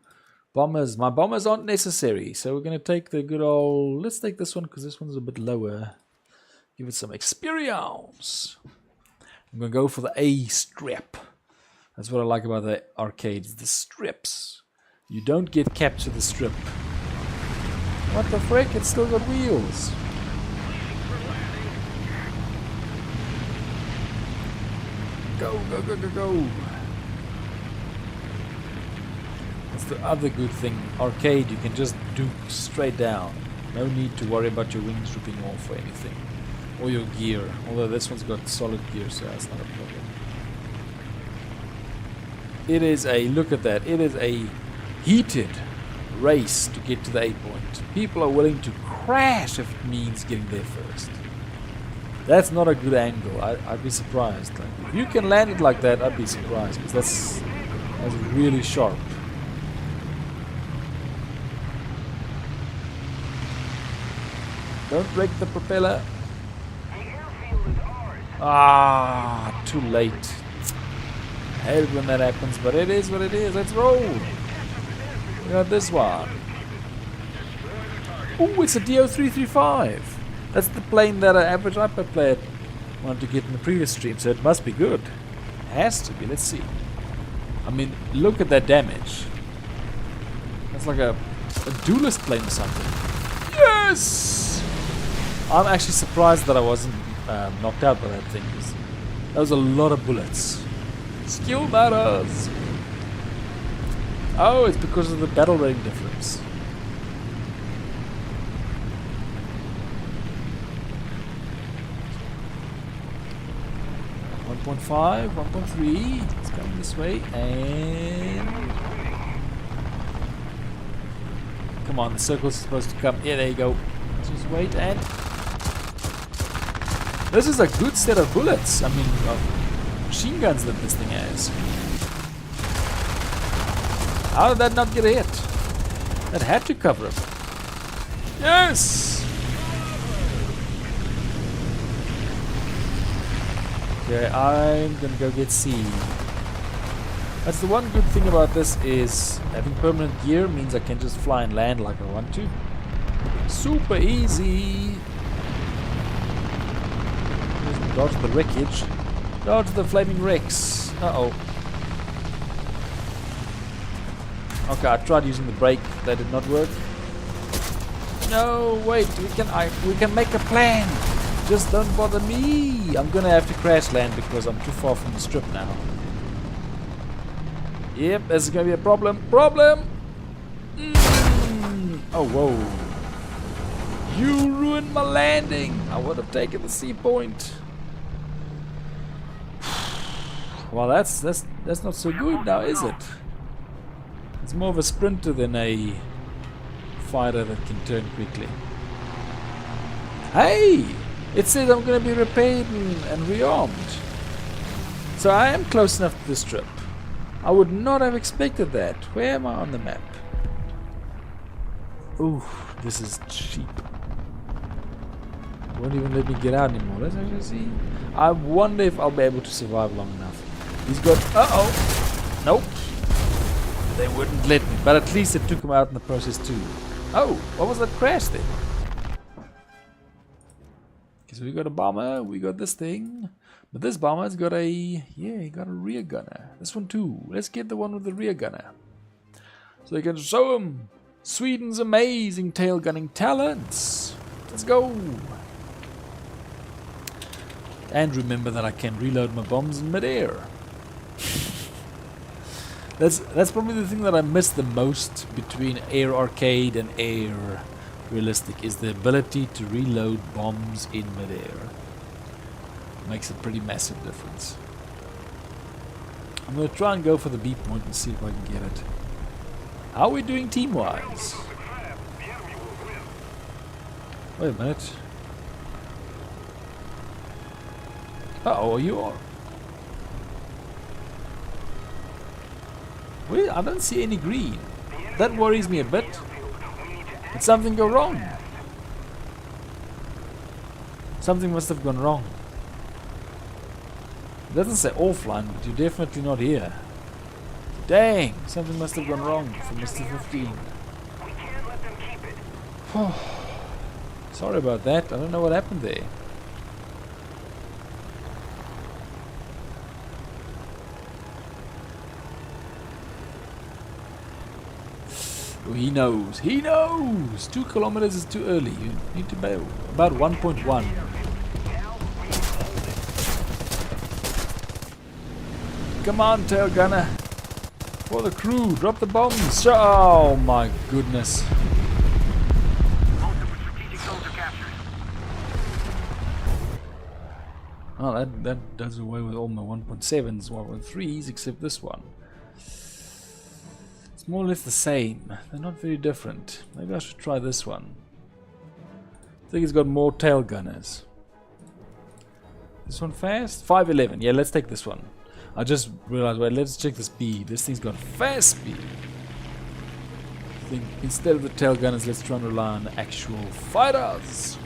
bombers. My bombers aren't necessary. So we're going to take the good old... Let's take this one because this one's a bit lower. Give it some experience. I'm going to go for the A strip. That's what I like about the arcades. The strips. You don't get capped to the strip. What the frick? It's still got wheels. Go, go, go, go, go. That's the other good thing. Arcade, you can just do straight down. No need to worry about your wings ripping off or anything. Or your gear. Although this one's got solid gear, so that's not a problem. It is a, look at that, it is a heated race to get to the A point. People are willing to crash if it means getting there first. That's not a good angle. I'd be surprised. Like, if you can land it like that, I'd be surprised because that's really sharp. Don't break the propeller. Ah, too late. I hate it when that happens, but it is what it is. Let's roll. We got this one. Oh, it's a DO335. That's the plane that an average iPad player wanted to get in the previous stream, so it must be good. It has to be. Let's see. I mean, look at that damage. That's like a duelist plane or something. Yes! I'm actually surprised that I wasn't knocked out by that thing. That was a lot of bullets. Skill matters. Oh, it's because of the battle rating difference. .5, 1.3, it's coming this way, and... Come on, the circle's supposed to come. Yeah, there you go. Let's just wait, and... This is a good set of bullets, I mean, of machine guns that this thing has. How did that not get hit? That had to cover him. Yes! Okay, I'm gonna go get C. That's the one good thing about this is having permanent gear means I can just fly and land like I want to. Super easy. Just dodge the wreckage. Dodge the flaming wrecks. Uh-oh. Okay, I tried using the brake. That did not work. No, wait. We can make a plan. Just don't bother me. I'm gonna have to crash land because I'm too far from the strip now. Yep, this is gonna be a problem. Oh, whoa. You ruined my landing. I would have taken the C point. Well, that's not so good now, is it? It's more of a sprinter than a fighter that can turn quickly. Hey! It says I'm going to be repaid and rearmed. So I am close enough to the strip. I would not have expected that. Where am I on the map? Ooh, this is cheap. Won't even let me get out anymore. Let's actually see. I wonder if I'll be able to survive long enough. He's got... Uh-oh. Nope. They wouldn't let me, but at least it took them out in the process too. Oh, what was that crash then? Okay, so we got a bomber, we got this thing. But this bomber's got a, yeah, he got a rear gunner. This one too. Let's get the one with the rear gunner. So they can show him Sweden's amazing tail gunning talents. Let's go. And remember that I can reload my bombs in midair. That's probably the thing that I miss the most between Air Arcade and Air Realistic is the ability to reload bombs in midair. Makes a pretty massive difference. I'm going to try and go for the B point and see if I can get it. How are we doing team-wise? Wait a minute. Uh-oh, you are... Wait, I don't see any green. That worries me a bit. Did something go wrong? Something must have gone wrong. It doesn't say offline, but you're definitely not here. Dang, something must have gone wrong for Mr. 15. Sorry about that, I don't know what happened there. Oh, he knows, he knows! 2 kilometers is too early, you need to be about 1.1. Come on, tail gunner. For the crew, drop the bombs. Oh my goodness. Oh, that does away with all my 1.7s, 1.3s, except this one. It's more or less the same. They're not very different. Maybe I should try this one. I think it's got more tail gunners. This one fast? 511. Yeah, let's take this one. I just realized, wait, let's check the speed. This thing's got fast speed. I think instead of the tail gunners, let's try and rely on actual fighters.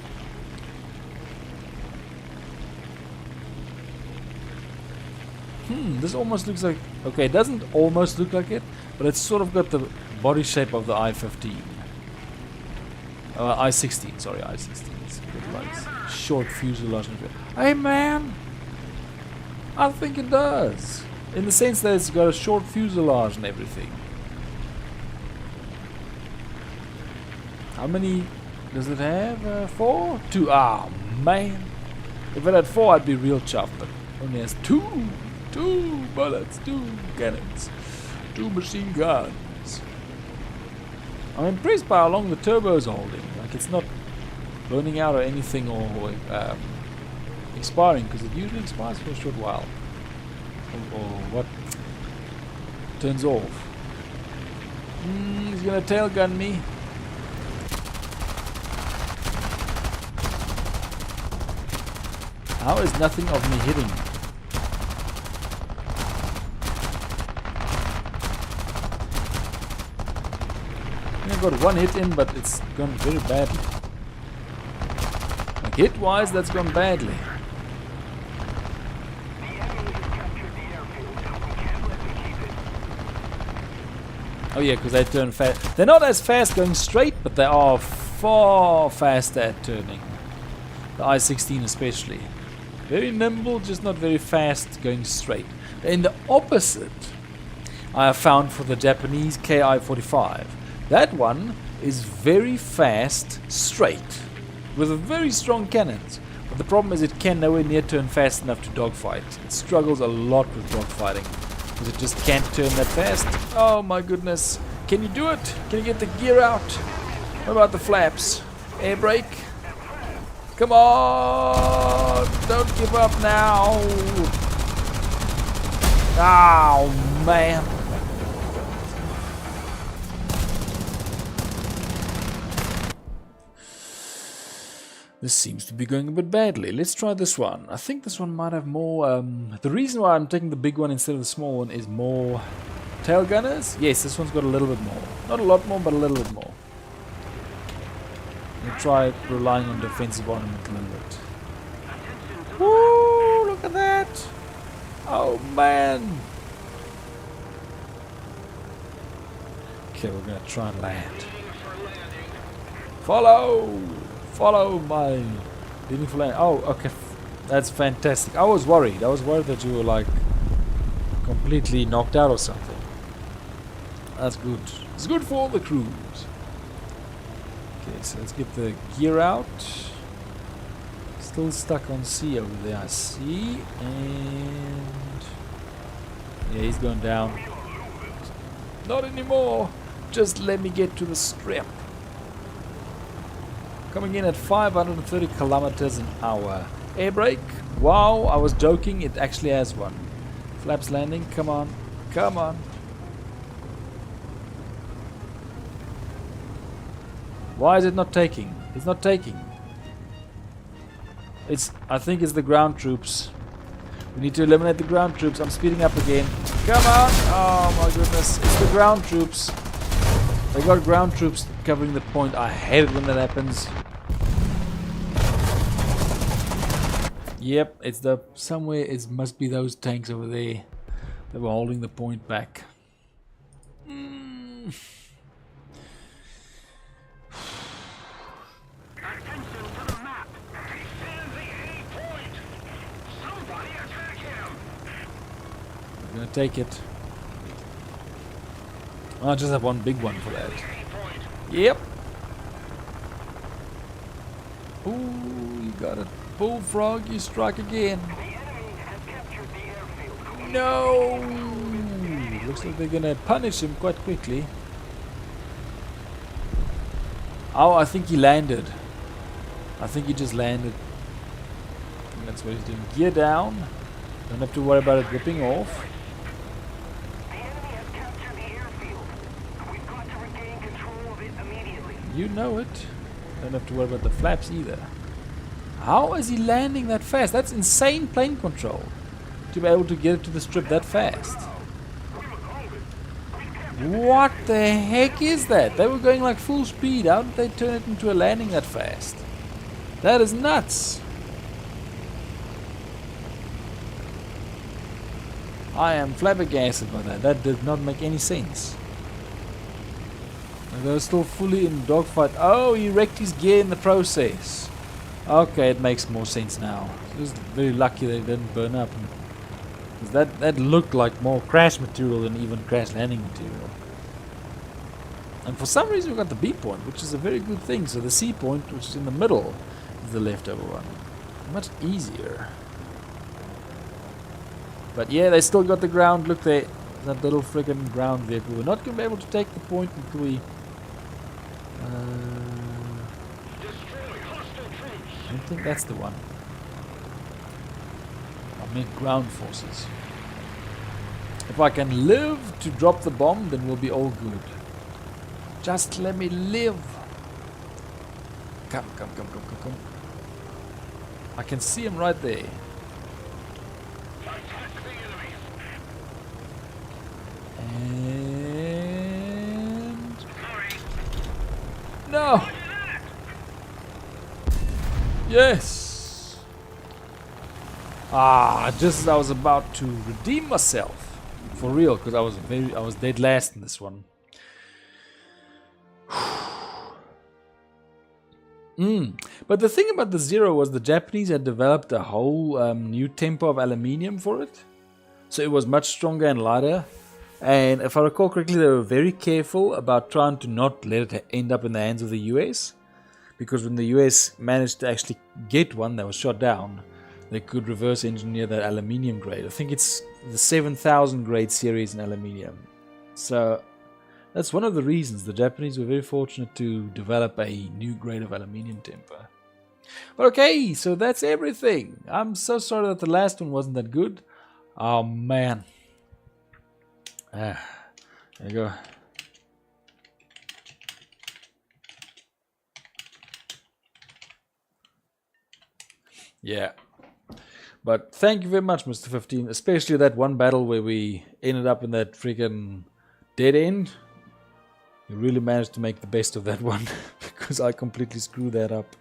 This almost looks like... Okay, it doesn't almost look like it, but it's sort of got the body shape of the I-15. I-16, sorry, I-16. It's got like short fuselage. Hey man! I think it does. In the sense that it's got a short fuselage and everything. How many does it have? 4? 2. Ah, man. If it had 4, I'd be real chuffed, but it only has 2. 2 bullets, 2 cannons, 2 machine guns. I'm impressed by how long the turbos are holding. Like, it's not burning out or anything or expiring, because it usually expires for a short while. Or what? Turns off. He's gonna tail gun me. How is nothing of me hitting? I got one hit in, but it's gone very badly. Like hit-wise, that's gone badly. Oh yeah, because they turn fast. They're not as fast going straight, but they are far faster at turning. The I-16 especially. Very nimble, just not very fast going straight. And the opposite I have found for the Japanese Ki-45. That one is very fast straight, with a very strong cannons. But the problem is it can nowhere near turn fast enough to dogfight. It struggles a lot with dogfighting, because it just can't turn that fast. Oh my goodness. Can you do it? Can you get the gear out? What about the flaps? Air brake? Come on! Don't give up now! Oh man! This seems to be going a bit badly. Let's try this one. I think this one might have more... the reason why I'm taking the big one instead of the small one is more tail gunners. Yes, this one's got a little bit more. Not a lot more, but a little bit more. We'll try relying on defensive armament a little bit. Woo! Look at that! Oh man! Okay, we're gonna try and land. Follow my leading for land. Oh, okay, that's fantastic. I was worried that you were like completely knocked out or something. That's good. It's good for all the crews. Okay, so let's get the gear out. Still stuck on C over there, I see. And yeah, he's going down. Not anymore. Just let me get to the strip. Coming in at 530 kilometers an hour. Air brake. Wow, I was joking. It actually has one. Flaps landing. Come on. Come on. Why is it not taking? It's not taking. I think it's the ground troops. We need to eliminate the ground troops. I'm speeding up again. Come on! Oh my goodness. It's the ground troops. They got ground troops covering the point. I hate it when that happens. Yep, it's the somewhere it must be those tanks over there that were holding the point back. Attention to the map. Defend the A point. Somebody attack him. I'm gonna take it. I just have one big one for that. Yep. Ooh, you got it. Bullfrog, you strike again. The enemy has captured the airfield. No! Looks like they're gonna punish him quite quickly. Oh, I think he landed. I think he just landed. And that's what he's doing. Gear down. Don't have to worry about it ripping off. The enemy has captured the airfield. We've got to regain control of it immediately. You know it. Don't have to worry about the flaps either. How is he landing that fast? That's insane plane control. To be able to get it to the strip that fast. What the heck is that? They were going like full speed. How did they turn it into a landing that fast? That is nuts. I am flabbergasted by that. That did not make any sense. And they're still fully in dogfight. Oh, he wrecked his gear in the process. Okay, it makes more sense now. Just very lucky they didn't burn up. That looked like more crash material than even crash landing material. And for some reason we got the B point, which is a very good thing. So the C point, which is in the middle, is the leftover one. Much easier. But yeah, they still got the ground. Look there, that little friggin' ground vehicle. We're not going to be able to take the point until we... I don't think that's the one. I meant ground forces. If I can live to drop the bomb, then we'll be all good. Just let me live. Come. I can see him right there. And... No! Yes! Ah, just as I was about to redeem myself. For real, because I was dead last in this one. But the thing about the Zero was the Japanese had developed a whole new tempo of aluminium for it. So it was much stronger and lighter. And if I recall correctly, they were very careful about trying to not let it end up in the hands of the US. Because when the US managed to actually get one that was shot down, they could reverse engineer that aluminium grade. I think it's the 7000 grade series in aluminium. So that's one of the reasons the Japanese were very fortunate to develop a new grade of aluminium temper. But okay, so that's everything. I'm so sorry that the last one wasn't that good. Oh man. There you go. Yeah. But thank you very much, Mr. 15. Especially that one battle where we ended up in that freaking dead end. You really managed to make the best of that one. Because I completely screwed that up.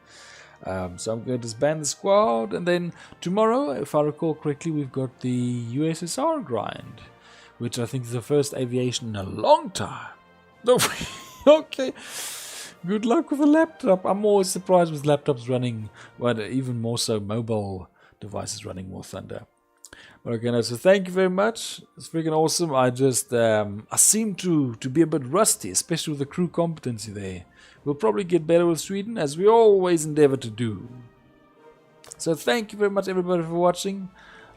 So I'm going to disband the squad. And then tomorrow, if I recall correctly, we've got the USSR grind. Which I think is the first aviation in a long time No, okay. Good luck with the laptop. I'm always surprised with laptops running, but even more so mobile devices running War Thunder. But okay, no, so thank you very much. It's freaking awesome. I just, I seem to be a bit rusty, especially with the crew competency there. We'll probably get better with Sweden, as we always endeavor to do. So thank you very much, everybody, for watching.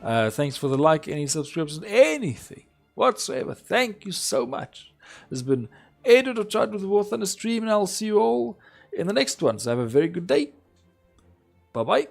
Thanks for the like, any subscriptions, anything whatsoever. Thank you so much. This has been Edward of Chart with the War Thunder stream, and I'll see you all in the next one. So have a very good day. Bye-bye.